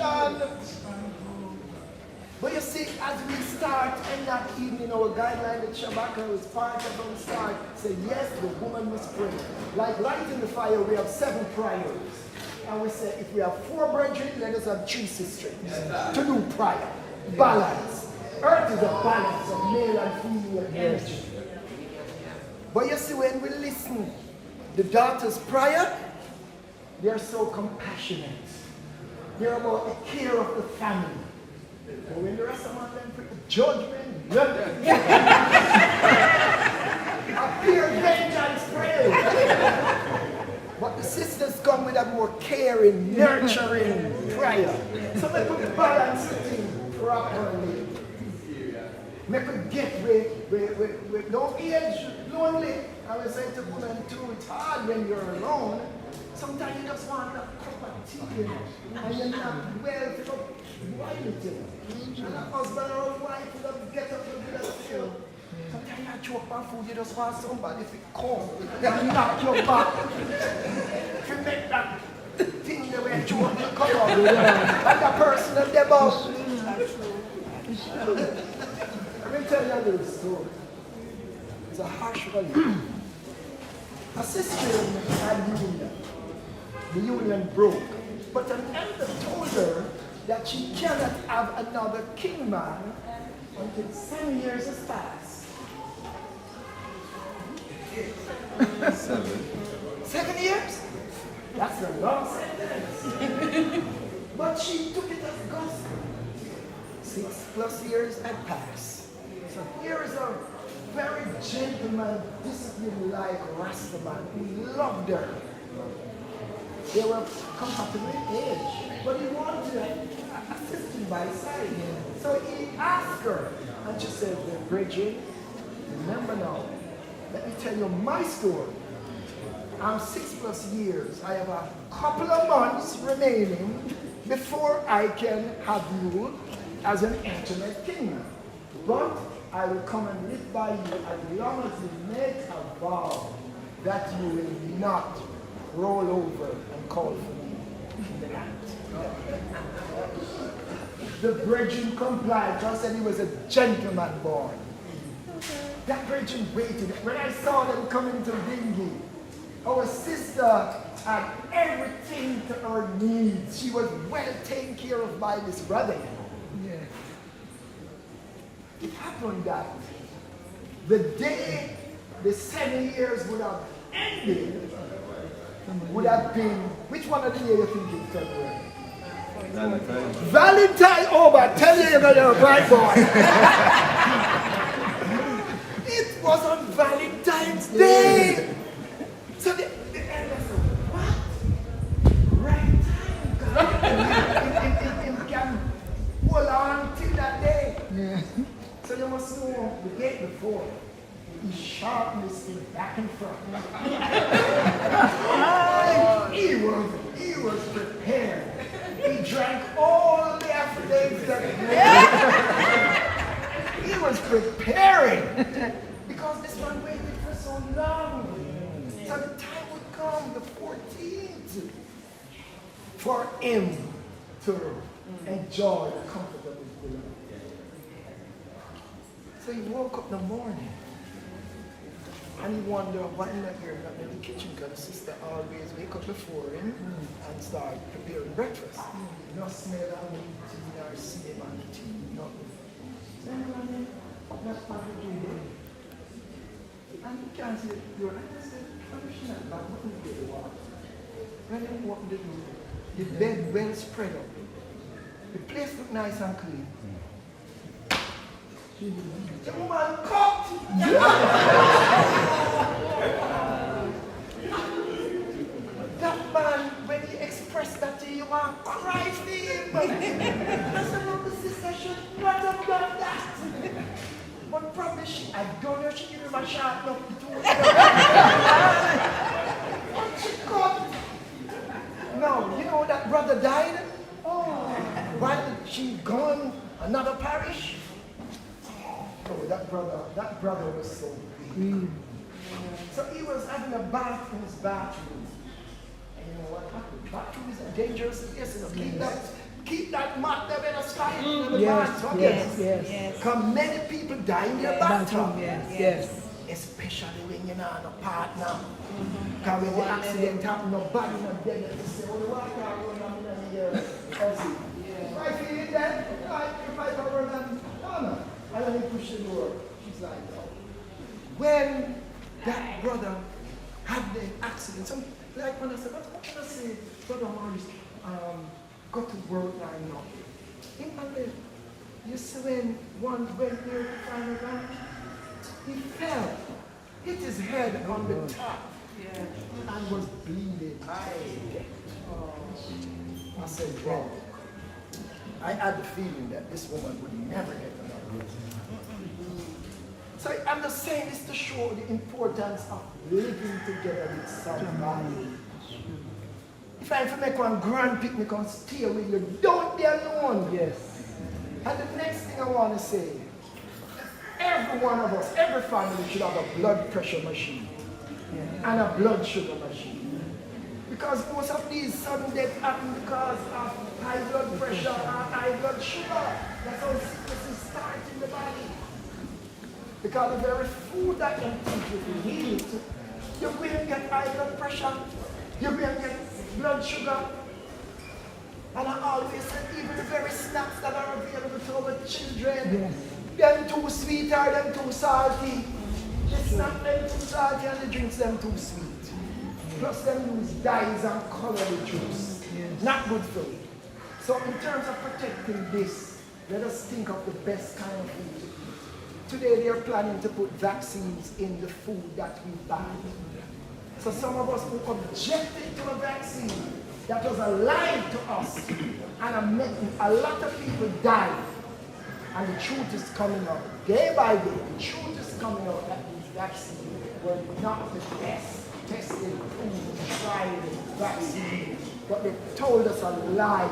But you see, as we start in that evening, our guideline with Shabaka was part of our start, say yes, the woman must pray. Like lighting the fire, we have 7 priors. And we say, if we have 4 brethren, let us have 3 sisters to do prayer. Balance. Earth is a balance of male and female energy. But you see, when we listen, the daughter's prayer, they're so compassionate. They're about the care of the family. But when the rest of them put the judgment, appear vengeance prayer. But the sisters come with a more caring, nurturing prayer. So they put balance things properly. Make a get with no age lonely. I was saying to women too, it's hard when you're alone. Sometimes you just want a cup of tea and you're not well to why you do. And a husband or a wife who doesn't get up and do that feel. Sometimes you choke on food, you just want somebody to come and knock your back. To make that thing the way you want to come up. And the person of the boss. Let me tell you a little story. It's a harsh one. A sister had union. The union broke. But an elder told her that she cannot have another kingman until 7 years has passed. 7 years? That's a long sentence. But she took it as gospel. 6+ years had passed. So here is a very gentleman, discipline-like Rastaman who loved her. They were compatible in age, but he wanted to assist him by his side. So he asked her, and she said, Bridget, remember now, let me tell you my story. I'm 6+ years. I have a couple of months remaining before I can have you as an intimate king. But I will come and live by you as long as you make a vow that you will not roll over and call for me in the night. The brethren complied. God said he was a gentleman born. That brethren waited. When I saw them coming to Dingy, our sister had everything to her needs. She was well taken care of by this brother. Yeah. It happened that the day the 7 years would have ended would have been, which one of the years you think in February? Valentine. Oh, but tell you you're going to a bright boy. It was on Valentine's Day. So the elder said, what? Right time. You can hold on till that day. Yeah. So you must know the day before. He sharpened his skin back and front. He was prepared. He drank all the affidavits that he was preparing. Because this one waited for so long. So the time would come, the 14th, for him to enjoy the comfort of his beloved. So he woke up in the morning. And he wondered what in the ear not in the kitchen, because the sister always wake up before him and start preparing breakfast. No smell of meat, or smell of tea, nothing. So anyway, that's part of the day. And you can't say, you're like, I said, I'm not back, what did you do? When they opened the door, the bed well spread up. The place looked nice and clean. The woman cooked. That man, when he expressed that to you, want to cry for him. I said, no, the sister should not have done that. But probably I don't know if she gave him a shot enough to do it. But she cooked. No, you know that brother died? Oh. While she gone another parish? Oh, that brother was so big. So he was having a bath in his bathroom. And you know what happened? Bathroom is a dangerous place. Keep that mat there in the sky in the bathroom. Yes. Because many people die in their bathroom. Yes. Especially when you're not a partner. Because when the accident happens, nobody not dead. They say, oh, the water going on in here. If I feel it then, if I go run and no. And then he pushed the door. She's like, oh. When that brother had the accident, some, like when I said, what can I say? Brother Morris got to work right now. You see when one went there to find a guy, he fell, hit his head on the top, and was bleeding. I said, wow. I had the feeling that this woman would never get another. So I'm just saying this to show the importance of living together with somebody. If I have to make one grand picnic and stay with you, don't be alone. Yes. And the next thing I want to say, every one of us, every family should have a blood pressure machine and a blood sugar machine. Because most of these sudden deaths happen because of high blood pressure or high blood sugar. That's how sicknesses start in the body. Because the very food that you eat, you will get high blood pressure, you will get blood sugar. And I always say, even the very snacks that are available to our children, them too sweet or them too salty. The snack them too salty and the drinks them too sweet. Plus them use dyes and color the juice. Not good for you. So in terms of protecting this, let us think of the best kind of food to eat. Today they are planning to put vaccines in the food that we buy. So some of us who objected to a vaccine that was alive to us and a lot of people died. And the truth is coming out. Day by day, the truth is coming out that these vaccines were not the best tested food, tried vaccine. But they told us a lie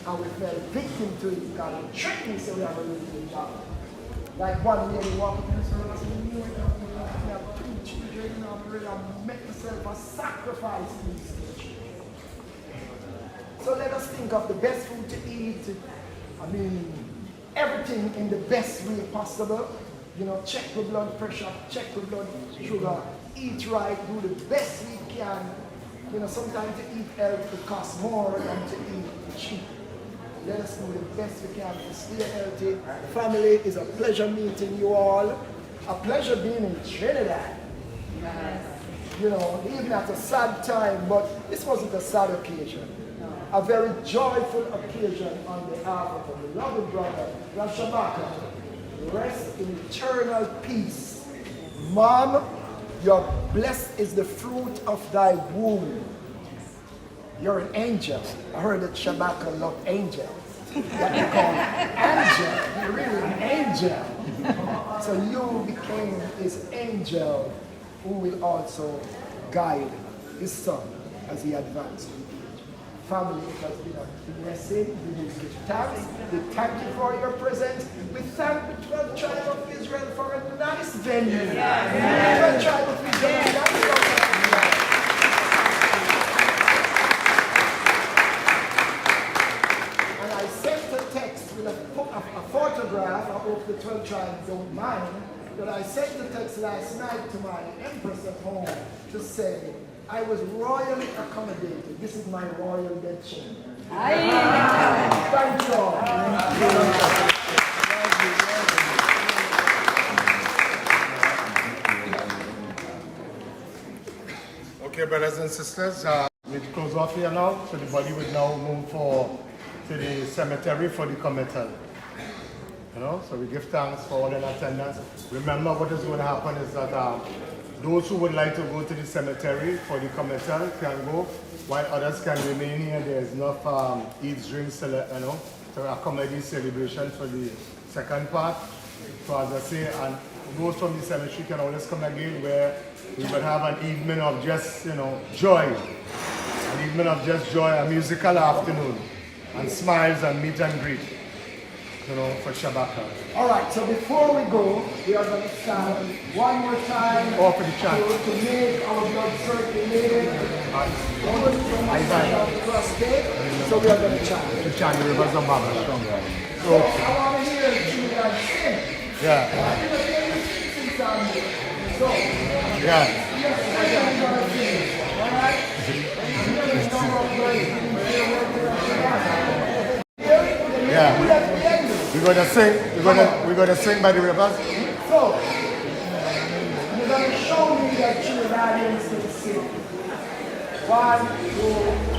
and we fell victim to it because they tricked me so we have a little job. Like one lady walked up and said, I have 2 children and I'm ready to make myself a sacrifice for these children. So let us think of the best food to eat I mean, everything in the best way possible. You know, check the blood pressure, check the blood sugar, eat right, do the best we can. You know, sometimes to eat healthy costs more than to eat cheap. Let us do the best we can to stay healthy. Family, is a pleasure meeting you all. A pleasure being in Trinidad. You know, even at a sad time, but this wasn't a sad occasion. A very joyful occasion on behalf of our beloved brother, Shabaka. Rest in eternal peace. Mom, your blessed is the fruit of thy womb. You're an angel. I heard that Shabaka loved angels. That they call angel. You're really an angel. So you became his angel who will also guide his son as he advances. Family, it has been a blessing. We give thanks. We thank you for your presence. We thank the 12th tribe of Israel for a nice venue. The 12th tribe of Israel, and I sent a text with a photograph. I hope the 12th tribe don't mind. But I sent the text last night to my empress at home to say, I was royally accommodated. This is my royal bedchamber. Thank you all. Okay, brothers and sisters, we close off here now, so the body would now move to the cemetery for the committal. You know, so we give thanks for all in attendance. Remember, what is going to happen is that those who would like to go to the cemetery for the committal can go, while others can remain here. There's enough eats, drinks, you know, to accommodate celebration for the second part. So as I say, and those from the cemetery can always come again, where we will have an evening of just, you know, joy. An evening of just joy, a musical afternoon, and smiles and meet and greet, you know, for Shabaka. All right, so before we go, we are going to stand one more time for the chant. To make our blood circulate. So we are going to chant. To chant the rivers of Baba. So I want to hear you guys sing. Yeah. So, yeah. Yeah. We're gonna sing by the rivers. So you're gonna show me that Trinidadians can sing. 1, 2,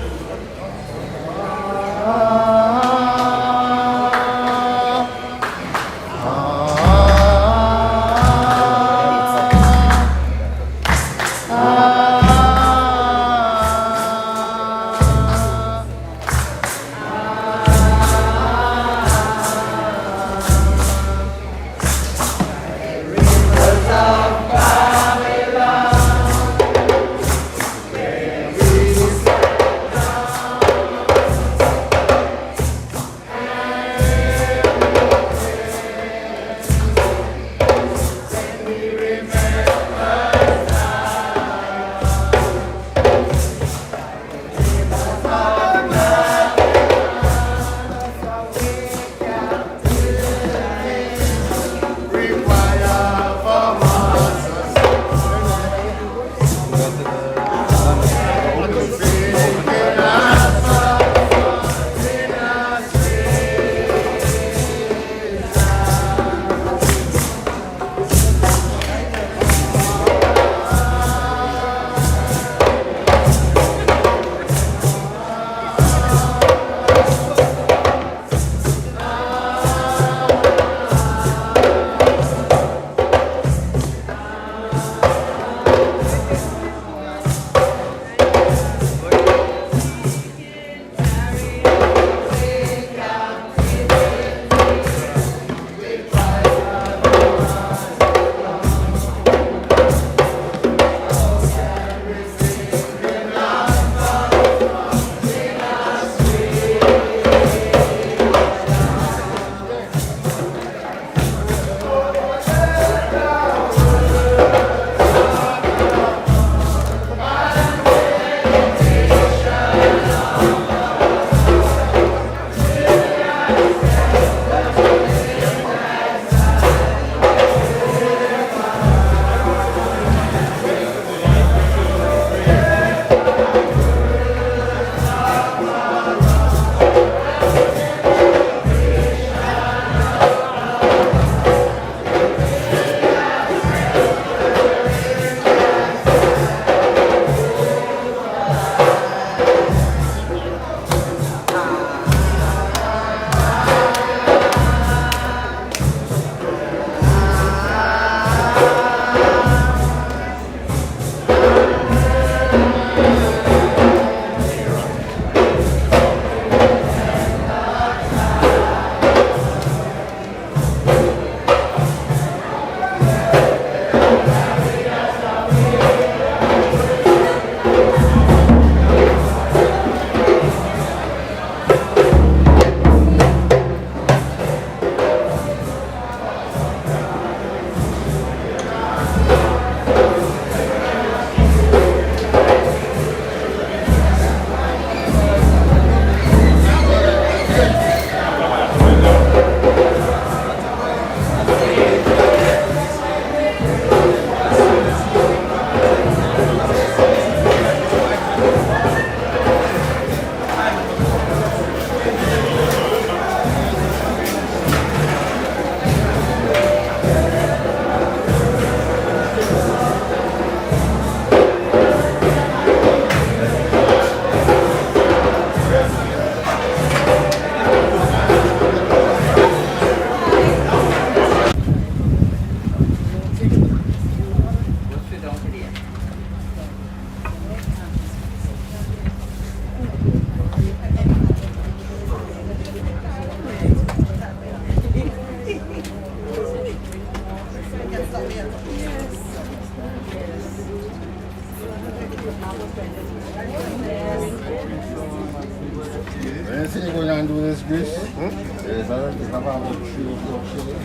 this grease? Yes, I don't think I've had 3 or 4 chili.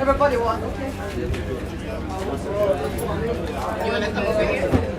Everybody want, okay? You want to come over here?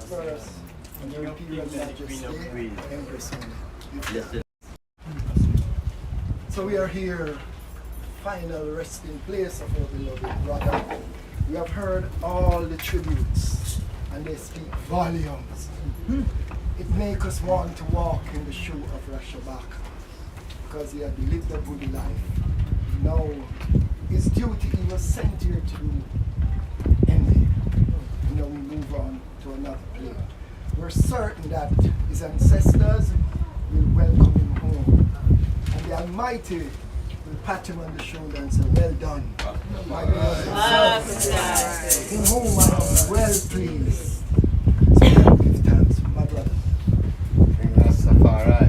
last verse on the Imperial Majesty Empress. So we are here, final resting place of our beloved brother. We have heard all the tributes, and they speak volumes. It makes us want to walk in the shoe of Shabaka, because he had lived a good life. Now, his duty he was sent here to do ended. And now we move on to another plane. We're certain that his ancestors will welcome him home. And the Almighty will pat him on the shoulder and say, well done, my beloved son, in whom I am well pleased. So give thanks, my brother. King Rastafari.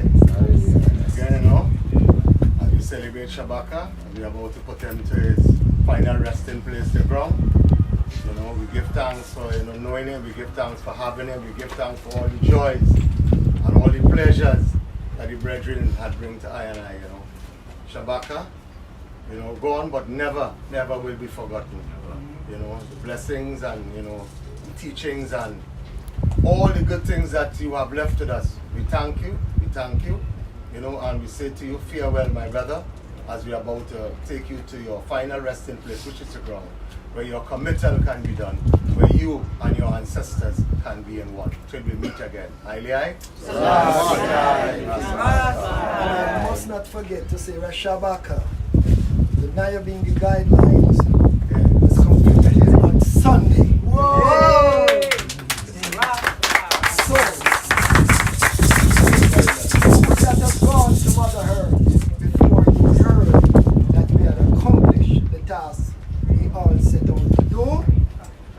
Again, you know, as we celebrate Shabaka, and we're about to put him to his final resting place, the ground. You know, we give thanks for knowing him, we give thanks for having him, we give thanks for all the joys and all the pleasures that the brethren had bring to I and I, you know. Shabaka, gone but never will be forgotten. You know, the blessings and, the teachings and all the good things that you have left with us. We thank you, and we say to you, farewell, my brother, as we are about to take you to your final resting place, which is the ground, where your committal can be done, where you and your ancestors can be in one. Till we meet again. I must not forget to say Shabaka, the Nyabingi guidelines, is completed on Sunday. Whoa! So, that have gone to Mother Earth before you heard that we had accomplished the task we all set out to do,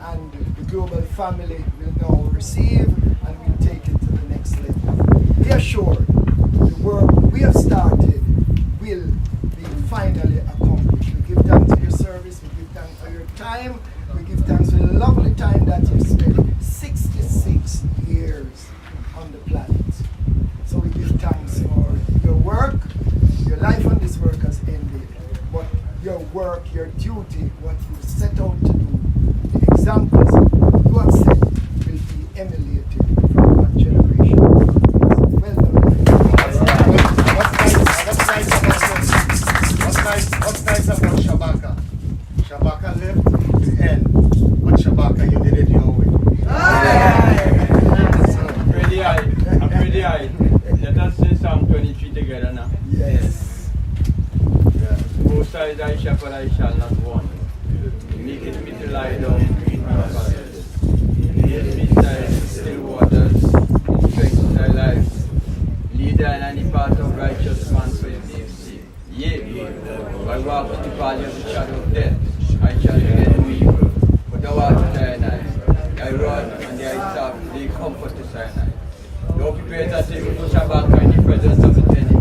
and the global family will now receive and will take it to the next level. Be assured, the work we have started will be finally accomplished. We give thanks for your service, we give thanks for your time, we give thanks for the lovely time that you spent, 66 years on the planet. So we give thanks for your work. Your life on this work has ended, but your work, your duty, what you set out to do, the examples you have set will be emulated from one generation. Well done. What's nice about Shabaka? Shabaka lived to the end, but Shabaka, you did it your way. I'm pretty high. Let us say Psalm 23 together now. Yes. Both sides I shepherd, I shall not want. Make it me to lie down in green pastures. Lead me beside still waters. Strengthen thy life. Lead thine in any path of righteous man for his name's sake. Yea, though I walk in the valley of the shadow of death, I shall fear no evil. But thou art with thine eyes. Thy rod and thy staff, they comfort the Sinai. Thou prepares a table for Shabaka in the presence of the enemy.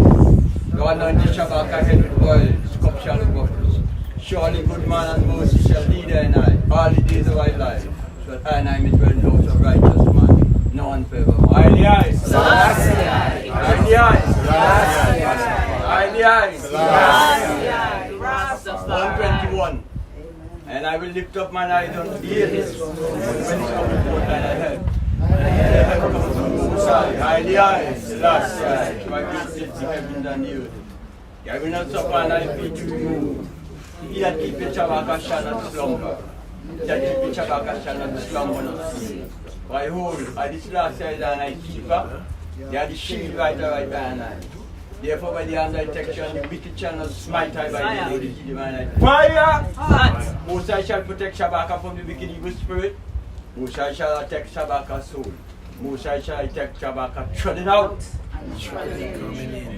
Thou anointest Shabaka head with oil, his cup shall overflow. Surely good man and mercy shall lead thine eye all the days of thy life. So that thine eye may dwell in the house of righteous man, now and forevermore. Highly high. Highly high. Highly high. 121. And I will lift up mine eyes unto the hills, when cometh forth thine help. Highly high, last side, my feet sit the heavens and the earth. I will not suffer thy feet to be moved. He that keepeth Shabaka shall not slumber. He that keepeth Shabaka shall not slumber nor sleep. For behold, I this last side and I keeper, they are the shield right right hand eye. Therefore by the hand I take you, and the wicked shall not smite I by the Lord, the divine eye. Fire! Most I shall protect Shabaka from the wicked evil spirit. Most I shall attack Shabaka's soul. Most I shall take Shabaka trodden out.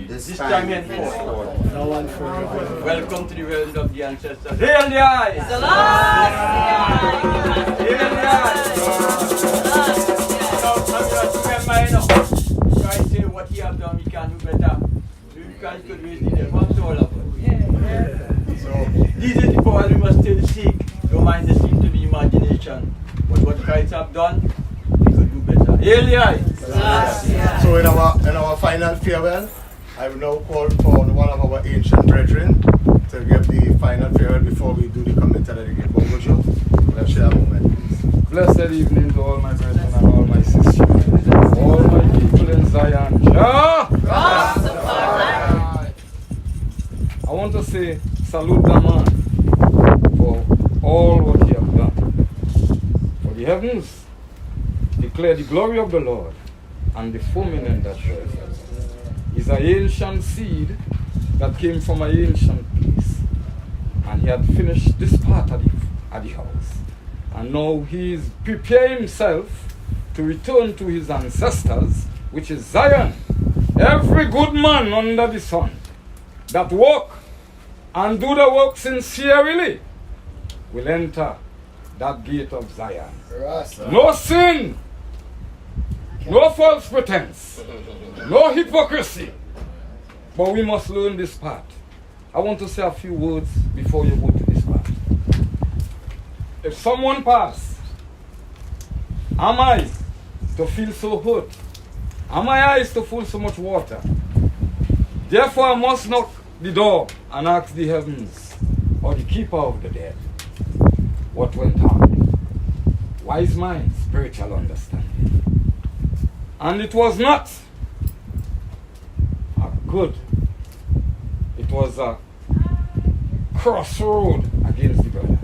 This time henceforth. Welcome to the realms of the ancestors. Hail the eyes! Hail the eyes! Now, remember, try to say what you have done, we can do better. So you guys could raise the dead. What's all of us? So, these are the powers we must still seek. Don't mind the seem to be imagination. But what Christ have done, we could do better. Hail the eyes! So in our final farewell, I will now call for one of our ancient brethren to give the final farewell before we do the committal of the Bongo Show. Let's share a moment, please. Blessed evening to all my brethren and all my sisters. say, salute the man for all what he has done. For the heavens declare the glory of the Lord, and the firmament that dwells. Is an ancient seed that came from an ancient place. And he had finished this part at the house. And now he is preparing himself to return to his ancestors, which is Zion. Every good man under the sun that walk and do the work sincerely will enter that gate of Zion. No sin, no false pretense, no hypocrisy. But we must learn this part. I want to say a few words before you go to this part. If someone pass, am I to feel so hurt? Am my eyes to full so much water? Therefore I must knock the door and ask the heavens or the keeper of the dead what went on. Wise mind, spiritual understanding. And it was not a good, it was a crossroad against the brother.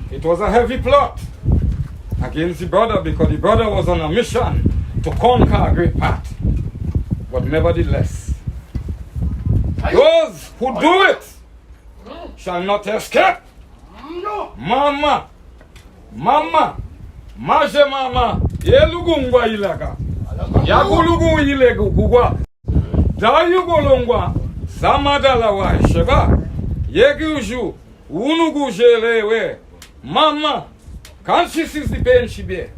It was a heavy plot against the brother because the brother was on a mission to conquer a great part. But nevertheless, those who do it shall not escape. Mama, mama, maje mama, yelugungwa ilaga, yagulugu ilegu gugwa, dayugolongwa, samadala wa sheba, yeguju, unugu jelewe, mama, can't she see the pain she bear?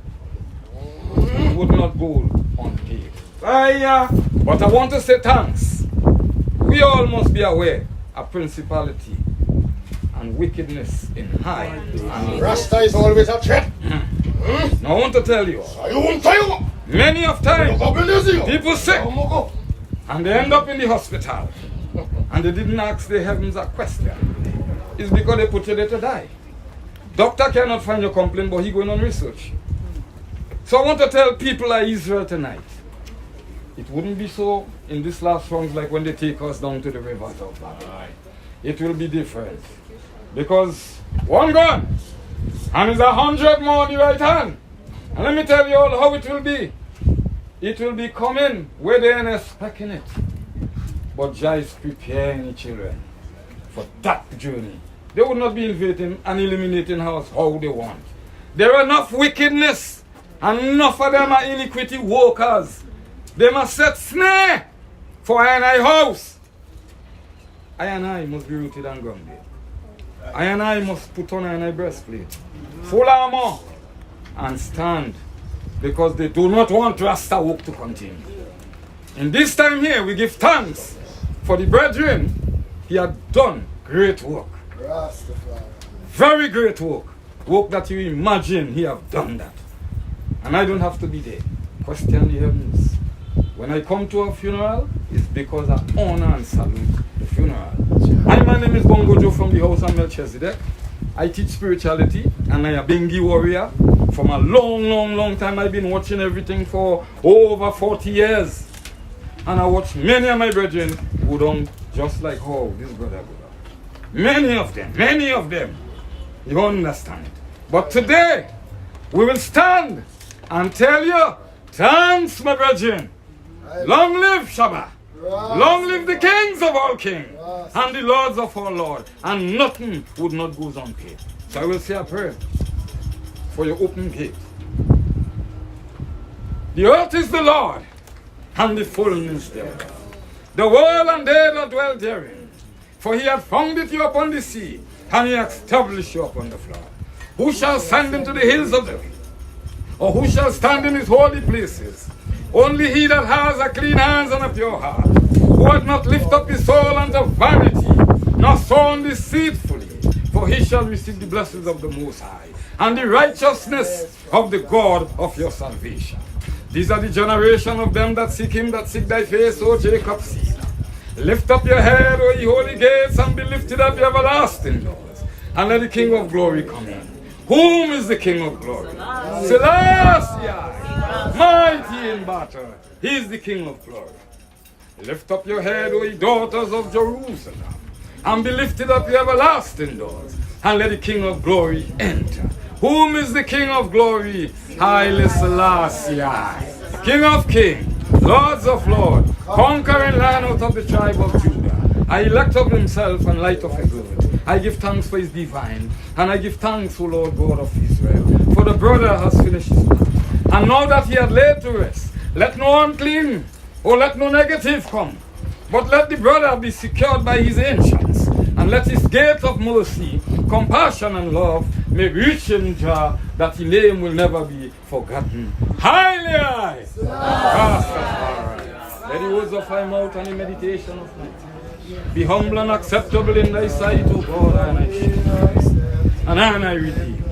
Would not go unpaid. But I want to say thanks. We all must be aware of principality and wickedness in high. And Rasta is always a threat. Now I want to tell you, many of times people sick and they end up in the hospital and they didn't ask the heavens a question. It's because they put you there to die. Doctor cannot find your complaint, but he going on research. So I want to tell people of Israel tonight, it wouldn't be so in this last songs like when they take us down to the rivers of Babylon. It will be different. Because one gun, and is 100 more on the right hand. And let me tell you all how it will be. It will be coming where they ain't expecting it. But Jah is preparing the children for that journey. They will not be invading and eliminating us how they want. There are enough wickedness and enough of them are iniquity workers. They must set snare for I and I house. I and I must be rooted and grounded. I and I must put on I and I breastplate, full armor, and stand, because they do not want Rasta work to continue. In this time here, we give thanks for the brethren. He had done great work. Very great work. Work that you imagine he have done that. And I don't have to be there. Question the heavens. When I come to a funeral, it's because I honor and salute the funeral. Hi, my name is Bongo Joe from the house of Melchizedek. I teach spirituality and I am a Bengi warrior. From a long time I've been watching everything for over 40 years. And I watch many of my brethren who don't just like how this brother go down. Many of them. You understand it. But today, we will stand and tell you, thanks my brethren. Long live Shabaka. Long live the kings of all kings and the lords of all lords. And nothing would not go unpaid. So I will say a prayer for your open gate. The earth is the Lord and the fullness thereof. The world and they that dwell therein. For he hath founded you upon the sea and he hath established you upon the flood. Who shall ascend into the hills of David? Or who shall stand in his holy places? Only he that has a clean hands and a pure heart, who hath not lifted up his soul unto vanity, nor sown deceitfully, for he shall receive the blessings of the Most High, and the righteousness of the God of your salvation. These are the generation of them that seek him, that seek thy face, O Jacob's seed. Lift up your head, O ye holy gates, and be lifted up, ye everlasting doors, and let the King of glory come in. Whom is the King of glory? Selassie, mighty in battle. He is the King of glory. Lift up your head, O ye daughters of Jerusalem, and be lifted up your everlasting doors, and let the King of glory enter. Whom is the King of glory? Haile Selassie, King of kings, Lords of lords, conquering Lion out of the tribe of Judah. I elect of himself and light of his word. I give thanks for his divine, and I give thanks, O Lord God of Israel, for the brother has finished his work. And now that he had laid to rest, let no unclean or let no negative come, but let the brother be secured by his ancients, and let his gate of mercy, compassion, and love may reach him, Jah, that his name will never be forgotten. Highly high! Rastafari. Let the words of thy mouth and the meditation of my tongue be humble and acceptable in thy sight, O God, and I shield, and I redeem.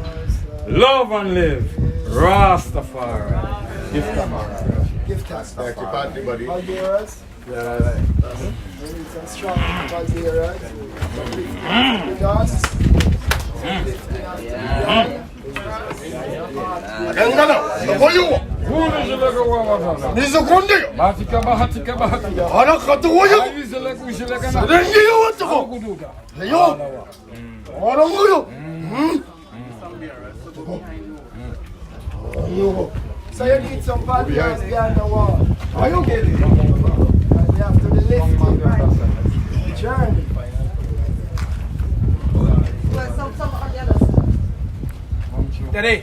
Love and live, Rastafari. Give thanks. Give thanks. Thank you, partly, buddy. Valderas. Yeah, Some strong Valderas. Some dance. So you need some Valderas behind the wall. Are you getting it? And you have to be lifted. Journey. Well, some on the other side. Daddy.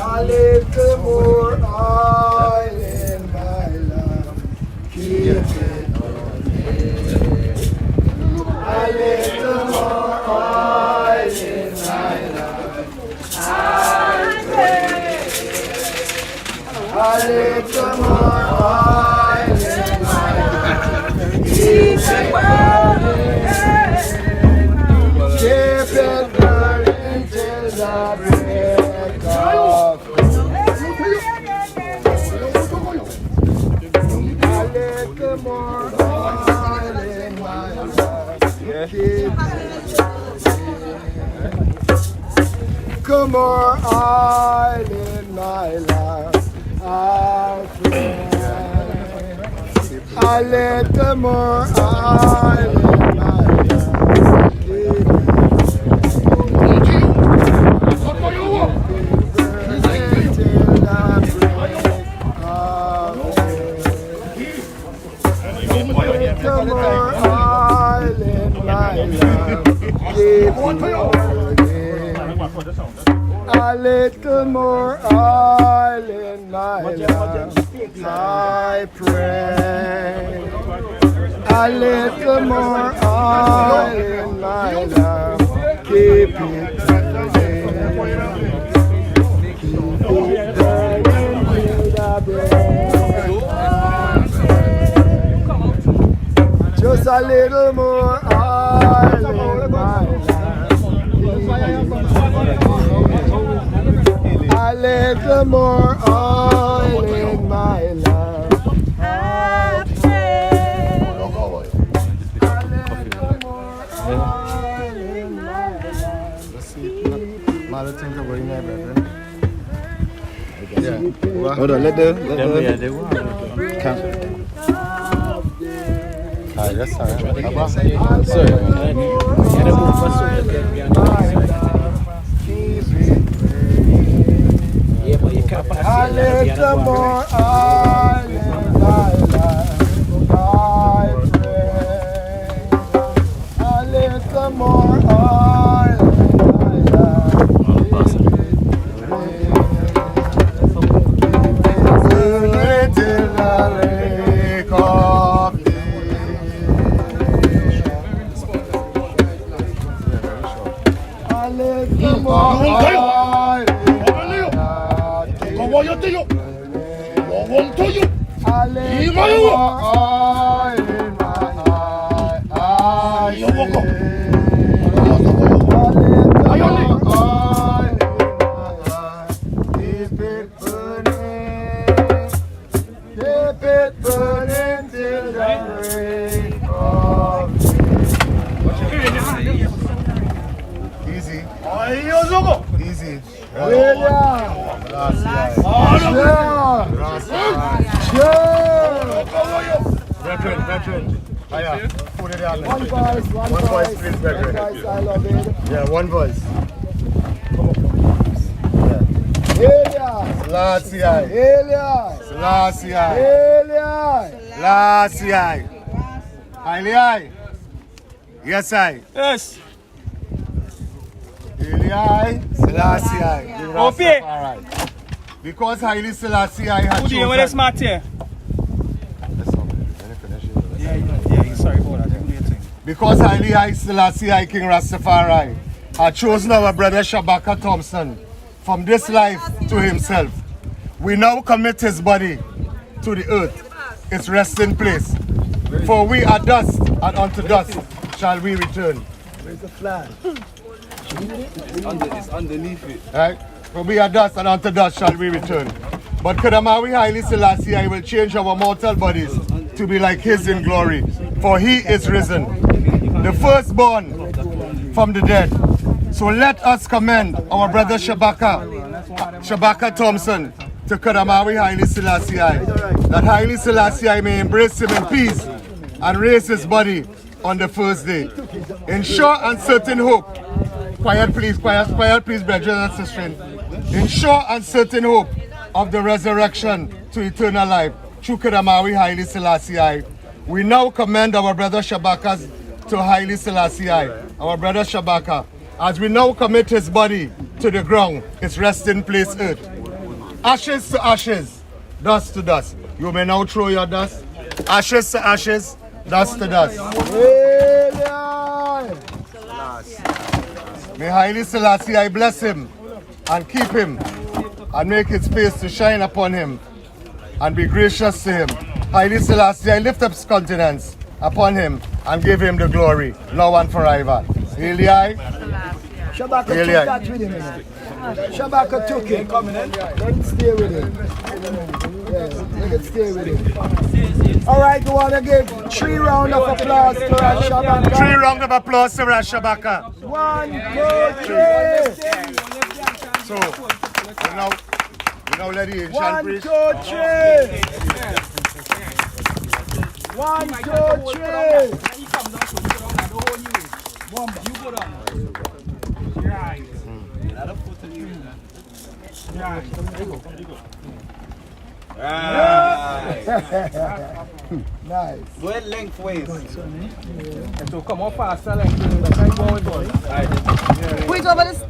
A little more oil in my lamp. Keep it a little more oil in my lamp. I pray. A little more oil in my lamp. Keep it burning. Keep it burning till the break of day. A little more oil in my lamp. Come more oil in my lamp, I pray. A little more oil in my lamp. Come more oil in my lamp. A little more oil in my lamp, I pray. A little more oil in my lamp, keep it burning. Keep it burning till the break. Just a little more oil in my lamp. A little more oil in my lamp. I pray. A little more oil in my lamp. Mother, think about it, my brethren. Yeah. Hold on, let the that's all right. Sorry. A little more oil in my lamp, I pray. A little more oil in my lamp, burning till the break of day. A little more oil. What you do? What want to you? A little more oil in my eye. A little more oil in my eye. Keep it burning. Keep it burning till the break of day. Easy. Easy. Veteran. Hiya. Put it down. One voice, please, brethren. I love it. Yeah, one voice. Selassie. Selassie. Selassie. Haile. Yes, I. Yes. Haile. Selassie. Okay. Because Haile Selassie had chosen. What is smart here? Yeah, sorry about that. Because Haile Selassie King Rastafari had chosen our brother Shabaka Thompson from this life to himself. We now commit his body to the earth, its resting place. For we are dust, and unto dust shall we return. Where's the flag? It's underneath it. Right? For we are dust, and unto dust shall we return. But Kadamawi Haile Selassie will change our mortal bodies to be like his in glory. For he is risen, the firstborn from the dead. So let us commend our brother Shabaka Thompson to Kadamawi Haile Selassie, that Haile Selassie may embrace him in peace and raise his body on the first day. In sure and certain hope, quiet please, brethren and sisters. In sure and certain hope of the resurrection to eternal life, through Kadamawi Haile Selassie, we now commend our brother Shabaka to Haile Selassie, our brother Shabaka, as we now commit his body to the ground, its resting place earth. Ashes to ashes, dust to dust. You may now throw your dust. Ashes to ashes, dust to dust. May Haile Selassie bless him and keep him and make his face to shine upon him and be gracious to him. Haile Selassie lift up his countenance upon him and give him the glory, now and forever. Haile. Shabaka took that with him. Shabaka took it. Let him stay with him. Yeah, let him stay with him. All right, we want to give 3 rounds of applause to Shabaka. 3 rounds of applause to Shabaka. 1, 2, 3. So, we now let the ancient preach. 1, 2, 3. 1, 2, 3. Right. Nice. Go ahead lengthways. So come on faster, like put it over this.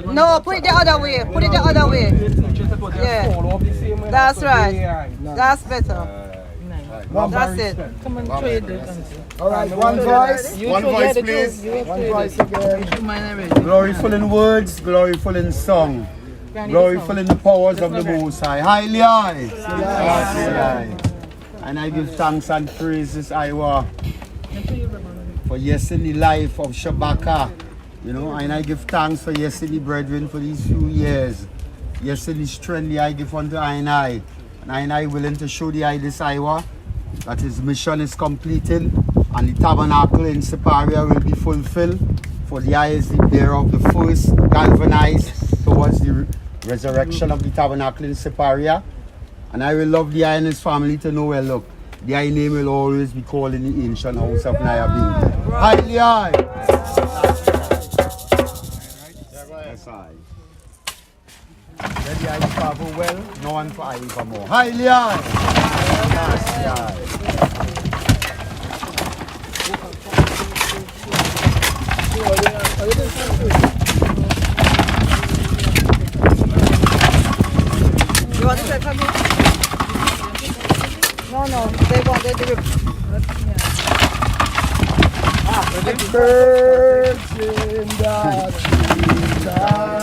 No, put it the other way. Put it the other way. Yeah. That's right. That's better. That's it. Come on, trade it. All right, one voice. One voice, please. One voice again. Gloriful in words, gloriful in song, gloriful in the powers of the Most High. Highly high. And I give thanks and praises, Iowa, for yesterday life of Shabaka. You know, and I give thanks for yesterday, brethren, for these few years. Yesterday strength I give unto and I willing to show the eye this Iowa that his mission is completed and the tabernacle in Separia will be fulfilled. For the eye is the bearer of the first galvanized towards the resurrection of the tabernacle in Separia. And I will love the eye and his family to know, well, look, the eye name will always be called in the ancient house of Nyabing. Highly high. Yes, I. Let the eye travel well, no one for eye evermore. Highly high. You want to say something? No, they wanted to Birds in the treetop.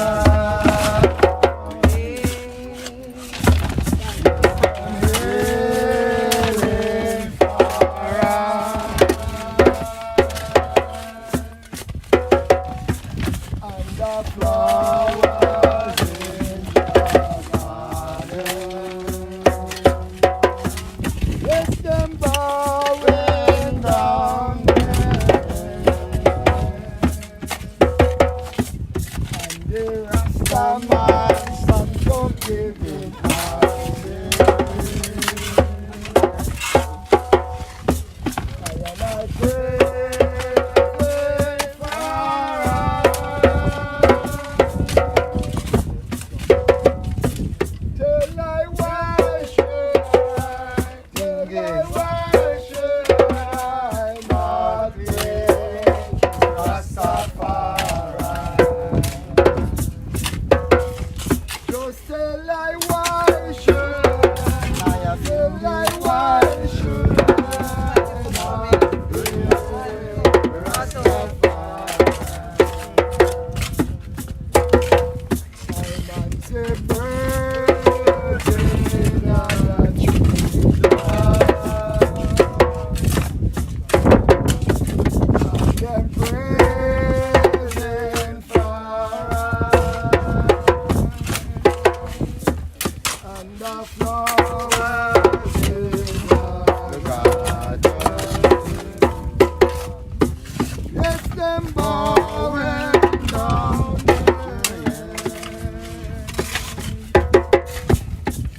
Yes, them bowing down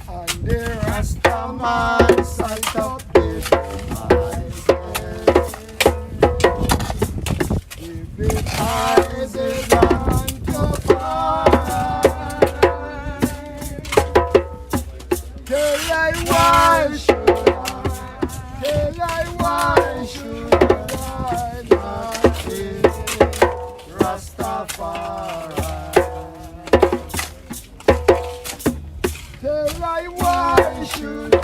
and the Rastaman sight up his eyes. If it eyes is unto fire, tell I why should I? Tell I why should I not be Rastafari? Tell I why should I?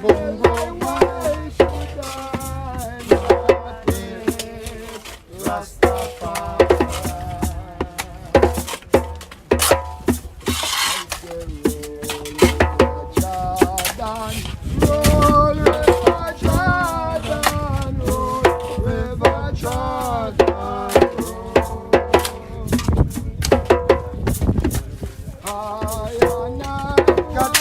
Bongo, why should I not be Rastafari? Roll River Jordan, roll River Jordan, I and I got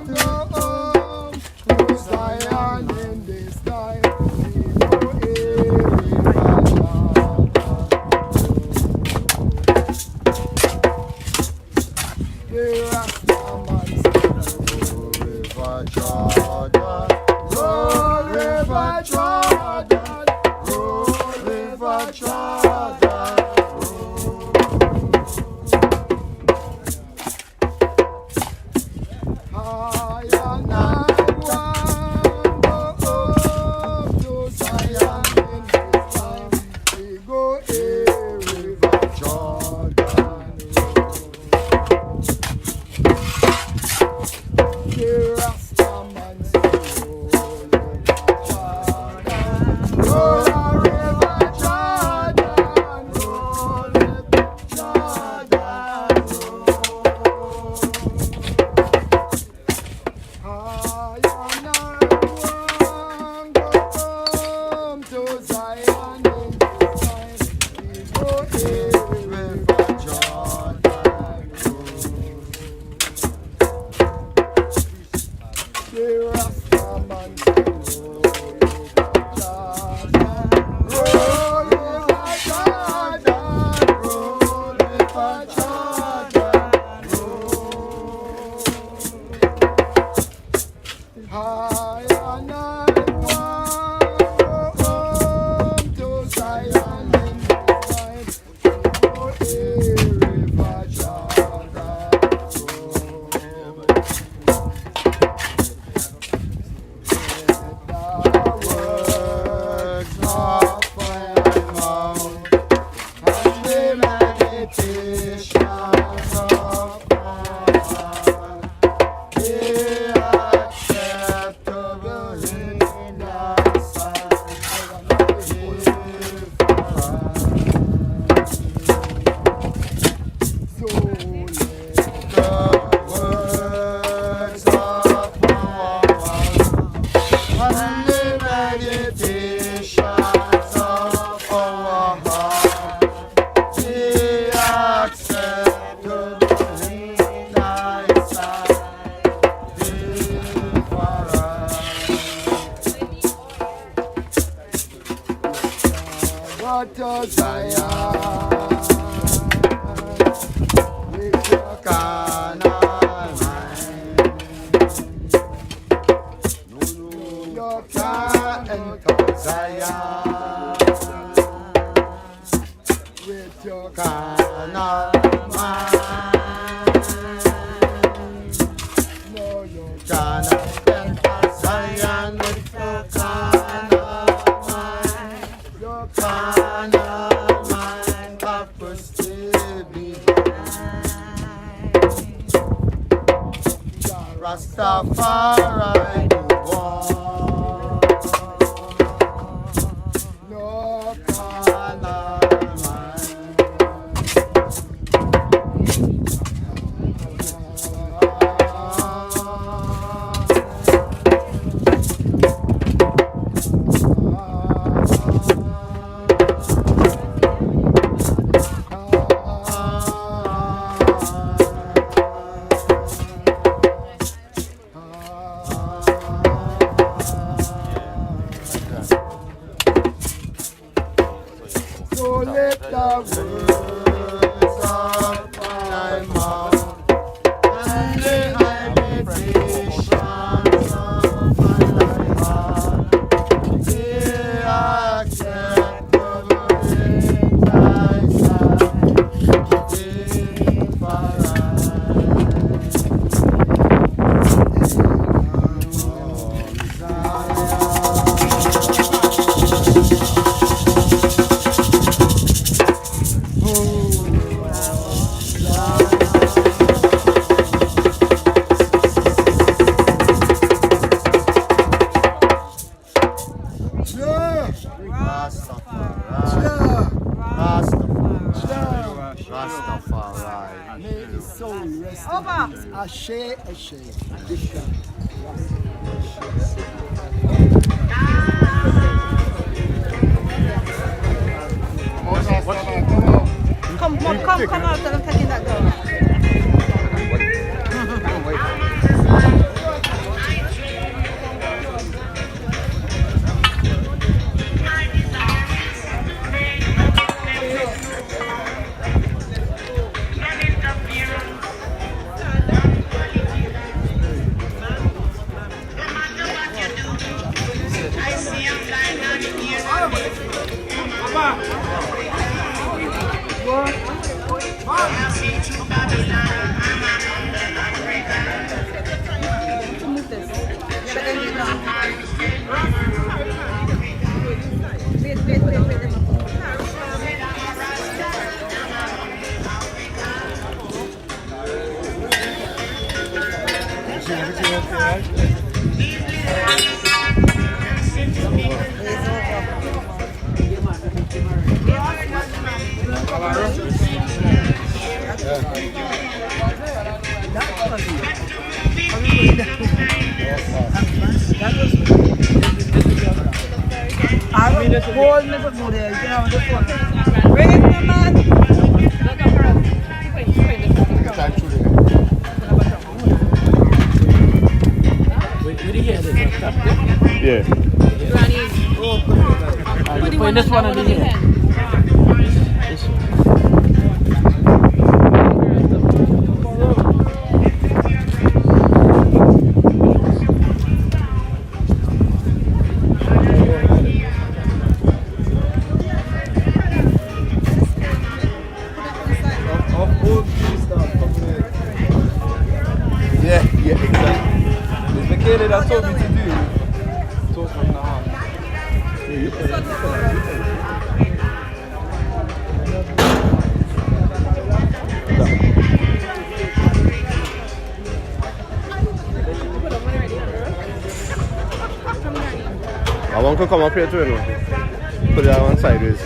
go home to Zion in this time. We go River Jordan. The Rastaman roll River Jordan, roll River Jordan, I and I want go home to Zion in this time. We go River Jordan. The Rastaman roll River Jordan, roll River Jordan, I and I want go home to Zion in this time. We go River Jordan. The Rastaman roll River Jordan, roll River Jordan, I and I want go home to Zion in this time. Go River Jordan. Words of my mouth and the meditations of my heart be acceptable in thy sight. So let the words of our mouth and the meditations of our heart be acceptable in thy sight. What does Zion with your carnal mind? No, you can't enter Zion with your carnal mind. No, you cannot enter Zion with your carnal mind. Your carnal mind purpose still behind. Rastafari the one. No carnal mind. words of thy mouth and the meditations of my heart be acceptable in thy sight, Rastafari. May his soul rest in peace. Ashe, Ashe. Bishop. Come out, I'm taking that down. Yeah. Put this one on the hand. Yeah, exactly. It's Michaela that told me to do. Talk from the heart. Yeah, you put I want to come up here too, you know. Put that one sideways.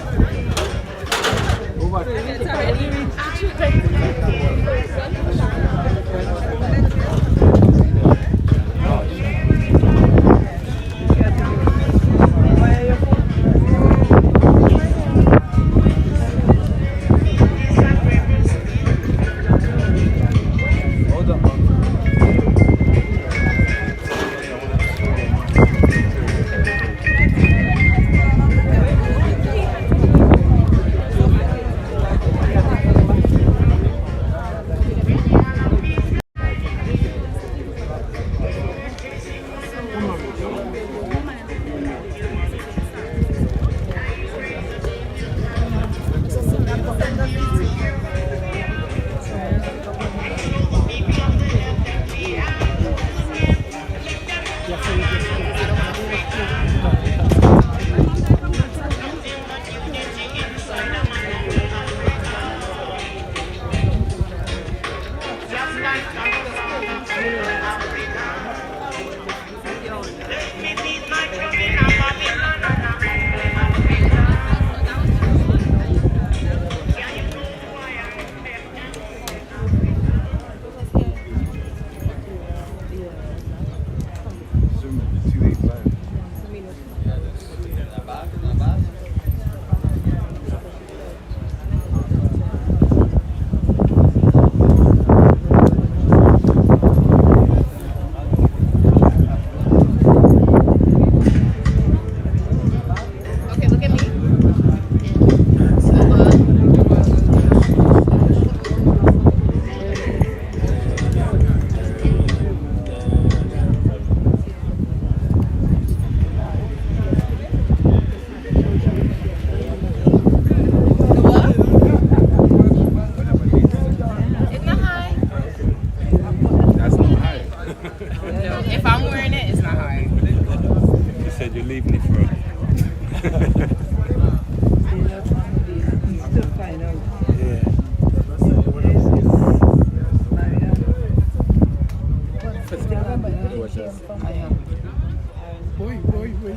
leaving it for Still find out. Yeah.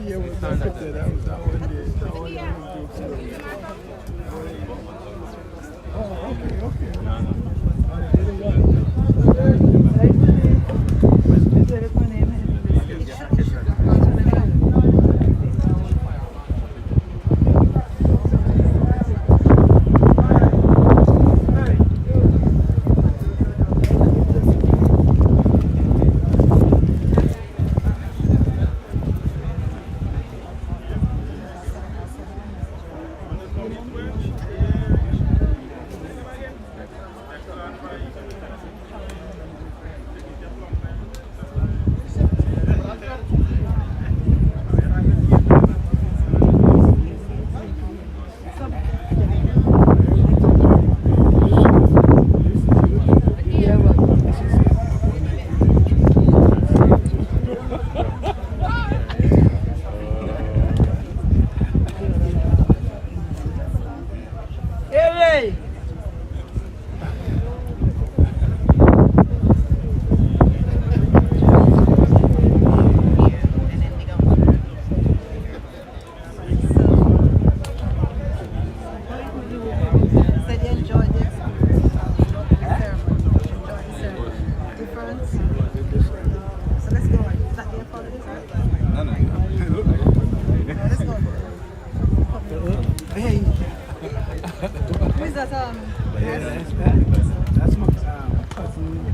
Yeah, was that one day. That one Oh, okay. Who is that? Yeah, that's bad.